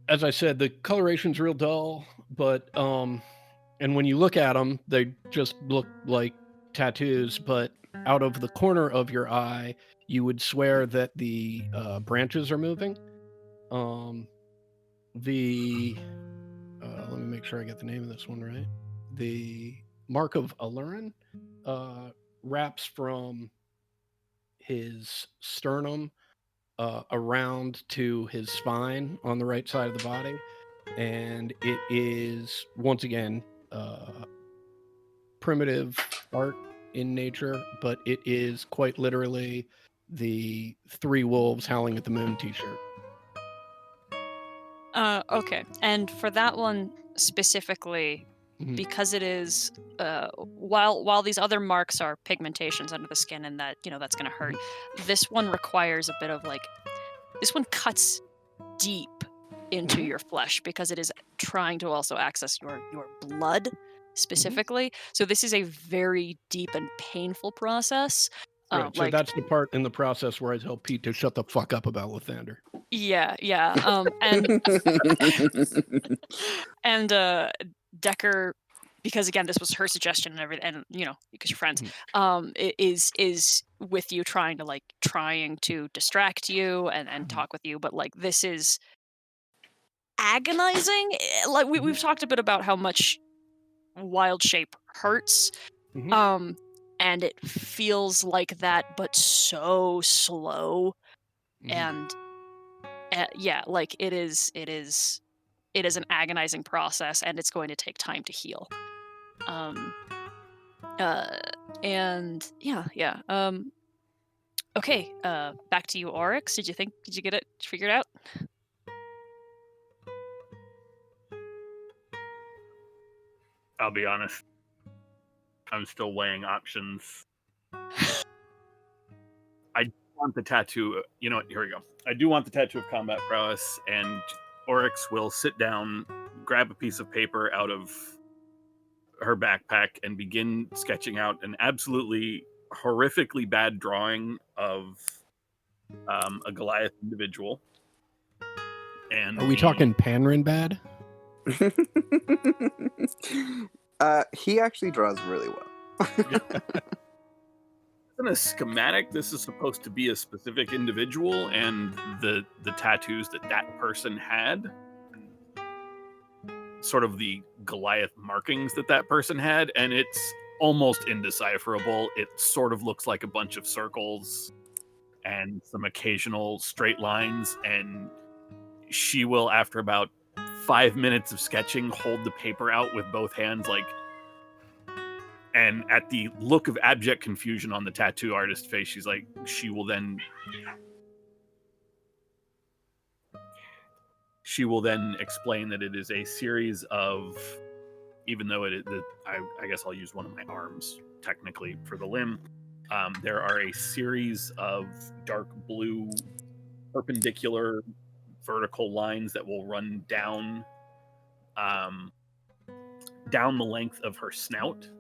as I said, the coloration's real dull, but and when you look at them, they just look like tattoos, but out of the corner of your eye, you would swear that the branches are moving. Let me make sure I get the name of this one right. The Mark of Alurin wraps from his sternum around to his spine on the right side of the body. And it is, once again, primitive art in nature, but it is quite literally the Three Wolves Howling at the Moon t-shirt. Okay. And for that one specifically, Mhm. because it is while these other marks are pigmentations under the skin and that, that's going to hurt, this one requires a bit of this one cuts deep into your flesh because it is trying to also access your blood specifically. So this is a very deep and painful process. Right. So that's the part in the process where I tell Pete to shut the fuck up about Lathander. Yeah. And Decker, because again this was her suggestion and everything, and because you're friends, is with you trying to distract you and talk with you, but this is agonizing. We've talked a bit about how much wild shape hurts, and it feels like that, but so slow. And yeah, it is an agonizing process, and it's going to take time to heal. And yeah. Okay, back to you, Oryx. Did you get it figured out? I'll be honest. I'm still weighing options. I want the tattoo. You know what? Here we go. I do want the tattoo of combat prowess, and Oryx will sit down, grab a piece of paper out of her backpack, and begin sketching out an absolutely horrifically bad drawing of a Goliath individual. And are we talking Panrin bad? He actually draws really well. In a schematic, this is supposed to be a specific individual, and the tattoos that person had, sort of the Goliath markings that person had, and it's almost indecipherable. It sort of looks like a bunch of circles and some occasional straight lines, and she will, after about 5 minutes of sketching, hold the paper out with both hands, and at the look of abject confusion on the tattoo artist's face, she will then explain that it is a series of, even though I guess I'll use one of my arms technically for the limb. There are a series of dark blue perpendicular vertical lines that will run down the length of her snout,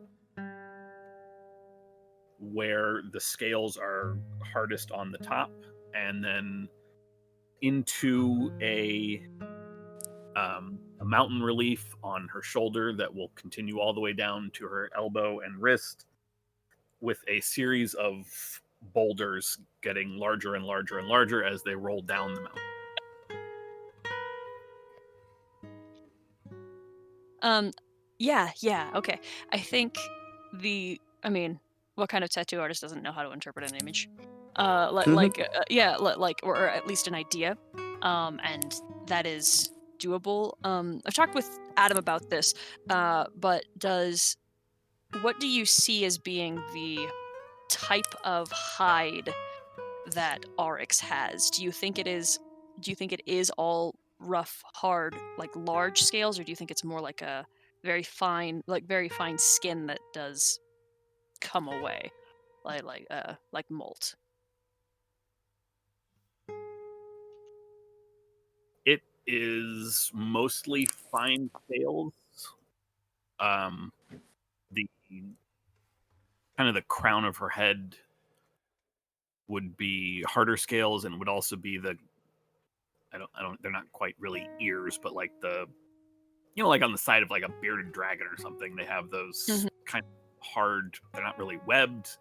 where the scales are hardest on the top, and then into a mountain relief on her shoulder that will continue all the way down to her elbow and wrist, with a series of boulders getting larger and larger and larger as they roll down the mountain. Yeah, okay. I think what kind of tattoo artist doesn't know how to interpret an image? Or at least an idea. And that is doable. I've talked with Adam about this, but what do you see as being the type of hide that Oryx has? Do you think it is all rough, hard, large scales, or do you think it's more like a very fine skin that does come away, like molt? is mostly fine scales. The kind of the crown of her head would be harder scales, and would also be the I don't they're not quite really ears, but like the like on the side of like a bearded dragon or something, they have those kind of hard. They're not really webbed.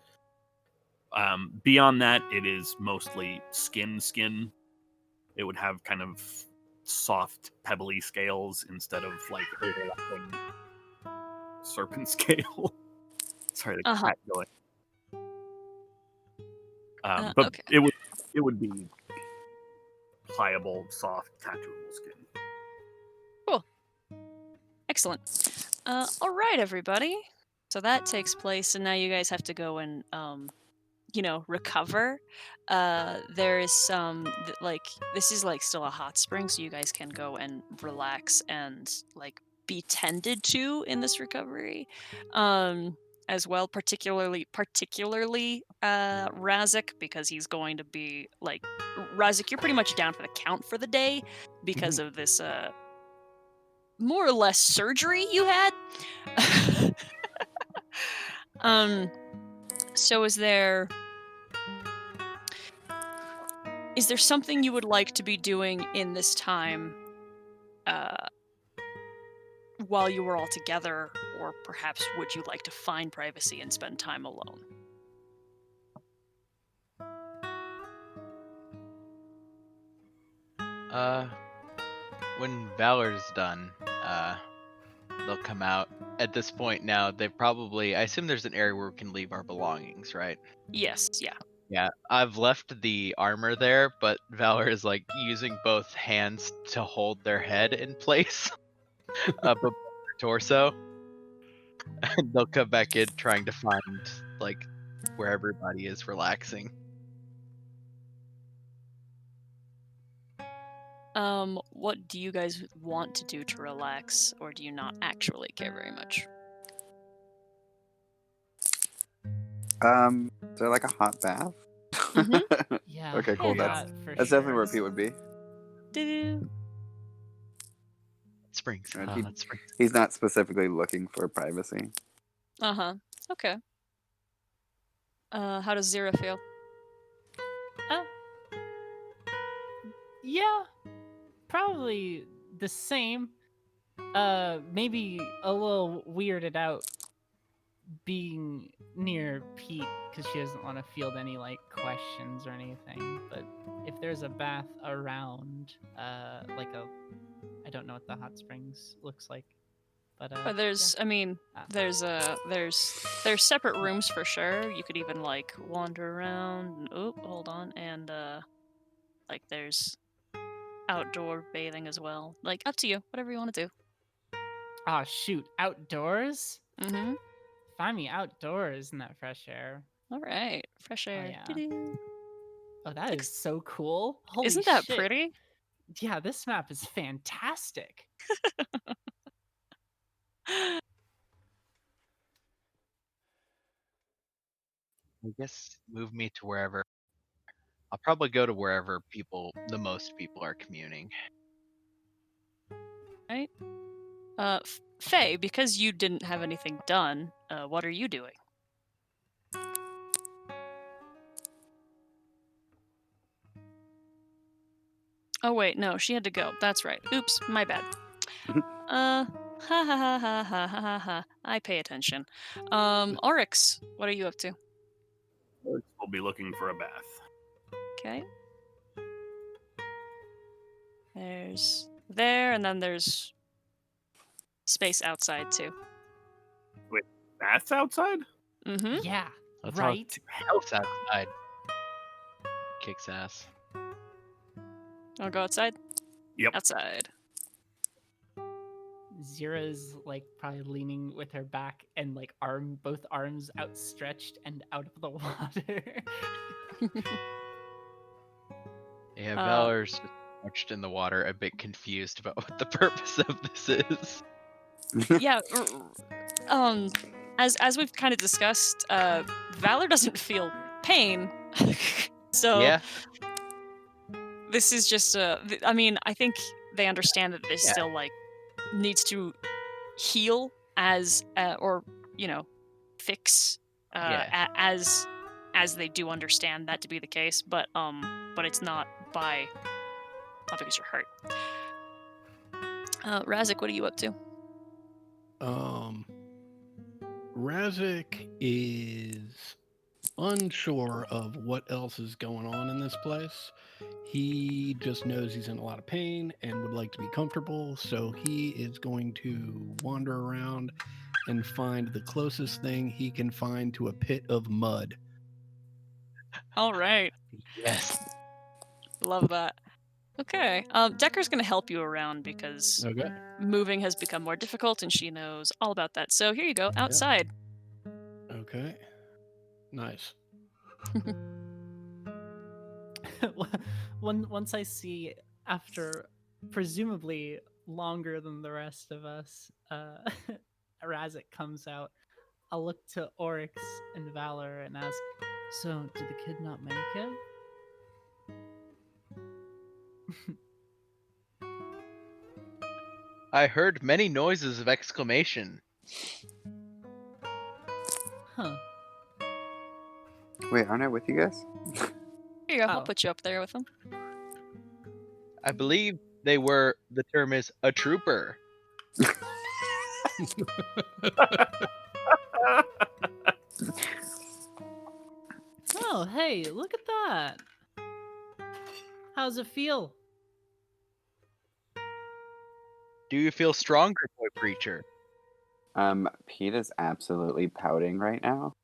Beyond that, it is mostly skin. It would have kind of soft, pebbly scales instead of like overlapping serpent scale. Sorry, the cat going. But okay. it would be pliable, soft, tattooable skin. Cool. Excellent. All right, everybody. So that takes place, and now you guys have to go and recover. There is some this is like still a hot spring, so you guys can go and relax and like be tended to in this recovery. As well, particularly Razik, because he's going to be like Razik, you're pretty much down for the count for the day because of this more or less surgery you had. So is there something you would like to be doing in this time while you were all together, or perhaps would you like to find privacy and spend time alone? When Valor's done, they'll come out. At this point now, I assume there's an area where we can leave our belongings, right? Yes, yeah. Yeah, I've left the armor there, but Valor is like using both hands to hold their head in place up above their torso. And they'll come back in trying to find like where everybody is relaxing. What do you guys want to do to relax, or do you not actually care very much? Is there like a hot bath? Yeah. Okay, cool. That for That's sure. definitely where Pete would be. Do-do. Springs. Right, That's springs. He's not specifically looking for privacy. Okay. How does Zira feel? Yeah, probably the same. Maybe a little weirded out being near Pete because she doesn't want to field any like questions or anything. But if there's a bath around, I don't know what the hot springs looks like, but there's, yeah. I mean, there's separate rooms for sure. You could even like wander around. Hold on, and like there's outdoor bathing as well. Like up to you, whatever you want to do. Ah, shoot, outdoors. Mm-hmm. Find me outdoors in that fresh air. All right, fresh air. yeah. Doo-doo. Oh, that is so cool. Holy Isn't that shit. pretty? Yeah, this map is fantastic. I guess move me to wherever. I'll probably go to wherever the most people are communing. Right. Faye, because you didn't have anything done, what are you doing? Oh wait, no, she had to go. That's right. Oops, my bad. Ha ha ha ha ha ha ha. I pay attention. Oryx, what are you up to? We'll be looking for a bath. Okay. And then there's space outside too. Wait, baths outside? Mm-hmm. Yeah, Let's right. House outside. Kicks ass. I'll go outside? Yep. Outside. Zira's like probably leaning with her back and like both arms outstretched and out of the water. Yeah, Valor's just marched in the water, a bit confused about what the purpose of this is. Yeah. As we've kind of discussed, Valor doesn't feel pain, so Yeah. this is just I mean, I think they understand that this Yeah. still like needs to heal as or fix Yeah. as they do understand that to be the case, but it's not because you're hurt. Razik, what are you up to? Razik is unsure of what else is going on in this place. He just knows he's in a lot of pain and would like to be comfortable, so he is going to wander around and find the closest thing he can find to a pit of mud. All right. Yes. Love that. Okay. Decker's going to help you around because Okay. moving has become more difficult, and she knows all about that. So here you go, outside. Okay. Nice. Once I see, after presumably longer than the rest of us, Razik comes out, I'll look to Oryx and Valor and ask, "So, did the kid not make it?" I heard many noises of exclamation. Huh. Wait, aren't I with you guys? Here you go. I'll Oh. put you up there with them. I believe the term is a trooper. Oh, hey, look at that. How's it feel? Do you feel stronger, boy preacher? Pete is absolutely pouting right now.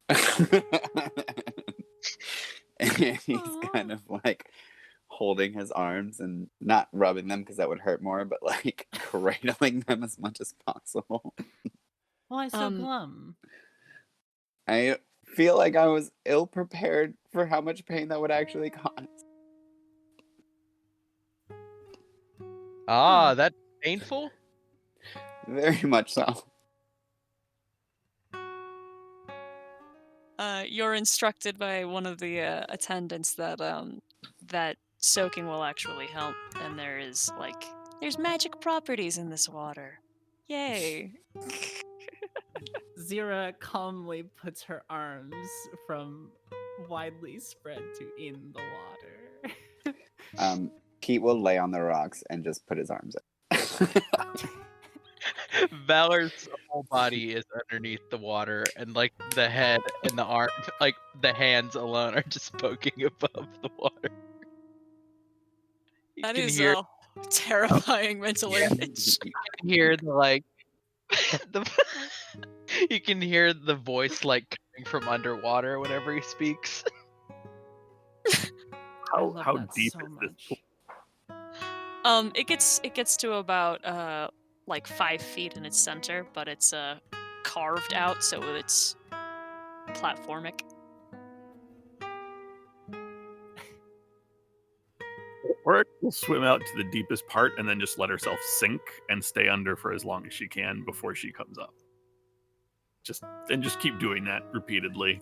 And he's kind of like holding his arms and not rubbing them because that would hurt more, but like cradling them as much as possible. Why so glum? I feel like I was ill prepared for how much pain that would actually cause. Ah, that's painful? Very much so. You're instructed by one of the attendants that soaking will actually help, and there's magic properties in this water. Yay! Zira calmly puts her arms from widely spread to in the water. Pete will lay on the rocks and just put his arms out. Valor's whole body is underneath the water, and like the head and the arm, like the hands alone are just poking above the water. You That can is hear, a terrifying mental Yeah. image. you can hear the like, you can hear the voice like coming from underwater whenever he speaks. I love How that deep so is this much. pool? It gets to about like 5 feet in its center, but it's carved out, so it's platformic. Or will swim out to the deepest part and then just let herself sink and stay under for as long as she can before she comes up. Just keep doing that repeatedly.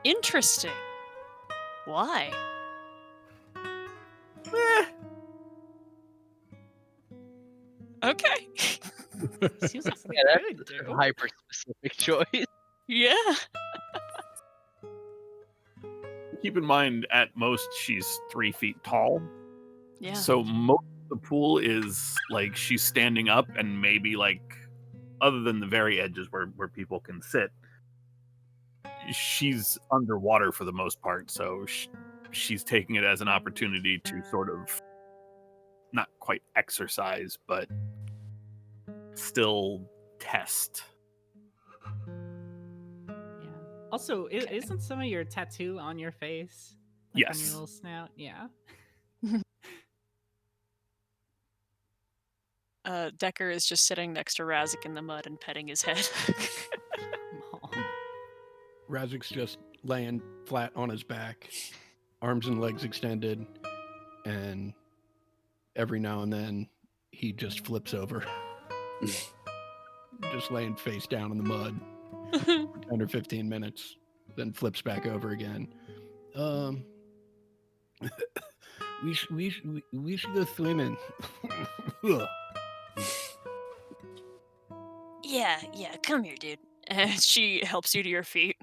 Interesting. Why? Okay. Seems like something Yeah, I would that's do. a hyper specific choice. Yeah. Keep in mind, at most, she's 3 feet tall. Yeah. So most of the pool is like she's standing up, and maybe like, other than the very edges where people can sit, she's underwater for the most part. So she's taking it as an opportunity to sort of not quite exercise, but still test. Yeah. Also, isn't some of your tattoo on your face? Like on your Yes. little snout? Yeah. Decker is just sitting next to Razik in the mud and petting his head. Aw. Razik's just laying flat on his back, arms and legs extended, and every now and then he just flips over. Just laying face down in the mud for 10 or 15 minutes, then flips back over again. we should go swimming. Ugh. Yeah, come here, dude. And she helps you to your feet.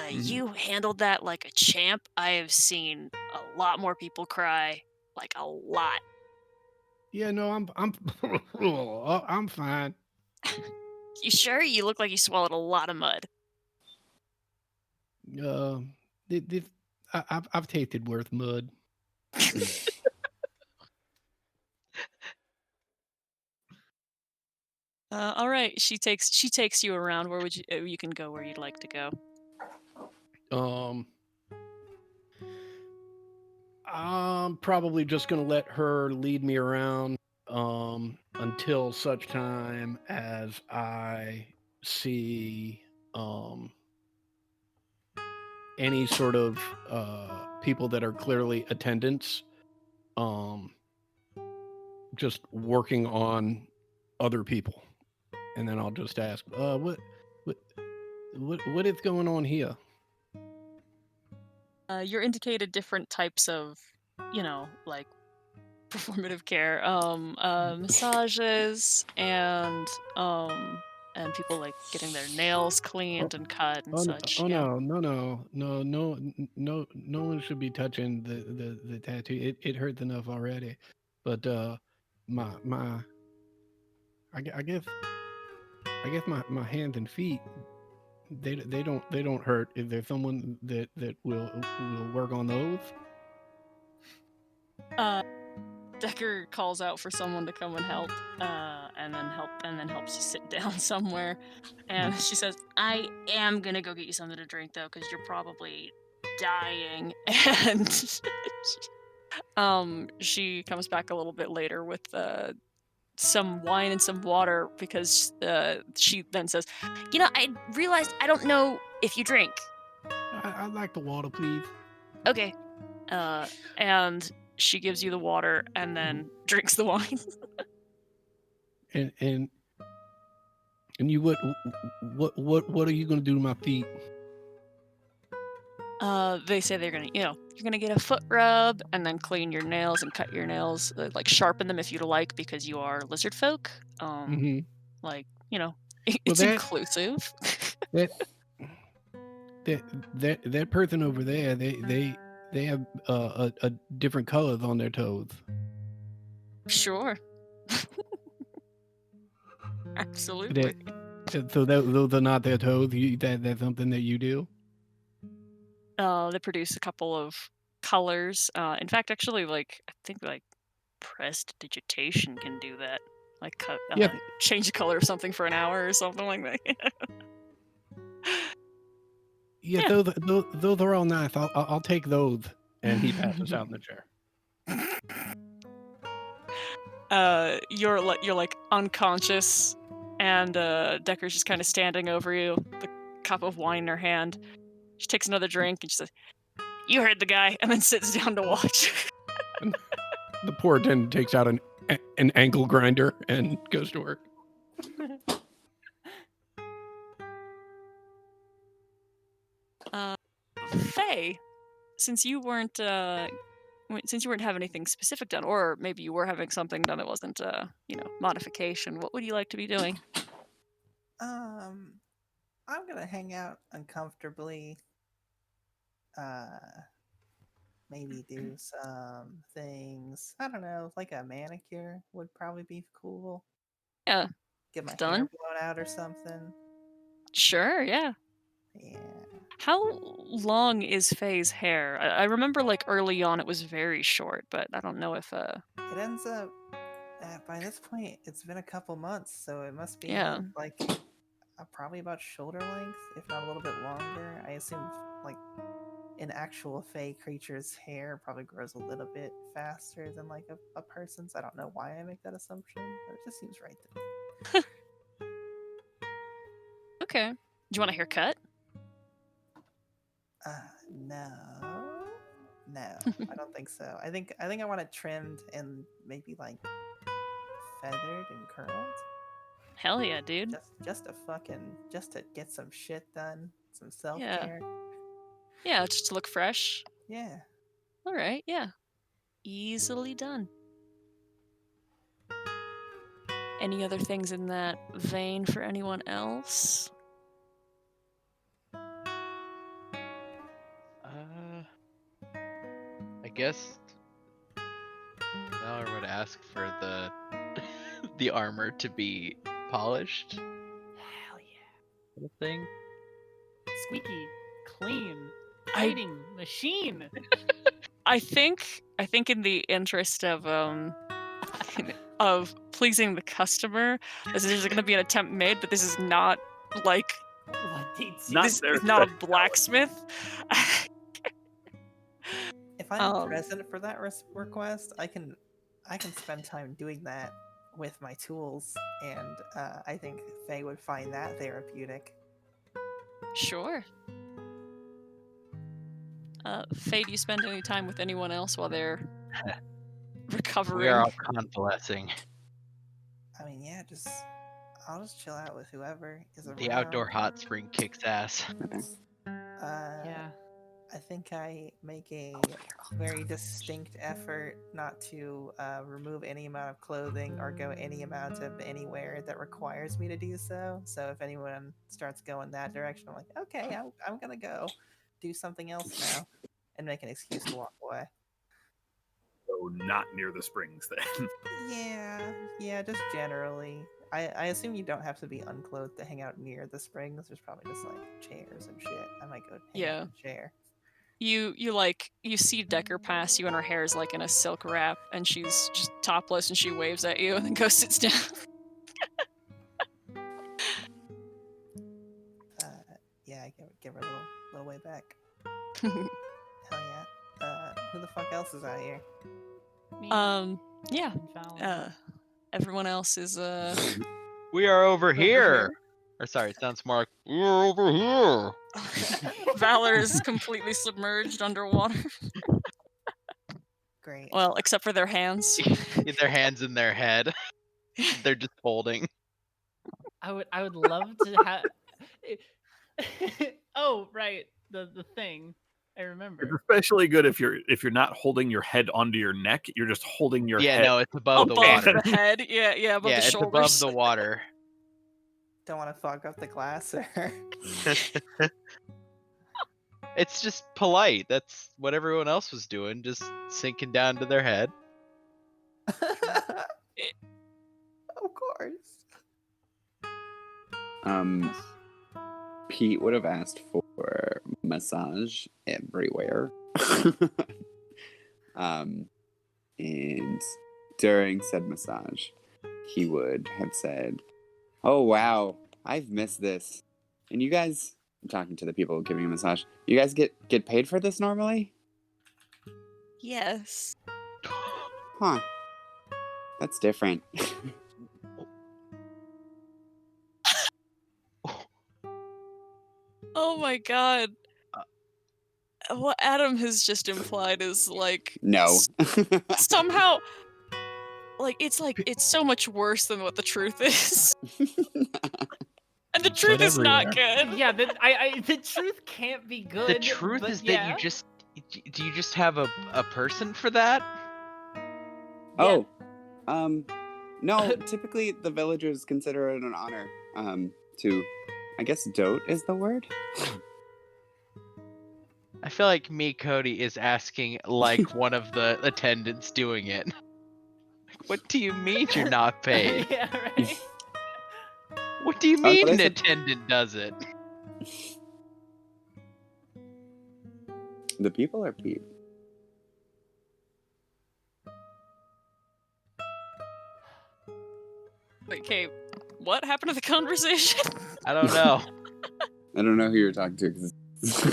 You handled that like a champ. I have seen a lot more people cry, like a lot. Yeah, no, I'm fine. You sure? You look like you swallowed a lot of mud. Uh, this I've tasted worse mud. All right, she takes you around. Where would you can go where you'd like to go. Um, I'm probably just gonna let her lead me around until such time as I see any sort of people that are clearly attendants just working on other people, and then I'll just ask what is going on here. You're indicated different types of, like performative care, massages and people like getting their nails cleaned and cut and Oh no! such. Oh Yeah. no one should be touching the tattoo. It hurts enough already. But my I guess my hands and feet they don't hurt. Is there someone that will work on those? Uh, Decker calls out for someone to come and help, and then helps you sit down somewhere. And she says, "I am gonna go get you something to drink though, because you're probably dying." And she comes back a little bit later with some wine and some water because she then says, I realized I don't know if you drink. I'd like the water, please. Okay. and she gives you the water and then drinks the wine. And you what are you gonna do to my feet? They say they're gonna, you're gonna get a foot rub and then clean your nails and cut your nails, like sharpen them if you'd like, because you are lizard folk. Mm-hmm. Like, Well, it's inclusive. that that person over there, they have a different colors on their toes. Sure. Absolutely. So those are not their toes. That's something that you do. They produce a couple of colors. In fact, actually, like I think like prestidigitation can do that. Like Yeah. change the color of something for an hour or something like that. Yeah, Yeah. those are all nice. I'll take those. And he passes out in the chair. You're like unconscious, and Decker's just kind of standing over you, the cup of wine in her hand. She takes another drink and she says, "You heard the guy," and then sits down to watch. The poor attendant takes out an ankle grinder and goes to work. Faye, since you weren't having anything specific done, or maybe you were having something done that wasn't modification, what would you like to be doing? I'm gonna hang out uncomfortably. Maybe do some things. I don't know, like a manicure would probably be cool. Yeah. Get my hair Done? blown out or something. Sure, yeah. Yeah. How long is Faye's hair? I remember like early on it was very short, but I don't know if It ends up by this point it's been a couple months, so it must be yeah. like probably about shoulder length, if not a little bit longer. I assume like an actual Fey creature's hair probably grows a little bit faster than like a person's. I don't know why I make that assumption, but it just seems right to me. Okay. Do you want a haircut? No, I don't think so. I think I want it trimmed and maybe like feathered and curled. Hell yeah, dude. Just to get some shit done, some self care. Yeah, just to look fresh. Yeah. All right, yeah. Easily done. Any other things in that vein for anyone else? I guess Valor would ask for the the armor to be polished. Hell yeah. Sort of thing. Squeaky, clean, I- fighting machine. I think in the interest of pleasing the customer, there's going to be an attempt made, but this is not like What dates Not this their is not a specialty. blacksmith. If I'm Um, present for that request, I can spend time doing that with my tools, and I think Faye would find that therapeutic. Sure. Faye, do you spend any time with anyone else while they're recovering? We are all convalescing. I mean, yeah, I'll just chill out with whoever is around. The outdoor hot spring kicks ass. Yeah. I think I make a very distinct effort not to remove any amount of clothing or go any amount of anywhere that requires me to do so. So if anyone starts going that direction, I'm like, okay, I'm gonna go do something else now, and make an excuse to walk away. So not near the springs then. Yeah, just generally. I assume you don't have to be unclothed to hang out near the springs. There's probably just like chairs and shit. I might go hang out in a chair. You see Decker pass you, and her hair is like in a silk wrap, and she's just topless, and she waves at you, and then goes sits down. Yeah, I give her a little way back. Hell yeah. Who the fuck else is out here? Me Yeah. and Fallon. Everyone else is We are over over here. Or sorry, it sounds more like we are over here. Valor is completely submerged underwater. Great. Well, except for their hands. Get their hands in their head. They're just holding. I would love to have. Oh right, the thing. I remember. It's especially good if you're not holding your head onto your neck. You're just holding your Yeah, head. no, it's above the water. the head. Yeah, above Yeah, the it's shoulders. above the water. Don't want to fuck up the class, or It's just polite. That's what everyone else was doing, just sinking down to their head. of course. Pete would have asked for massage everywhere. And during said massage, he would have said, "Oh wow, I've missed this. And you guys," I'm talking to the people giving a massage, "you guys get paid for this normally?" Yes. Huh. That's different. Oh my god. What Adam has just implied is like No. somehow it's so much worse than what the truth is. And the truth is not good. Yeah, the truth can't be good. The truth but is yeah. that do you just have a person for that? Oh. No, typically the villagers consider it an honor to, I guess, dote is the word. I feel like Cody is asking like one of the attendants doing it. Like, what do you mean you're not paid? Yeah, right. What do you mean what I an said- attendant does it? The people are Pete. Okay, what happened to the conversation? I don't know. I don't know who you're talking to because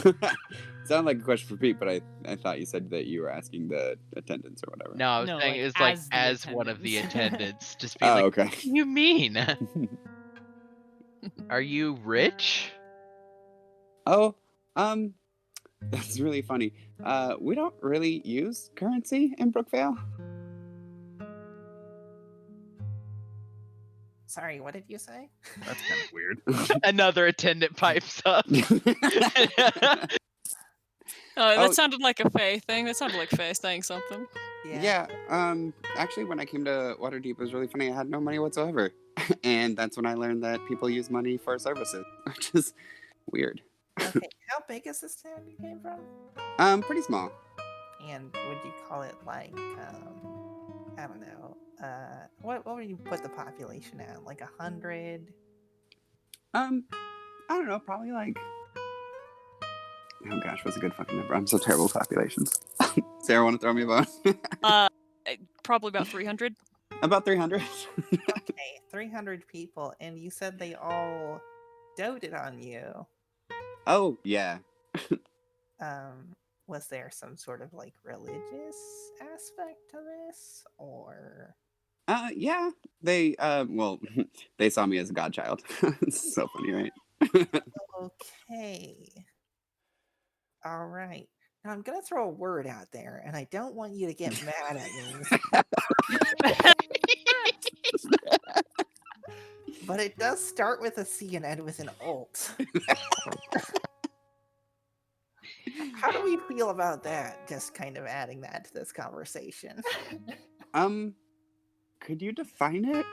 it sounded like a question for Pete, but I thought you said that you were asking the attendants or whatever. No, I was No, saying like, it was like as the as one of the attendants. attendants. Just being Oh, like, okay. what do you mean? Are you rich? Oh, that's really funny. We don't really use currency in Brookvale. Sorry, what did you say? That's kind of weird. Another attendant pipes up. That Oh. sounded like a Faye thing. That sounded like Faye saying something. Yeah. Actually, when I came to Waterdeep, it was really funny. I had no money whatsoever, and that's when I learned that people use money for services, which is weird. Okay, how big is this town you came from? Pretty small. And would you call it like, I don't know, what would you put the population at? Like 100? I don't know. Probably like. Oh gosh, what's a good fucking number? I'm so terrible with populations. Sarah, want to throw me a bone? Probably about 300. About 300. Okay, 300 people, and you said they all doted on you. Oh yeah. Was there some sort of like religious aspect to this, or? Yeah. They well, they saw me as a godchild. It's so funny, right? Okay. All right. Now I'm gonna throw a word out there, and I don't want you to get mad at me. But it does start with a C and end with an alt. How do we feel about that? Just kind of adding that to this conversation. Could you define it?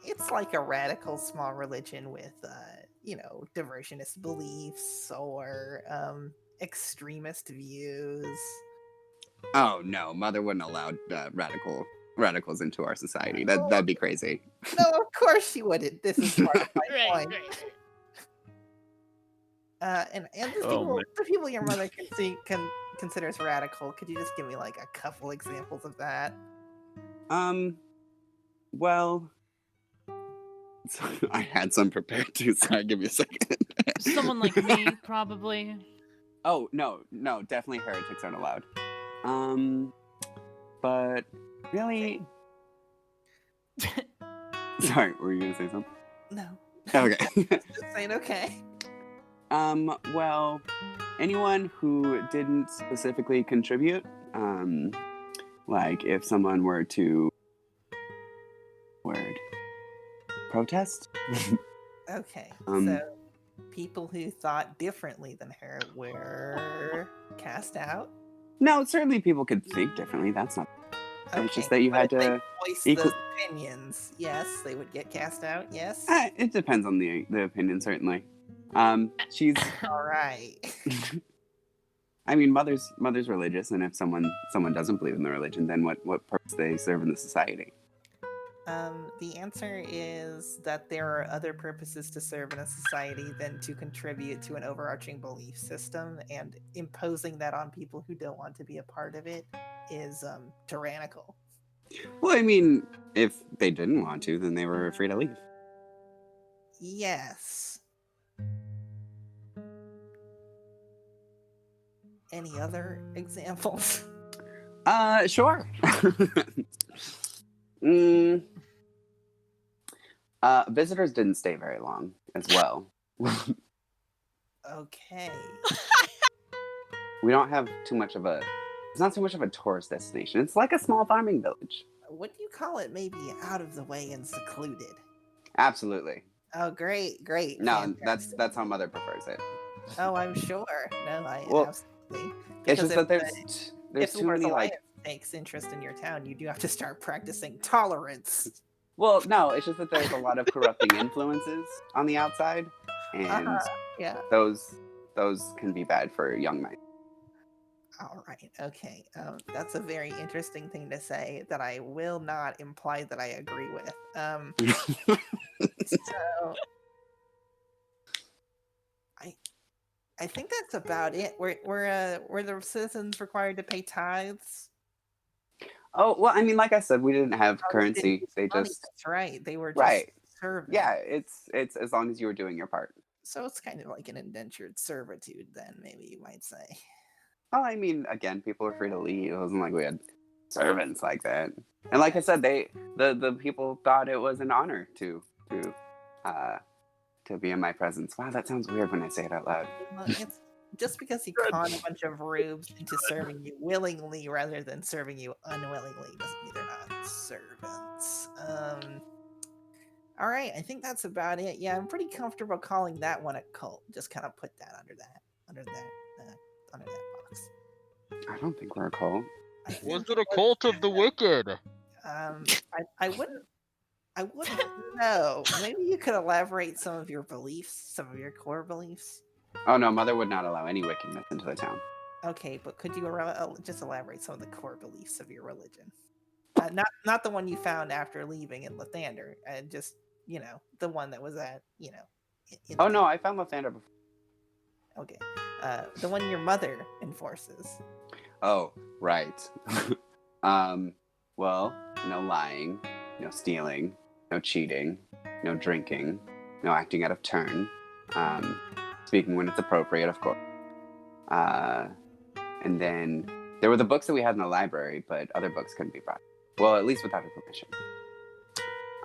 It's like a radical small religion with, diversionist beliefs or extremist views. Oh no, Mother wouldn't allow radicals into our society. That'd be crazy. No, of course she wouldn't. This is part of my point. And the people your mother considers radical. Could you just give me like a couple examples of that? Well, I had some prepared too. Sorry, give me a second. Someone like me, probably. Oh no, definitely heretics aren't allowed. But really, sorry, were you gonna say something? No. Okay. Just saying okay. Well, anyone who didn't specifically contribute, like if someone were to protest. Okay, so people who thought differently than her were cast out? No, certainly people could think differently. That's not. Okay, it's just that you had if they to voice those opinions. Yes, they would get cast out. Yes. It depends on the opinion, certainly. She's all right. I mean, mother's religious, and if someone doesn't believe in the religion, then what purpose they serve in the society? The answer is that there are other purposes to serve in a society than to contribute to an overarching belief system, and imposing that on people who don't want to be a part of it is tyrannical. Well, I mean, if they didn't want to, then they were free to leave. Yes. Any other examples? Sure. Visitors didn't stay very long as well. Okay. We don't have too much of a... It's not so much of a tourist destination. It's like a small farming village. What do you call it? Maybe out of the way and secluded. Absolutely. Oh, great. No, Fantastic. that's how Mother prefers it. Oh, I'm sure. No, absolutely. It's just that there's if too many like takes interest in your town, you do have to start practicing tolerance. Well, no, it's just that there's a lot of corrupting influences on the outside, and yeah, those can be bad for young men. All right, okay, that's a very interesting thing to say that I will not imply that I agree with. So, I think that's about it. Were the citizens required to pay tithes? Oh, well, I mean, like I said, we didn't have currency. They just... That's right. They were just right. servants. Yeah, it's as long as you were doing your part. So it's kind of like an indentured servitude, then, maybe you might say. Well, I mean, again, people were free to leave. It wasn't like we had servants like that. And like I said, the people thought it was an honor to be in my presence. Wow, that sounds weird when I say it out loud. Well, it's just because you con a bunch of rubes into serving you willingly rather than serving you unwillingly doesn't mean they're not servants. All right, I think that's about it. Yeah, I'm pretty comfortable calling that one a cult. Just kind of put that under that box. I don't think we're a cult. I Was think it a cult of the wicked? I wouldn't know. Maybe you could elaborate some of your beliefs, some of your core beliefs. Oh no, Mother would not allow any wickedness into the town. Okay, but could you just elaborate some of the core beliefs of your religion? Not the one you found after leaving in Lathander, and just the one that was at in Oh no, the I found Lathander before. okay, the one your mother enforces. Oh, right. Well, no lying, no stealing, no cheating, no drinking, no acting out of turn. Speaking when it's appropriate, of course. And then there were the books that we had in the library, but other books couldn't be brought. Well, at least without her permission.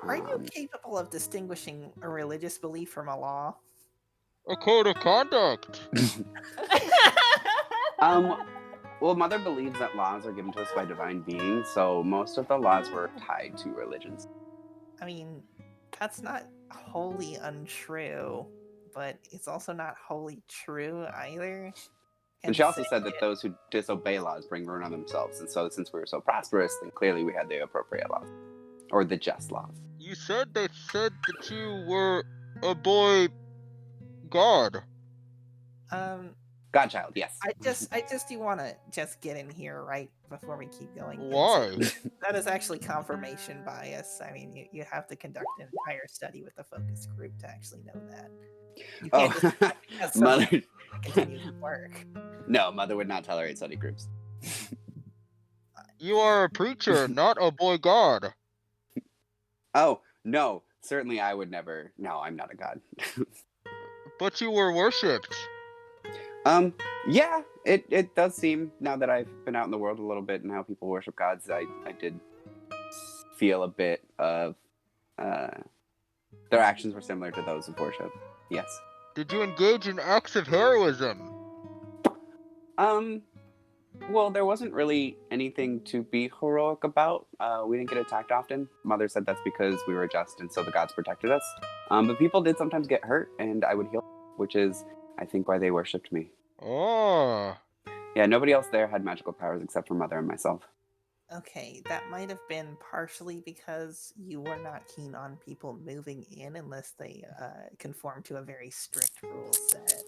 Are you capable of distinguishing a religious belief from a law? A code of conduct. Well, Mother believes that laws are given to us by divine beings, so most of the laws were tied to religions. I mean, that's not wholly untrue, but it's also not wholly true either. And she also said that those who disobey laws bring ruin on themselves, and so since we were so prosperous, then clearly we had the appropriate laws. Or the just laws. You said they said that you were a boy god. Godchild, yes. I just do want to just get in here right before we keep going. Why? That is actually confirmation bias. I mean, you have to conduct an entire study with a focus group to actually know that. You can't just Mother continue to work. No, Mother would not tolerate study groups. You are a preacher, not a boy god. Oh, no. Certainly I would never. No, I'm not a god. But you were worshipped. Yeah, it does seem, now that I've been out in the world a little bit and how people worship gods, I did feel a bit of, their actions were similar to those of worship. Yes. Did you engage in acts of heroism? Well, there wasn't really anything to be heroic about. We didn't get attacked often. Mother said that's because we were just, and so the gods protected us. But people did sometimes get hurt, and I would heal, which is, I think, why they worshipped me. Oh. Yeah, nobody else there had magical powers except for Mother and myself. Okay, that might have been partially because you were not keen on people moving in unless they conform to a very strict rule set.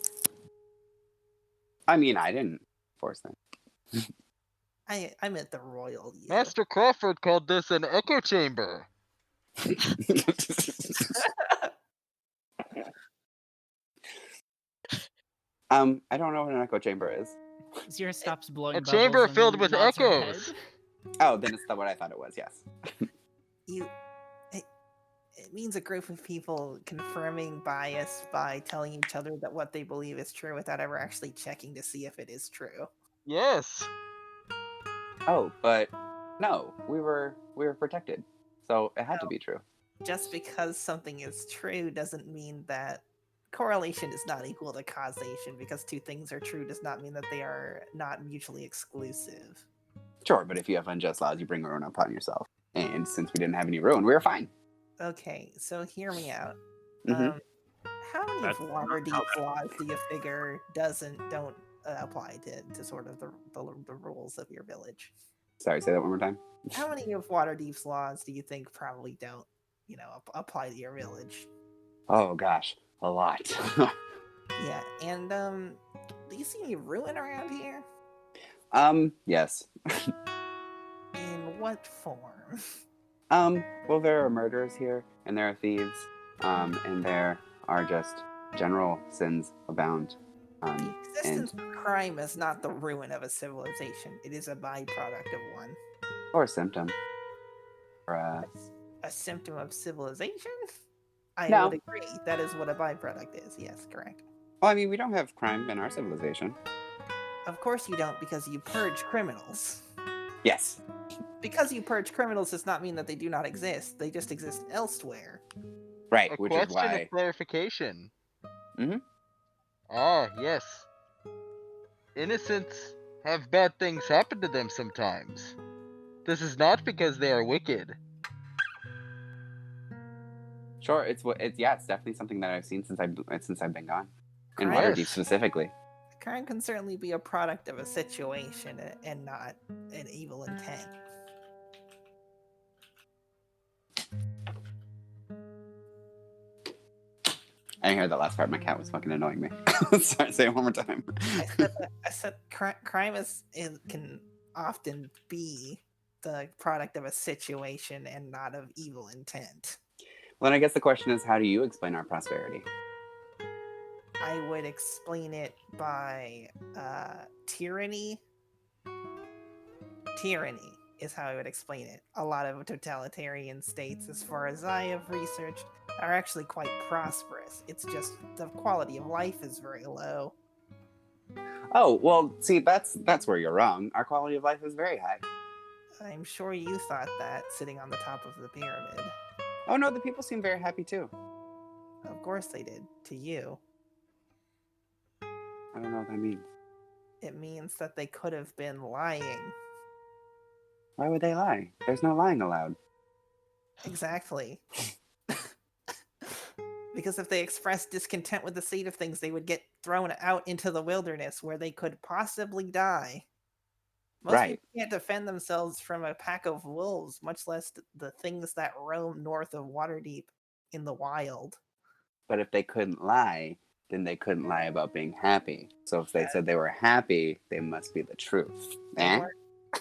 I mean, I didn't force them. I meant the royal you. Master Crawford called this an echo chamber. I don't know what an echo chamber is. Zero stops blowing A bubbles chamber and filled with nods her echoes. head. Oh, then it's not what I thought it was, yes. It means a group of people confirming bias by telling each other that what they believe is true without ever actually checking to see if it is true. Yes. Oh, but no, we were protected, so it had to be true. Just because something is true doesn't mean that correlation is not equal to causation. Because two things are true does not mean that they are not mutually exclusive. Sure, but if you have unjust laws, you bring ruin upon yourself. And since we didn't have any ruin, we were fine. Okay, so hear me out. Mhm. How many That's of Waterdeep's laws do you figure don't apply to sort of the rules of your village? Sorry, say that one more time. How many of Waterdeep's laws do you think probably don't, apply to your village? Oh gosh, a lot. Yeah, and do you see any ruin around here? Yes. In what form? Well, there are murderers here, and there are thieves, and there are just general sins abound. The existence of crime is not the ruin of a civilization. It is a byproduct of one. Or a symptom. Or a symptom of civilization? I No. would agree. That is what a byproduct is. Yes, correct. Well, I mean, we don't have crime in our civilization. Of course you don't, because you purge criminals. Yes. Because you purge criminals does not mean that they do not exist. They just exist elsewhere. Right, A which question is why. of clarification. Mhm. Ah, yes. Innocents have bad things happen to them sometimes. This is not because they are wicked. Sure, it's definitely something that I've seen since I've been gone, in Crime- Waterdeep specifically. Crime can certainly be a product of a situation and not an evil intent. I didn't hear that last part. My cat was fucking annoying me. Sorry, say it one more time. I said crime can often be the product of a situation and not of evil intent. Well, then I guess the question is, how do you explain our prosperity? I would explain it by tyranny. Tyranny is how I would explain it. A lot of totalitarian states, as far as I have researched, are actually quite prosperous. It's just the quality of life is very low. Oh, well, see, that's where you're wrong. Our quality of life is very high. I'm sure you thought that sitting on the top of the pyramid. Oh no, the people seem very happy too. Of course they did. To you. I don't know what that means. It means that they could have been lying. Why would they lie? There's no lying allowed. Exactly. Because if they expressed discontent with the state of things, they would get thrown out into the wilderness where they could possibly die. Most Right. people can't defend themselves from a pack of wolves, much less the things that roam north of Waterdeep in the wild. But if they couldn't lie, then they couldn't lie about being happy. So if they said they were happy, they must be the truth. They weren't-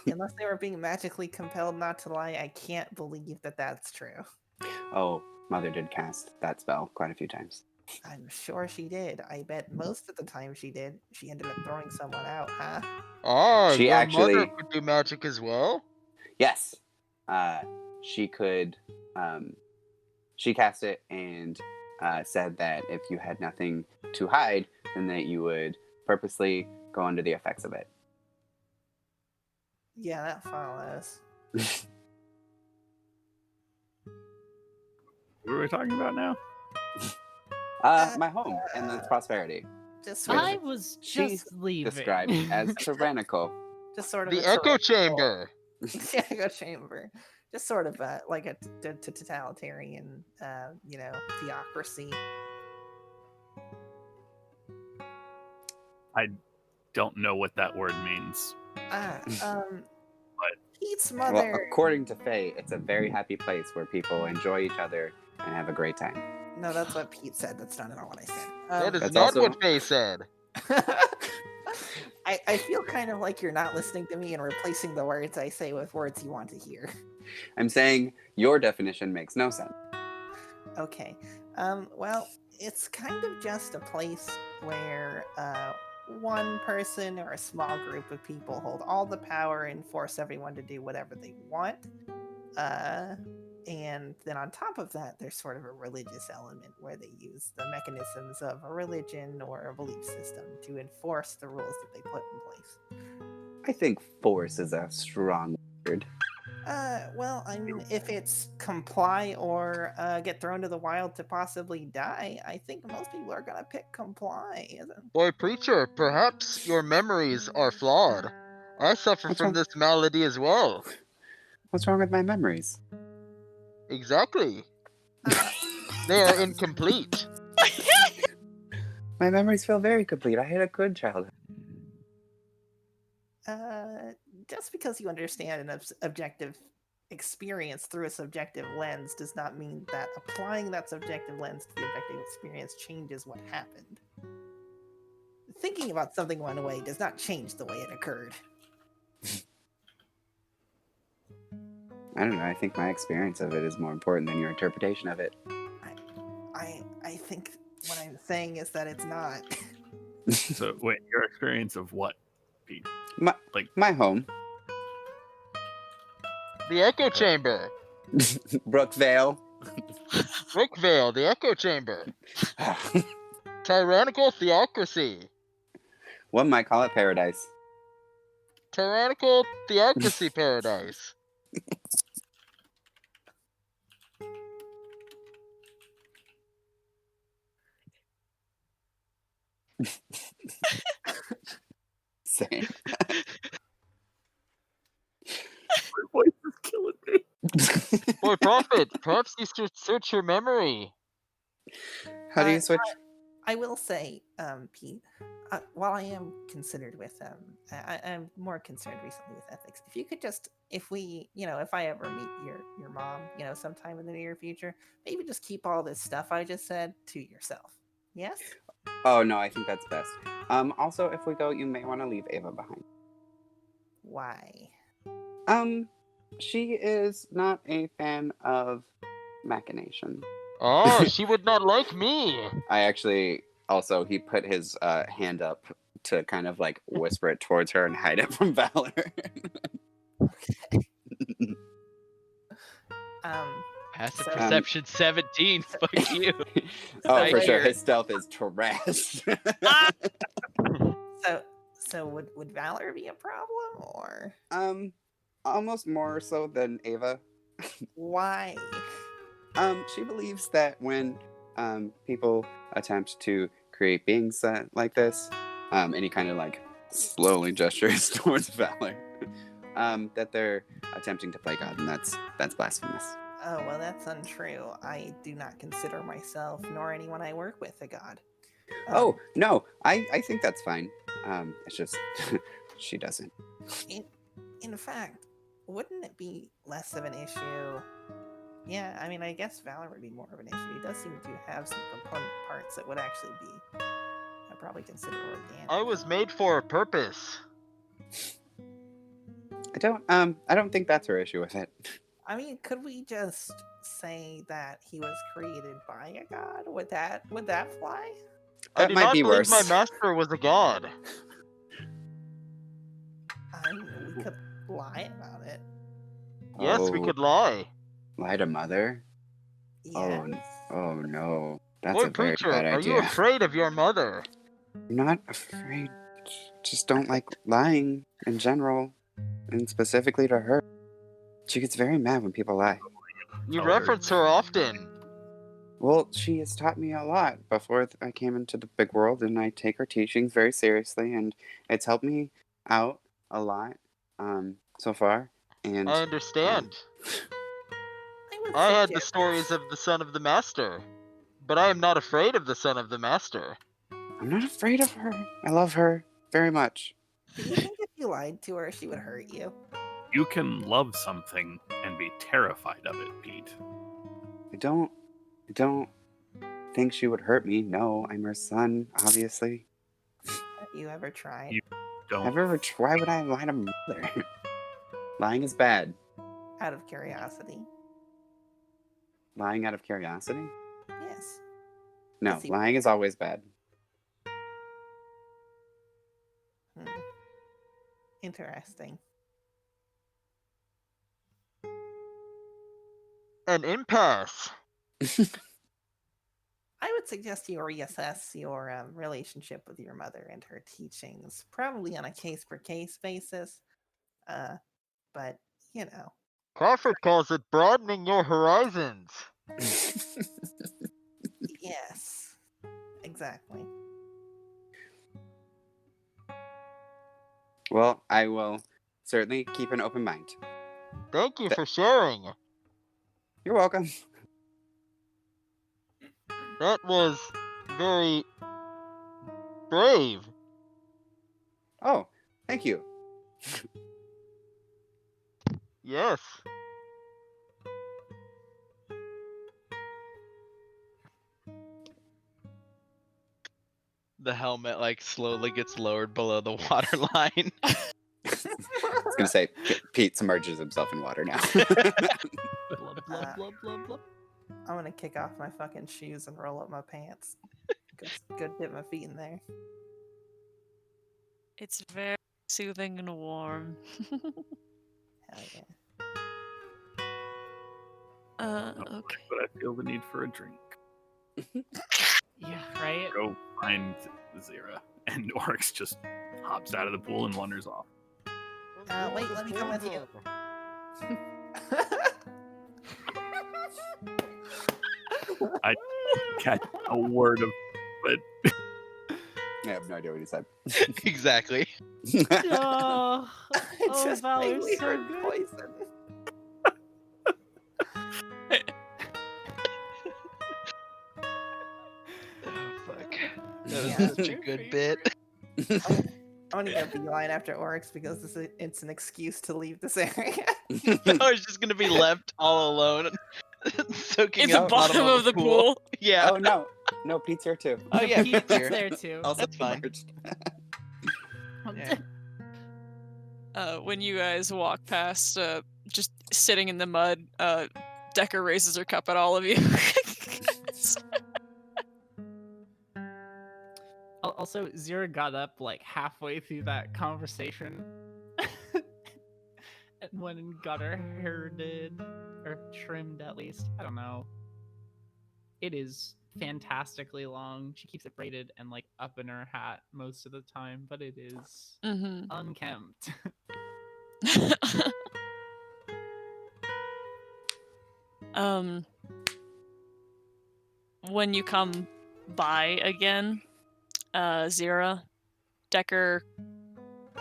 Unless they were being magically compelled not to lie, I can't believe that that's true. Oh, Mother did cast that spell quite a few times. I'm sure she did. I bet most of the time she did. She ended up throwing someone out, huh? Oh, She your actually- mother could do magic as well? Yes. She could. She cast it and said that if you had nothing to hide, then that you would purposely go under the effects of it. Yeah, that follows. What are we talking about now? My home and its prosperity. Just Which sort I of, was she just leaving. Described as tyrannical. just sort of The a echo tyrannical- chamber. The echo chamber. Just sort of like a totalitarian, theocracy. Don't know what that word means. Pete's Well, mother. according to Faye, it's a very happy place where people enjoy each other and have a great time. No, that's what Pete said. That's not at all what I said. That is That's not also- what Faye said. I feel kind of like you're not listening to me and replacing the words I say with words you want to hear. I'm saying your definition makes no sense. Okay. Well, it's kind of just a place where one person or a small group of people hold all the power and force everyone to do whatever they want. And then on top of that, there's sort of a religious element where they use the mechanisms of a religion or a belief system to enforce the rules that they put in place. I think force is a strong word. Well, I mean, if it's comply or get thrown to the wild to possibly die, I think most people are gonna pick comply. Boy, preacher, perhaps your memories are flawed. I suffer What's from wrong? this malady as well. What's wrong with my memories? Exactly. They are incomplete. My memories feel very complete. I had a good childhood. Just because you understand an objective experience through a subjective lens does not mean that applying that subjective lens to the objective experience changes what happened. Thinking about something one way does not change the way it occurred. I don't know. I think my experience of it is more important than your interpretation of it. I think what I'm saying is that it's not. So wait, your experience of what, Pete? My home, The echo chamber. Brookvale. Brookvale, the echo chamber. Tyrannical theocracy. One might call it paradise. Tyrannical theocracy paradise. Same. My voice is killing me. Boy, Prophet, perhaps you should search your memory. How do you switch? I will say, Pete, while I am considered with I'm more concerned recently with ethics. If you could just, if we, if I ever meet your mom, sometime in the near future, maybe just keep all this stuff I just said to yourself. Yes. Oh no, I think that's best. Also, if we go, you may want to leave Ava behind. Why? She is not a fan of machination. Oh, she would not like me. I actually also he put his hand up to kind of like whisper it towards her and hide it from Valor. Passive So- perception 17. Fuck you. Oh, I for sure, hear- his stealth is trash. So would Valor be a problem, or Almost more so than Ava. why? She believes that when people attempt to create beings like this, and he kind of like slowly gestures towards Valor, that they're attempting to play God, and that's blasphemous. Oh, well, that's untrue. I do not consider myself, nor anyone I work with, a god. Oh no, I think that's fine. It's just she doesn't. In fact, wouldn't it be less of an issue? Yeah, I mean, I guess Valor would be more of an issue. He does seem to have some component parts that would actually be, I'd probably consider organic. I was made for a purpose. I don't think that's her issue with it. I mean, could we just say that he was created by a god? Would that fly? I That do might not be believe worse. my master was a god. I mean, we could lie about it. Yes, we Oh, could lie. lie to Mother? Yes. Oh no, that's Boy, a very preacher, bad are you idea. afraid of your mother? I'm not afraid. Just don't like lying in general, and specifically to her. She gets very mad when people lie. You Tell her. reference her often. Well, she has taught me a lot before I came into the big world, and I take her teachings very seriously, and it's helped me out a lot so far. And I understand. would I had the suggest- stories of the son of the master, but I am not afraid of the son of the master. I'm not afraid of her. I love her very much. Do you think if you lied to her, she would hurt you? You can love something and be terrified of it, Pete. I don't think she would hurt me. No, I'm her son, obviously. Have you ever tried? You- Don't. Why would I lie to Mother? Lying is bad. Out of curiosity. Lying out of curiosity? Yes. No, Yes, you- lying is always bad. Hmm. Interesting. An impasse. I would suggest you reassess your relationship with your mother and her teachings, probably on a case-per-case basis. But, Crawford calls it broadening your horizons. yes. Exactly. Well, I will certainly keep an open mind. Thank you for sharing. You're welcome. That was very brave. Oh, thank you. Yes. The helmet like slowly gets lowered below the water line. I was gonna say Pete submerges himself in water now. Blub, blub, blub, blub, blub. I'm gonna kick off my fucking shoes and roll up my pants. Good dip my feet in there. It's very soothing and warm. Hell yeah. Okay. But I feel the need for a drink. Yeah, right? Go find Zira. And Oryx just hops out of the pool and wanders off. Wait, let me come with you. I catch a word of but I have no idea what he said. Exactly. Oh, It oh, just Valor's made me so heard good. poison. Oh, fuck. Yeah. Such a good bit. I'm gonna go beeline after Oryx because it's an excuse to leave this area. I was just gonna be left all alone, soaking In at the the bottom bottom of the pool. Yeah. Oh no, no, Pete's here too. Oh yeah, Pete's Pete's here. there too. Also That's fine. emerged. Yeah. When you guys walk past, just sitting in the mud, Decker raises her cup at all of you. Also, Zira got up like halfway through that conversation and went and got her hair did, or trimmed at least. I don't know. It is fantastically long. She keeps it braided and like up in her hat most of the time, but it is Mm-hmm. unkempt. When you come by again, Zira, Decker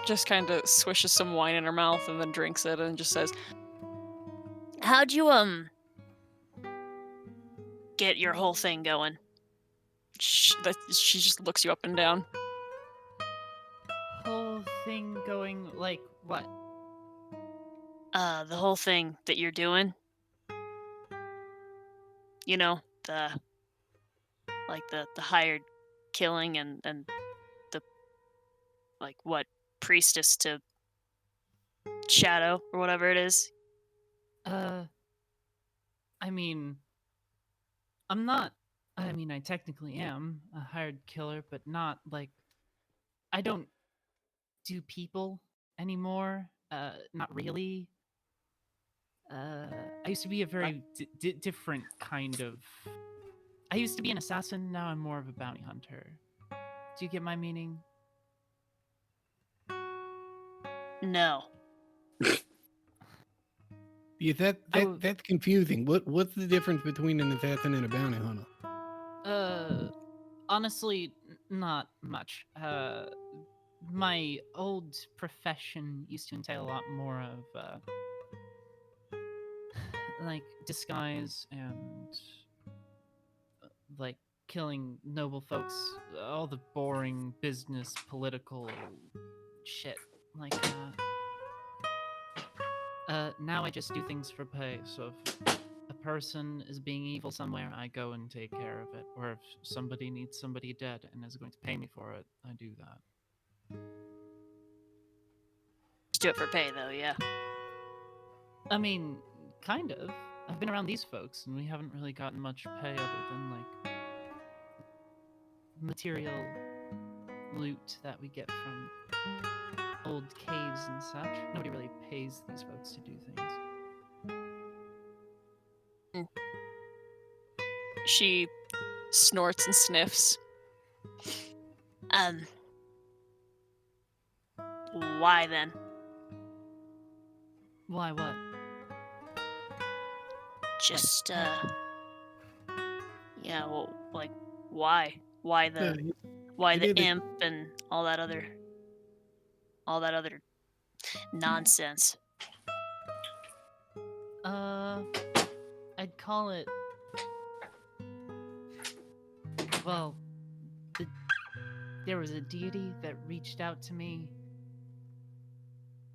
just kind of swishes some wine in her mouth and then drinks it and just says, "How'd you get your whole thing going?" She just looks you up and down. Whole thing going like what? The whole thing that you're doing. You know, the hired killing and the like what priestess to shadow or whatever it is. I mean, I'm not. I mean, I technically am a hired killer, but not like. I don't do people anymore. Not really. I used to be a very different kind of. I used to be an assassin. Now I'm more of a bounty hunter. Do you get my meaning? No. Yeah, that's confusing. What's the difference between an assassin and a bounty hunter? Honestly, not much. My old profession used to entail a lot more of like disguise and like killing noble folks, all the boring business, political shit like that. Now I just do things for pay. So if a person is being evil somewhere, I go and take care of it. Or if somebody needs somebody dead and is going to pay me for it, I do that. Just do it for pay, though, yeah. I mean, kind of. I've been around these folks, and we haven't really gotten much pay other than, like, material loot that we get from old caves and such. Nobody really pays these folks to do things. She snorts and sniffs. Why then? Why what? Just, yeah, well, like, why? Why the imp and all that other nonsense? I'd call it. Well, there was a deity that reached out to me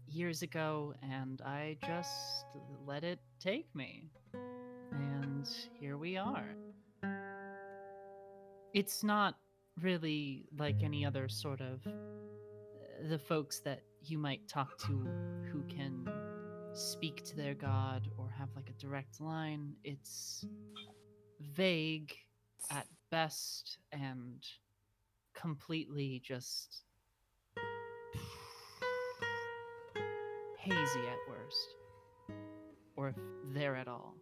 years ago, and I just let it take me. And here we are. It's not really like any other sort of the folks that you might talk to who can speak to their god or have like a direct line. It's vague at best and completely just hazy at worst, or if they're at all.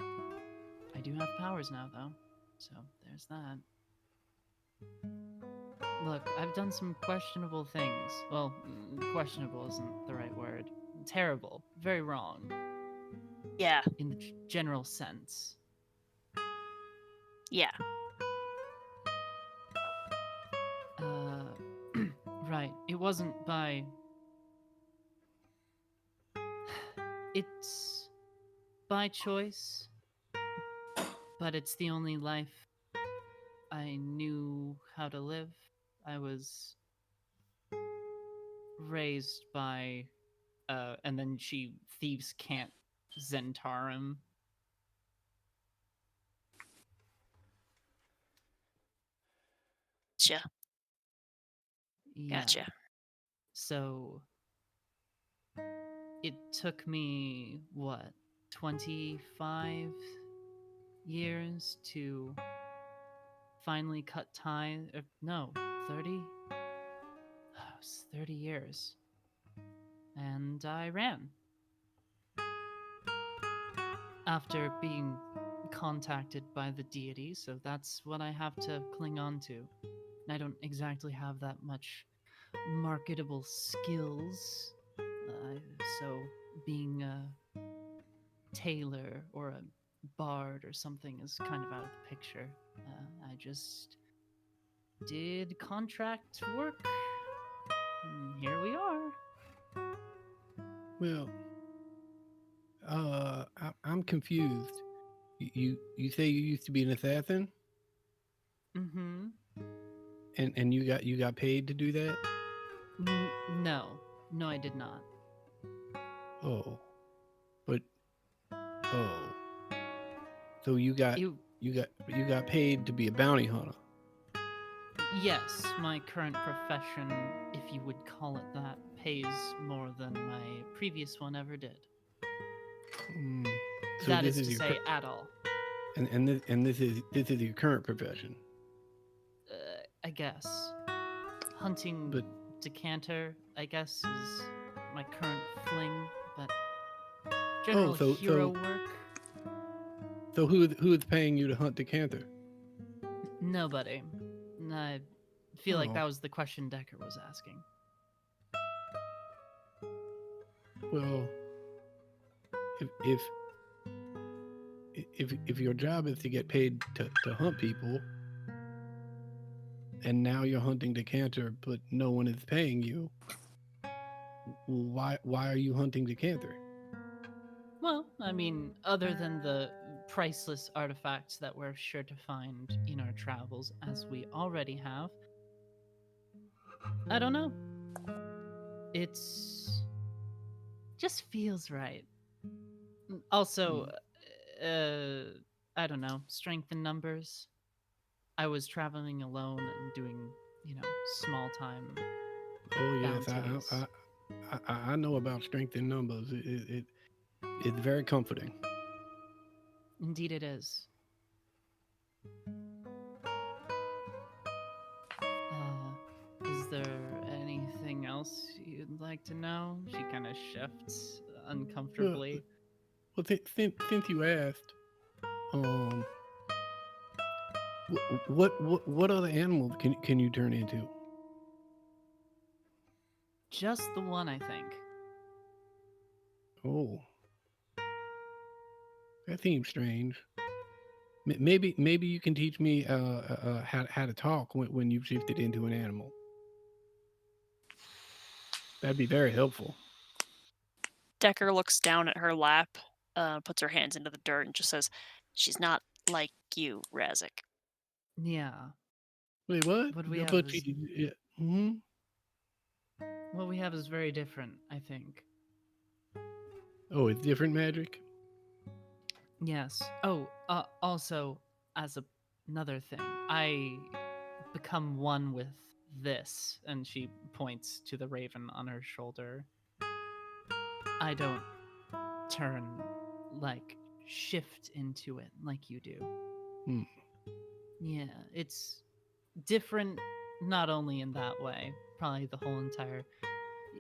I do have powers now, though, so there's that. Look, I've done some questionable things. Well, questionable isn't the right word. Terrible. Very wrong. Yeah. In the general sense. Yeah. Right. It wasn't by... It's by choice, but it's the only life I knew how to live. I was raised by, and then she thieves can't Zentarum. Gotcha. Yeah. Gotcha. So it took me, what, 25 years to finally cut ties. No, 30? It was 30 years. And I ran. After being contacted by the deity, so that's what I have to cling on to. And I don't exactly have that much marketable skills. So being a tailor or a bard or something is kind of out of the picture. I just did contract work, and here we are. Well, I'm confused. You say you used to be an assassin, Mm-hmm. and you got paid to do that? No, I did not. Oh, but oh, so you got paid to be a bounty hunter. Yes, my current profession, if you would call it that, pays more than my previous one ever did. So That this is to your say, at all. and this is your current profession. I guess. Hunting But decanter, I guess, is my current fling, but general so hero work? so who is paying you to hunt decanter? Nobody. I feel like Oh. that was the question Decker was asking. Well, if your job is to get paid to hunt people, and now you're hunting decanter, but no one is paying you, why are you hunting decanter? Well, I mean, other than the priceless artifacts that we're sure to find in our travels, as we already have, I don't know. It's just feels right. Also, I don't know, strength in numbers. I was traveling alone and doing, small time Oh yes, bounties. I know about strength in numbers. It's very comforting. Indeed, it is. Is there anything else you'd like to know? She kind of shifts uncomfortably. Well, since you asked, what other animals can you turn into? Just the one, I think. Oh, that seems strange. Maybe you can teach me how to talk when you've shifted into an animal. That'd be very helpful. Decker looks down at her lap, puts her hands into the dirt, and just says, "She's not like you, Razik." Yeah. Wait, what? What we I have thought is you- yeah. what we have is very different, I think. Oh, it's different magic? Yes. Oh, also, as another thing, I become one with this, and she points to the raven on her shoulder. I don't turn, shift into it like you do. Yeah, it's different not only in that way, probably the whole entire.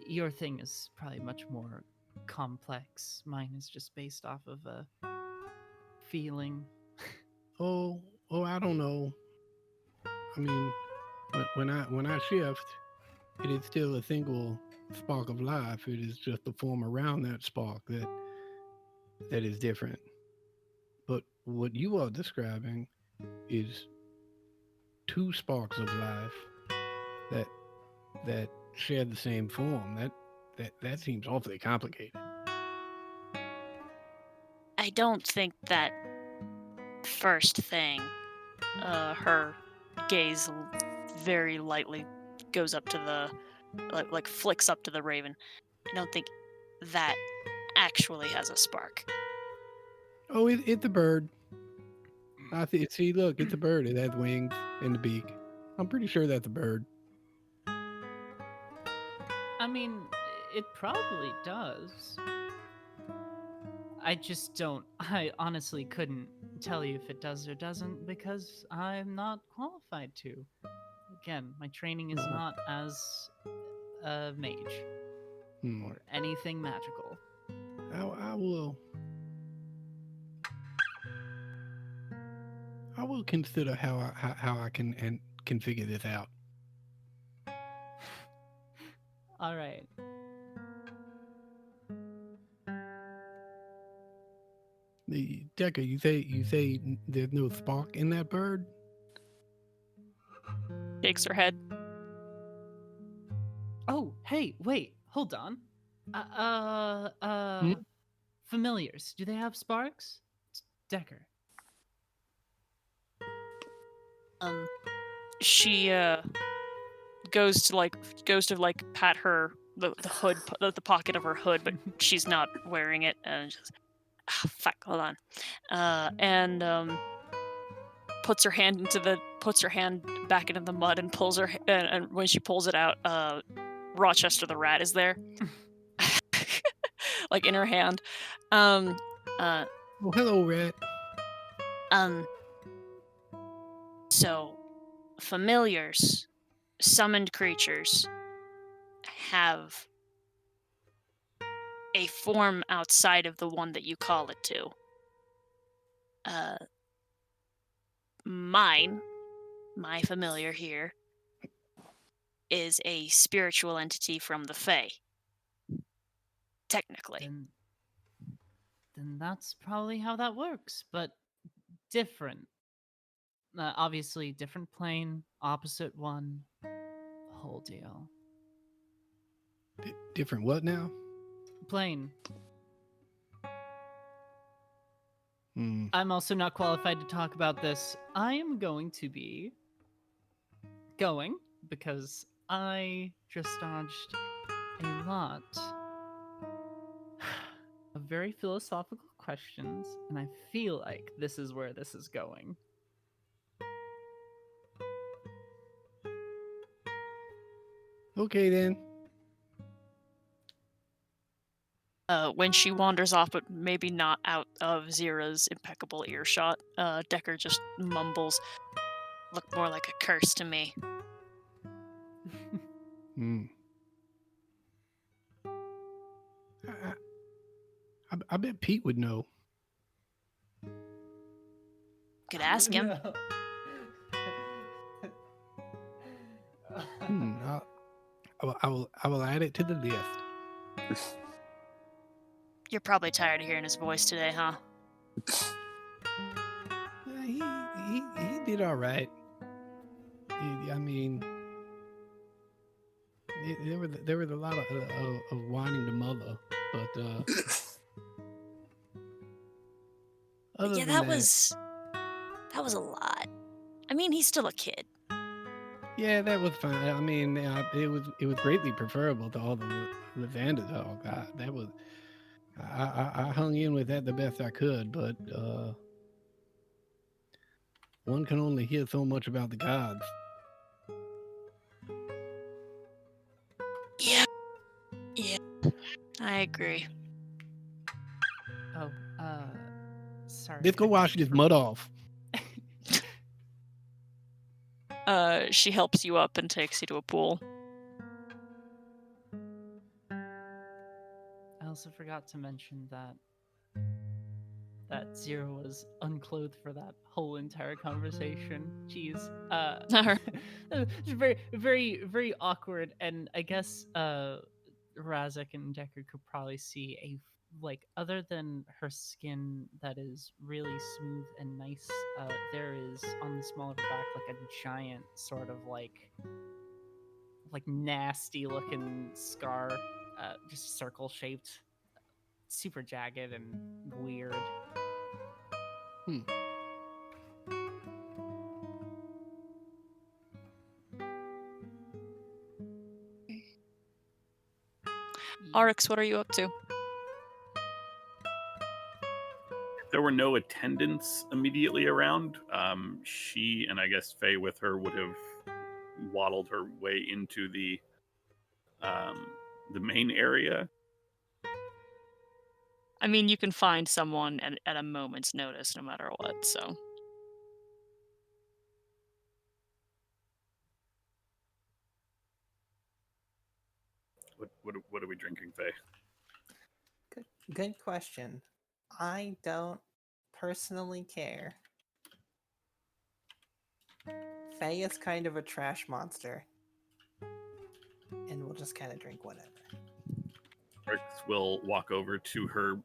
Your thing is probably much more complex. Mine is just based off of a feeling. Oh, I don't know. I mean, when I shift, it is still a single spark of life. It is just the form around that spark that is different. But what you are describing is two sparks of life that share the same form. That seems awfully complicated. I don't think that first thing, her gaze very lightly goes up to the like flicks up to the raven. I don't think that actually has a spark. Oh, it's a bird. See, look, it's a bird. It has wings and a beak. I'm pretty sure that's a bird. I mean, it probably does. I just don't. I honestly couldn't tell you if it does or doesn't because I'm not qualified to. Again, my training is Oh. not as a mage or anything magical. I will. I will consider how I can figure this out. All right. Decker, you say there's no spark in that bird? Shakes her head. Oh, hey, wait, hold on. Familiars. Do they have sparks? Decker. She goes to pat her the hood the pocket of her hood, but she's not wearing it, and just fuck, hold on, and puts her hand back into the mud and pulls her and when she pulls it out, Rochester the rat is there, like in her hand. Oh, hello, rat. So familiars, summoned creatures, have a form outside of the one that you call it to. My familiar here, is a spiritual entity from the Fae. Technically. Then that's probably how that works, but different. Obviously, different plane, opposite one, whole deal. Different what now? Plane. I'm also not qualified to talk about this. I am going to be going because I just dodged a lot of very philosophical questions, and I feel like this is where this is going. Okay, then. When she wanders off, but maybe not out of Zira's impeccable earshot, Decker just mumbles, "Look more like a curse to me." I bet Pete would know. Could ask him. I will add it to the list. You're probably tired of hearing his voice today, huh? He did all right. I mean, there was a lot of whining to mother, but yeah, that was a lot. I mean, he's still a kid. Yeah, that was fine. I mean, it was greatly preferable to all the Vanderdog. I hung in with that the best I could, but one can only hear so much about the gods. Yeah, I agree. Oh, sorry. Let's go wash this mud off. She helps you up and takes you to a pool. I also forgot to mention that Zero was unclothed for that whole entire conversation. Jeez. It's very, very, very awkward, and I guess Razak and Decker could probably see other than her skin that is really smooth and nice, there is on the small of her back like a giant sort of like nasty looking scar, just circle shaped, super jagged and weird. Arx, what are you up to? There were no attendants immediately around. She and I guess Faye with her would have waddled her way into the main area. I mean, you can find someone at a moment's notice, no matter what. So. What are we drinking, Faye? Good question. I don't personally care. Faye is kind of a trash monster. And we'll just kind of drink whatever. Rex will walk over to her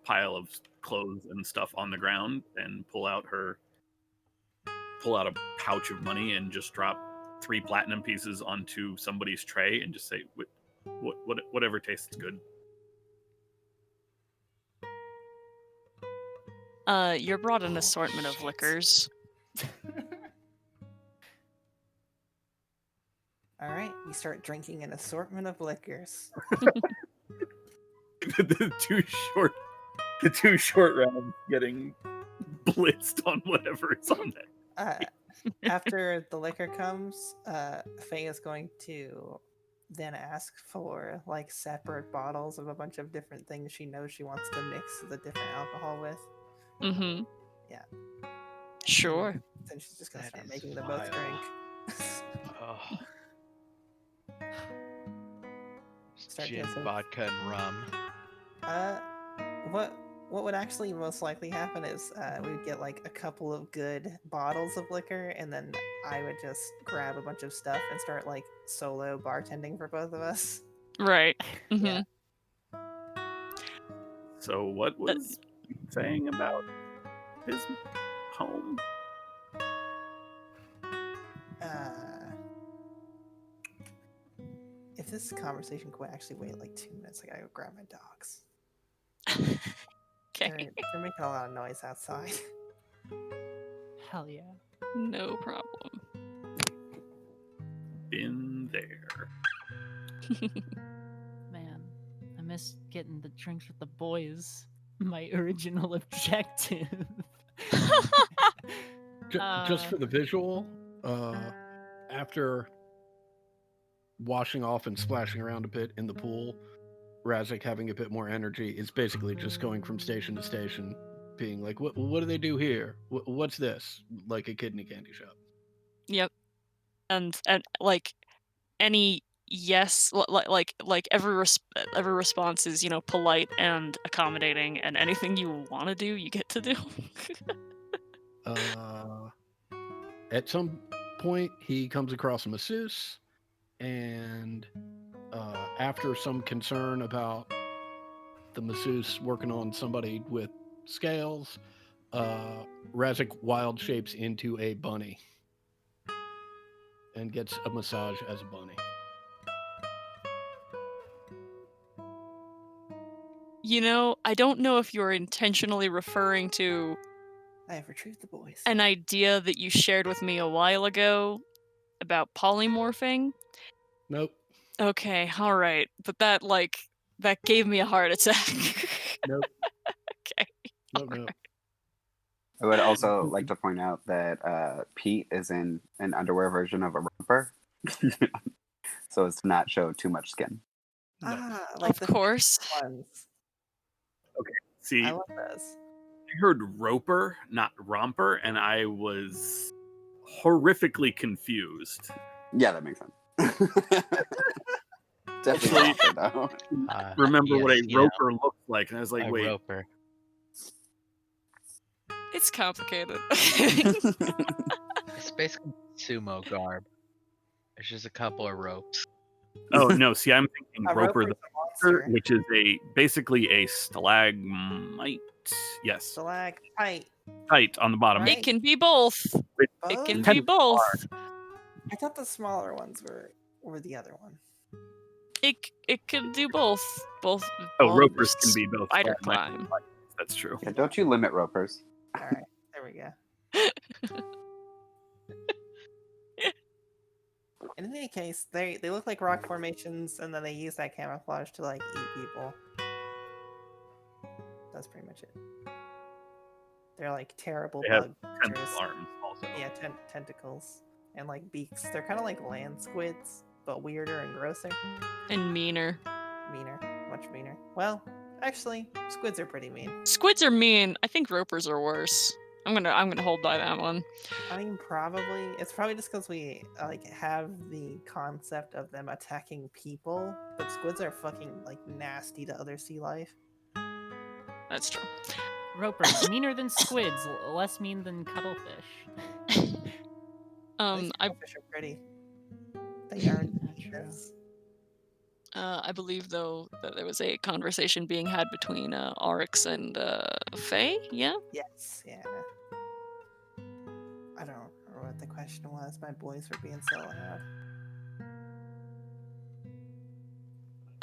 pile of clothes and stuff on the ground and pull out a pouch of money and just drop 3 platinum pieces onto somebody's tray and just say, whatever tastes good. You're brought an assortment of liquors. All right, we start drinking an assortment of liquors. the two short rounds getting blitzed on whatever is on that. After the liquor comes, Faye is going to then ask for like separate bottles of a bunch of different things she knows she wants to mix the different alcohol with. Mm-hmm. Yeah. Sure. Then she's just gonna That start is making them vile. both drink. Oh. Start Gin, guessing. vodka, and rum. What would actually most likely happen is we would get like a couple of good bottles of liquor, and then I would just grab a bunch of stuff and start like solo bartending for both of us. Right. Mm-hmm. Yeah. So what was he saying about his home? If this conversation could actually wait like 2 minutes, I gotta go grab my dogs. Okay. They're making a lot of noise outside. Hell yeah. No problem. Been there. Man, I miss getting the drinks with the boys. My original objective. Just for the visual, after washing off and splashing around a bit in the pool, Razik having a bit more energy is basically just going from station to station, being like, "What do they do here? What's this?" Like a kid in a candy shop. Yep. And like any yes, like every response is, you know, polite and accommodating, and anything you want to do, you get to do. At some point, he comes across a masseuse, and after some concern about the masseuse working on somebody with scales, Razik wild shapes into a bunny and gets a massage as a bunny. You know, I don't know if you're intentionally referring to I have retrieved the boys. an idea that you shared with me a while ago about polymorphing. Nope. Okay, all right. But that gave me a heart attack. Nope. Okay. Nope. I would also like to point out that Pete is in an underwear version of a romper, so as to not show too much skin. Like Of course. ones. See, I I love those. heard roper, not romper, and I was horrifically confused. Yeah, that makes sense. Definitely romper, though. Remember what a yes, roper looks like, and I was like, a wait, roper. It's complicated. It's basically sumo garb. There's just a couple of ropes. oh no, see, I'm thinking A roper roper's the a monster. which is basically a stalagmite. Yes, Stalactite. tight on the bottom. Right. It can be both. Which It can Both? be both. I thought the smaller ones were the other one. It can do both. Both. Oh, well, ropers can be both. Spider stalagmites and climb. stalagmites, That's true. Yeah, don't you limit ropers. All right, there we go. In any case, they look like rock formations, and then they use that camouflage to like eat people. That's pretty much it. They're like terrible They have bug tentacle creatures. arms also. Yeah, tentacles and like beaks. They're kind of like land squids, but weirder and grosser, And meaner. meaner, much meaner. Well, actually, squids are pretty mean. Squids are mean. I think ropers are worse. I'm gonna hold by that one. I mean, it's probably just because we like have the concept of them attacking people, but squids are fucking like nasty to other sea life. That's true. Ropers, meaner than squids, less mean than cuttlefish. These I fish are pretty. They aren't True. meanness. I believe though that there was a conversation being had between Oryx and Faye. Yeah. Yes, yeah. I don't remember what the question was. My boys were being so loud.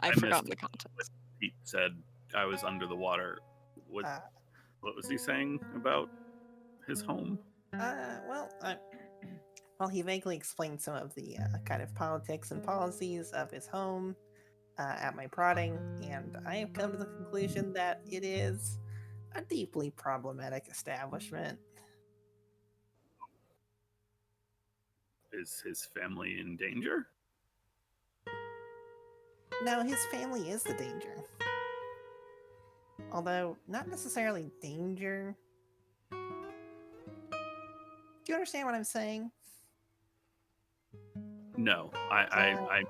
I've missed forgotten the it. context. Pete said I was under the water. What Uh, what was he saying about his home? Well, he vaguely explained some of the kind of politics and policies of his home at my prodding, and I have come to the conclusion that it is a deeply problematic establishment. Is his family in danger? No, his family is the danger. Although, not necessarily danger. Do you understand what I'm saying? No, I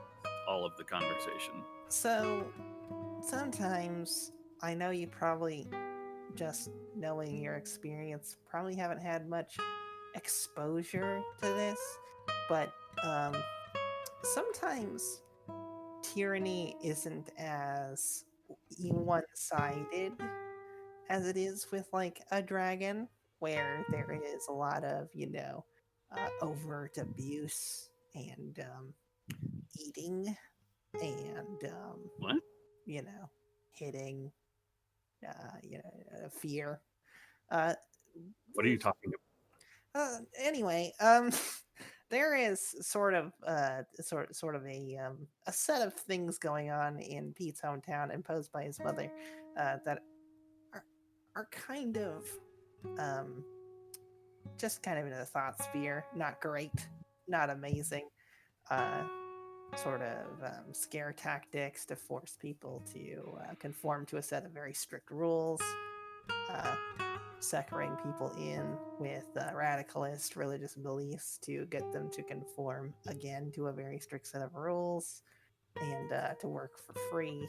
all of the conversation. So, sometimes I know you probably, just knowing your experience, probably haven't had much exposure to this, but sometimes tyranny isn't as one-sided as it is with like a dragon, where there is a lot of overt abuse and eating and What? hitting, fear. Uh, What are you talking about? Anyway, there is sort of a set of things going on in Pete's hometown imposed by his mother that are kind of just kind of in the thought sphere. Not great, not amazing. Sort of scare tactics to force people to conform to a set of very strict rules. Suckering people in with radicalist religious beliefs to get them to conform again to a very strict set of rules and to work for free.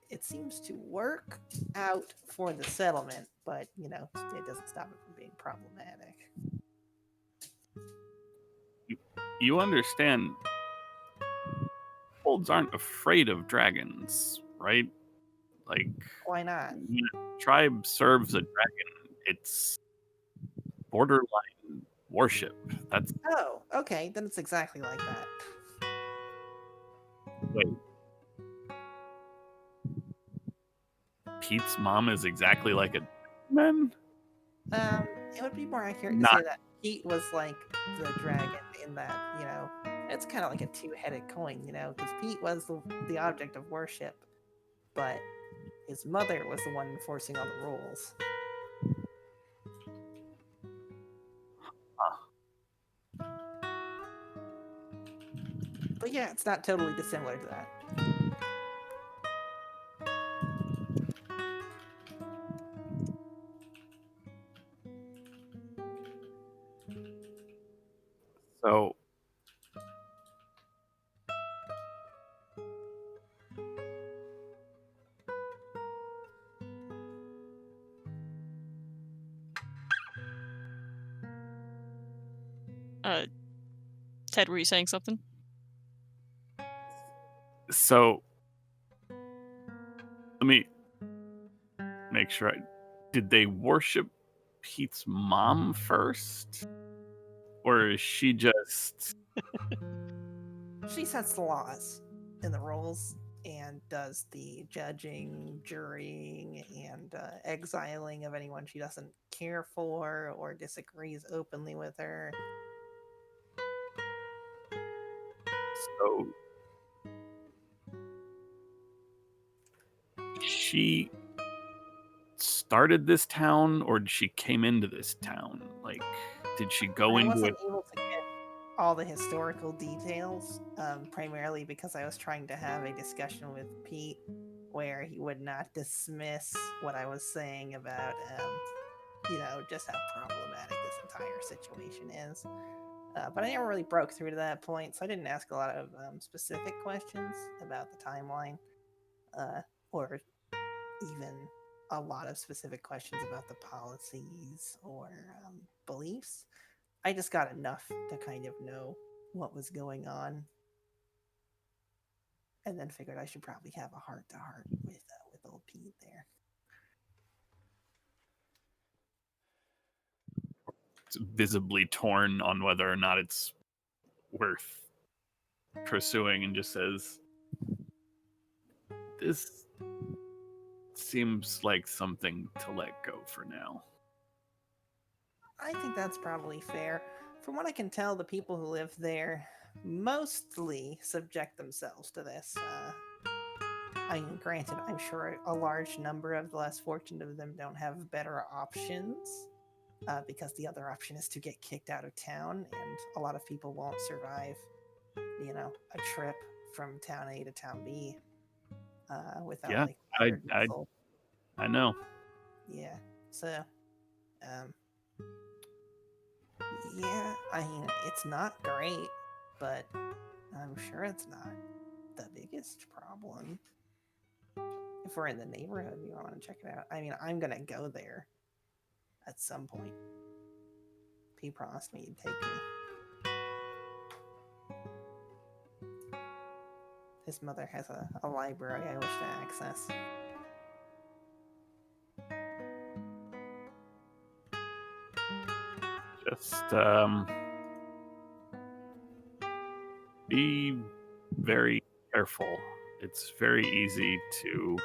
It seems to work out for the settlement, but it doesn't stop it from being problematic. You understand? Kobolds aren't afraid of dragons, right? Like, Why not? when a tribe serves a dragon, it's borderline worship. That's Oh, okay, then it's exactly like that. wait. Pete's mom is exactly like a man. It would be more accurate to Not say that Pete was like the dragon in that, it's kind of like a two-headed coin, because Pete was the object of worship, but his mother was the one enforcing all the rules. But yeah, it's not totally dissimilar to that. so. Ted, were you saying something? So let me make sure. Did they worship Pete's mom first, or is she just? She sets the laws and the rules and does the judging, jurying, and exiling of anyone she doesn't care for or disagrees openly with her. So she started this town, or she came into this town? Like, did she go I into wasn't it? able to get all the historical details, primarily because I was trying to have a discussion with Pete where he would not dismiss what I was saying about, just how problematic this entire situation is. But I never really broke through to that point, so I didn't ask a lot of specific questions about the timeline, or even a lot of specific questions about the policies or beliefs. I just got enough to kind of know what was going on, and then figured I should probably have a heart to heart with old Pete there. It's visibly torn on whether or not it's worth pursuing, and just says, "This seems like something to let go for now." I think that's probably fair. From what I can tell, the people who live there mostly subject themselves to this. I mean, granted, I'm sure a large number of the less fortunate of them don't have better options, because the other option is to get kicked out of town, and a lot of people won't survive, a trip from town A to town B without Yeah, like I, fire I, diesel. I know. Yeah. So, yeah, I mean, it's not great, but I'm sure it's not the biggest problem. If we're in the neighborhood, you want to check it out. I mean, I'm gonna go there at some point. He promised me he'd take me. His mother has a library I wish to access. Just be very careful. It's very easy to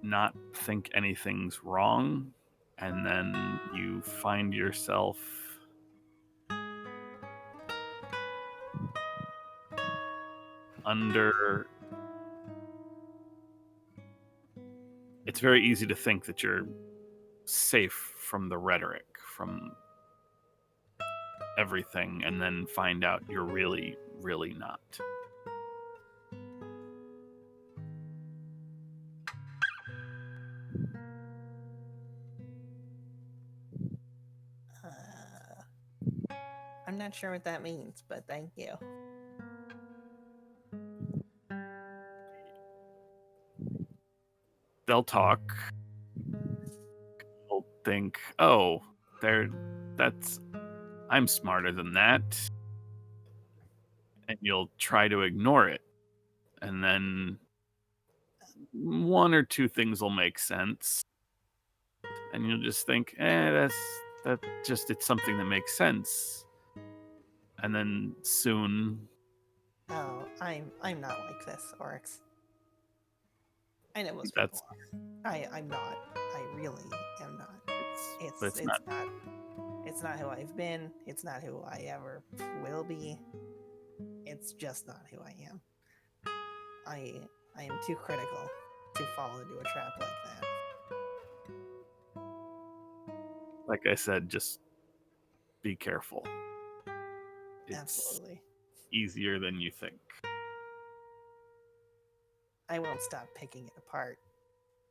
not think anything's wrong, and then you find yourself under. It's very easy to think that you're safe from the rhetoric, from everything, and then find out you're really, really not. I'm not sure what that means, but thank you. They'll talk. They'll think, "Oh, I'm smarter than that," and you'll try to ignore it, and then one or two things will make sense, and you'll just think, it's something that makes sense, and then soon. Oh, I'm not like this, Oryx. I know most That's people are. I'm not. I really am not. it's not. It's not who I've been. It's not who I ever will be. It's just not who I am. I am too critical to fall into a trap like that. Like I said, just be careful. It's Absolutely. easier than you think. I won't stop picking it apart.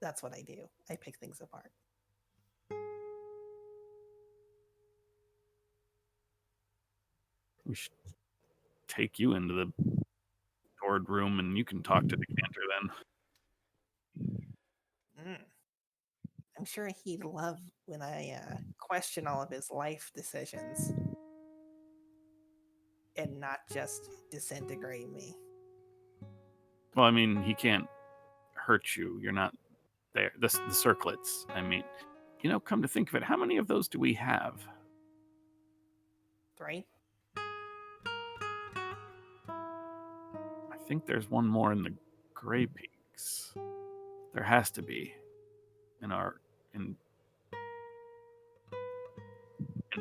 That's what I do. I pick things apart. We should take you into the stored room, and you can talk to the cantor then. I'm sure he'd love when I question all of his life decisions and not just disintegrate me. Well, I mean, he can't hurt you. You're not there. The circlets. I mean, come to think of it, how many of those do we have? 3? I think there's one more in the Gray Peaks. There has to be in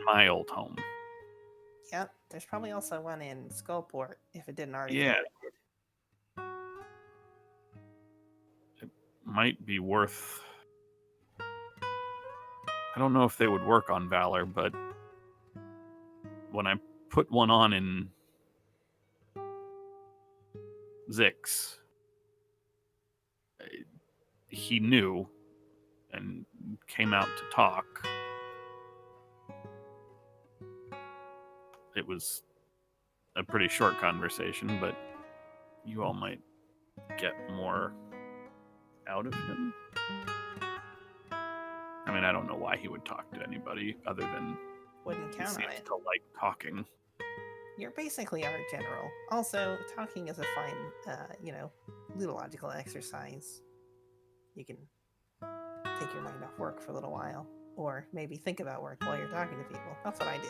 my old home. Yep, there's probably also one in Skullport if it didn't already Yeah. get raided. It might be worth. I don't know if they would work on Valor, but when I put one on in Zix, he knew and came out to talk. It was a pretty short conversation, but you all might get more out of him. I mean, I don't know why he would talk to anybody other than Wouldn't he count on seems it. to like talking. You're basically our general. Also, talking is a fine, ludological exercise. You can take your mind off work for a little while, or maybe think about work while you're talking to people. That's what I do.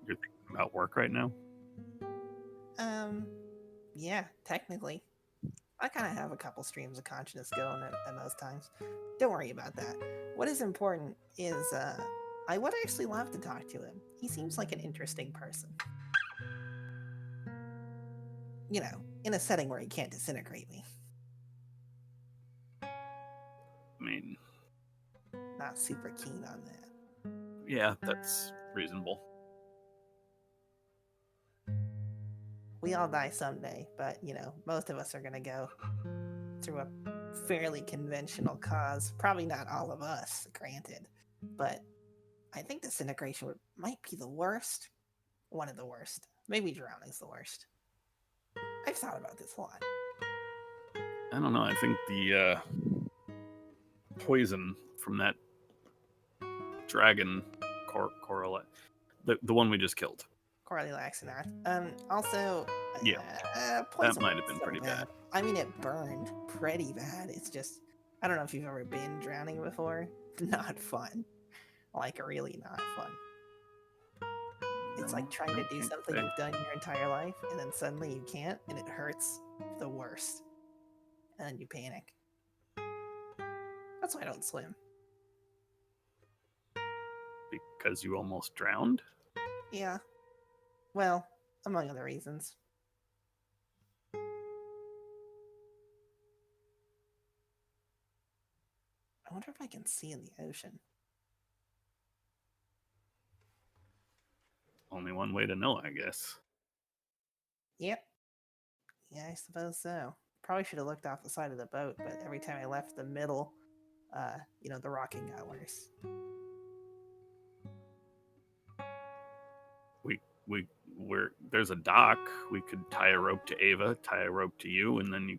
You're thinking about work right now? Yeah, technically. I kind of have a couple streams of consciousness going at most times. Don't worry about that. What is important is, I would actually love to talk to him. He seems like an interesting person. You know, in a setting where he can't disintegrate me. I mean, Not super keen on that. yeah, that's reasonable. We all die someday, but, most of us are going to go through a fairly conventional cause. Probably not all of us, granted. But I think disintegration might be the worst. One of the worst. Maybe drowning's the worst. I've thought about this a lot. I don't know. I think the poison from that dragon correlate, the one we just killed. Coralie Laxanath. Also, Yeah, poison that might have was been so pretty bad. I mean, it burned pretty bad. It's just, I don't know if you've ever been drowning before. Not fun. Like, really not fun. It's like trying to do something you've done your entire life, and then suddenly you can't, and it hurts the worst. And then you panic. That's why I don't swim. Because you almost drowned? Yeah. Well, among other reasons. I wonder if I can see in the ocean. Only one way to know, I guess. Yep. Yeah, I suppose so. Probably should have looked off the side of the boat, but every time I left the middle, the rocking got worse. There's a dock. We could tie a rope to Ava, tie a rope to you, and then you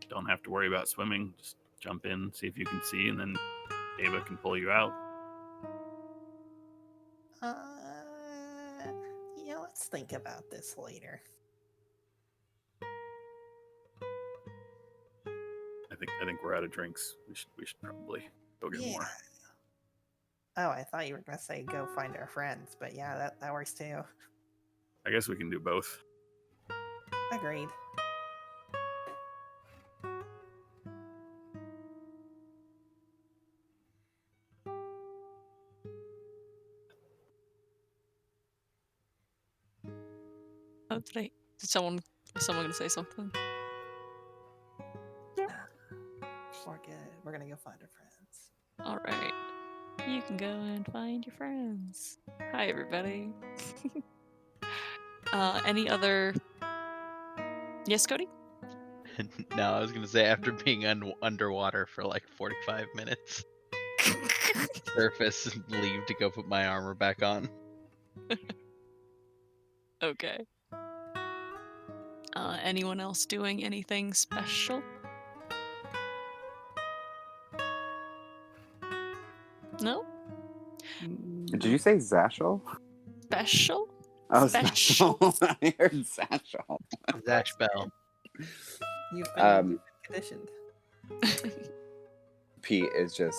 don't have to worry about swimming. Just jump in, see if you can see, and then Ava can pull you out. Let's think about this later. I think we're out of drinks. We should probably go get more. Oh, I thought you were gonna say go find our friends, but yeah, that works too. I guess we can do both. Agreed. Oh, did someone gonna say something? We're good. We're gonna go find our friends. All right. You can go and find your friends. Hi, everybody. Any other? Yes, Cody? No, I was gonna say after being underwater for like 45 minutes, surface and leave to go put my armor back on. Okay. Anyone else doing anything special? No? Did you say Zashel? Special? Oh, Special. Zashel. I heard Zashel. Zash Bell. You've been conditioned. Pete is just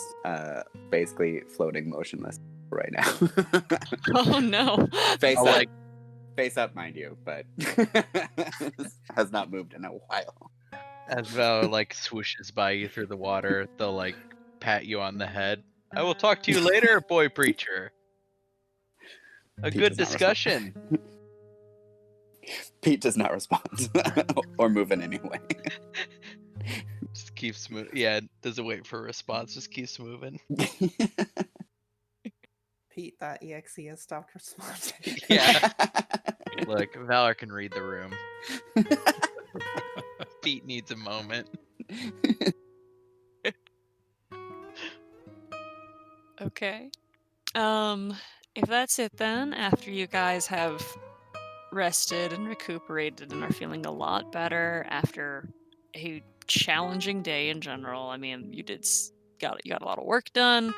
basically floating motionless right now. Oh no. Face up, mind you, but has not moved in a while. As Val like swooshes by you through the water, they'll like pat you on the head. I will talk to you later, boy preacher. A Pete good does not respond. discussion. Pete does not respond or move in any way. Just keeps moving. Yeah, doesn't wait for a response. Just keeps moving. Pete.exe has stopped responding. Yeah. Look, Valor can read the room. Pete needs a moment. Okay. If that's it then, after you guys have rested and recuperated and are feeling a lot better after a challenging day in general. I mean, you got a lot of work done,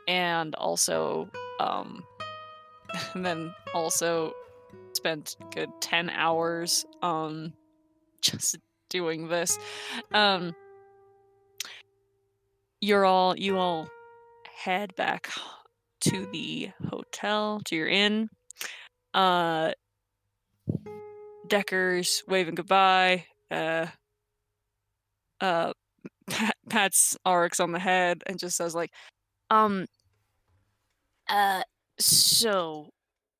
and also, and then also spent a good 10 hours just doing this. Um, you all head back to the hotel, to your inn. Decker's waving goodbye. Uh, pats Arx on the head and just says like, um, uh, so,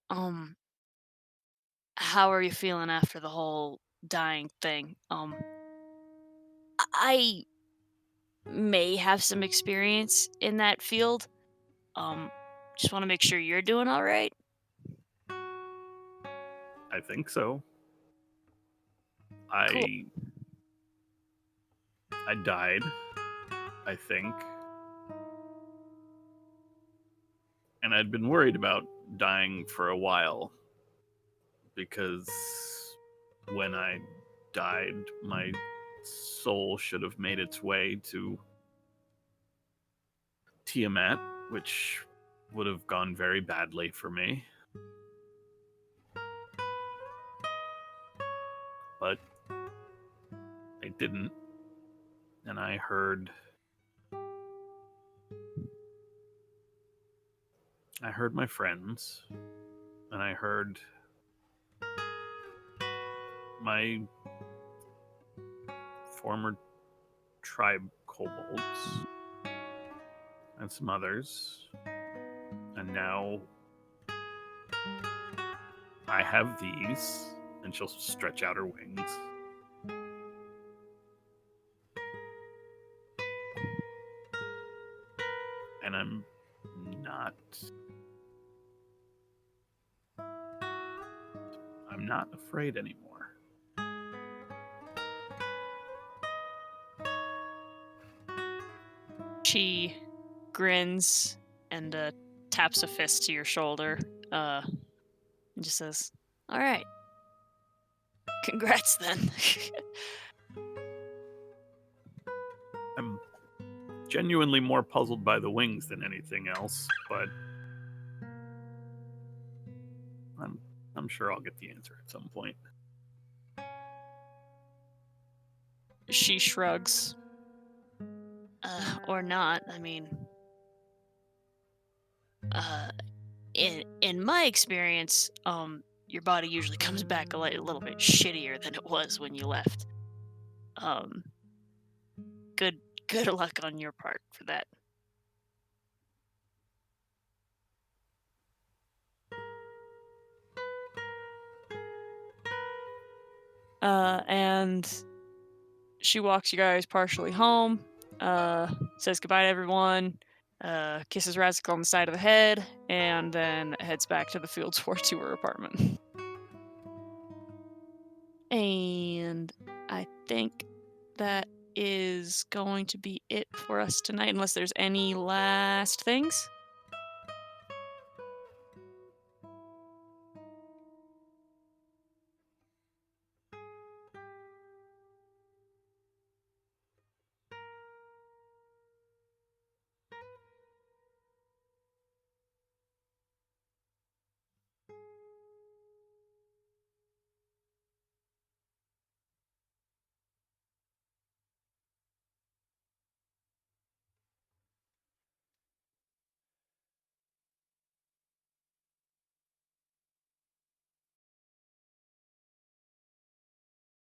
um, how are you feeling after the whole dying thing? I may have some experience in that field. Um, just want to make sure you're doing all right. I think so. Cool. I died, I think. And I'd been worried about dying for a while because when I died, my soul should have made its way to Tiamat, which would have gone very badly for me. But I didn't. And I heard my friends, and I heard my former tribe kobolds and some others, and now I have these, and she'll stretch out her wings. And I'm not afraid anymore. She grins and taps a fist to your shoulder. And just says, "All right, congrats then." I'm genuinely more puzzled by the wings than anything else, but I'm sure I'll get the answer at some point. She shrugs. Or not. I mean, in my experience, your body usually comes back a little bit shittier than it was when you left. Good luck on your part for that. And she walks you guys partially home, says goodbye to everyone, kisses Razik on the side of the head, and then heads back to the Fields War Tour apartment. And I think that is going to be it for us tonight, unless there's any last things.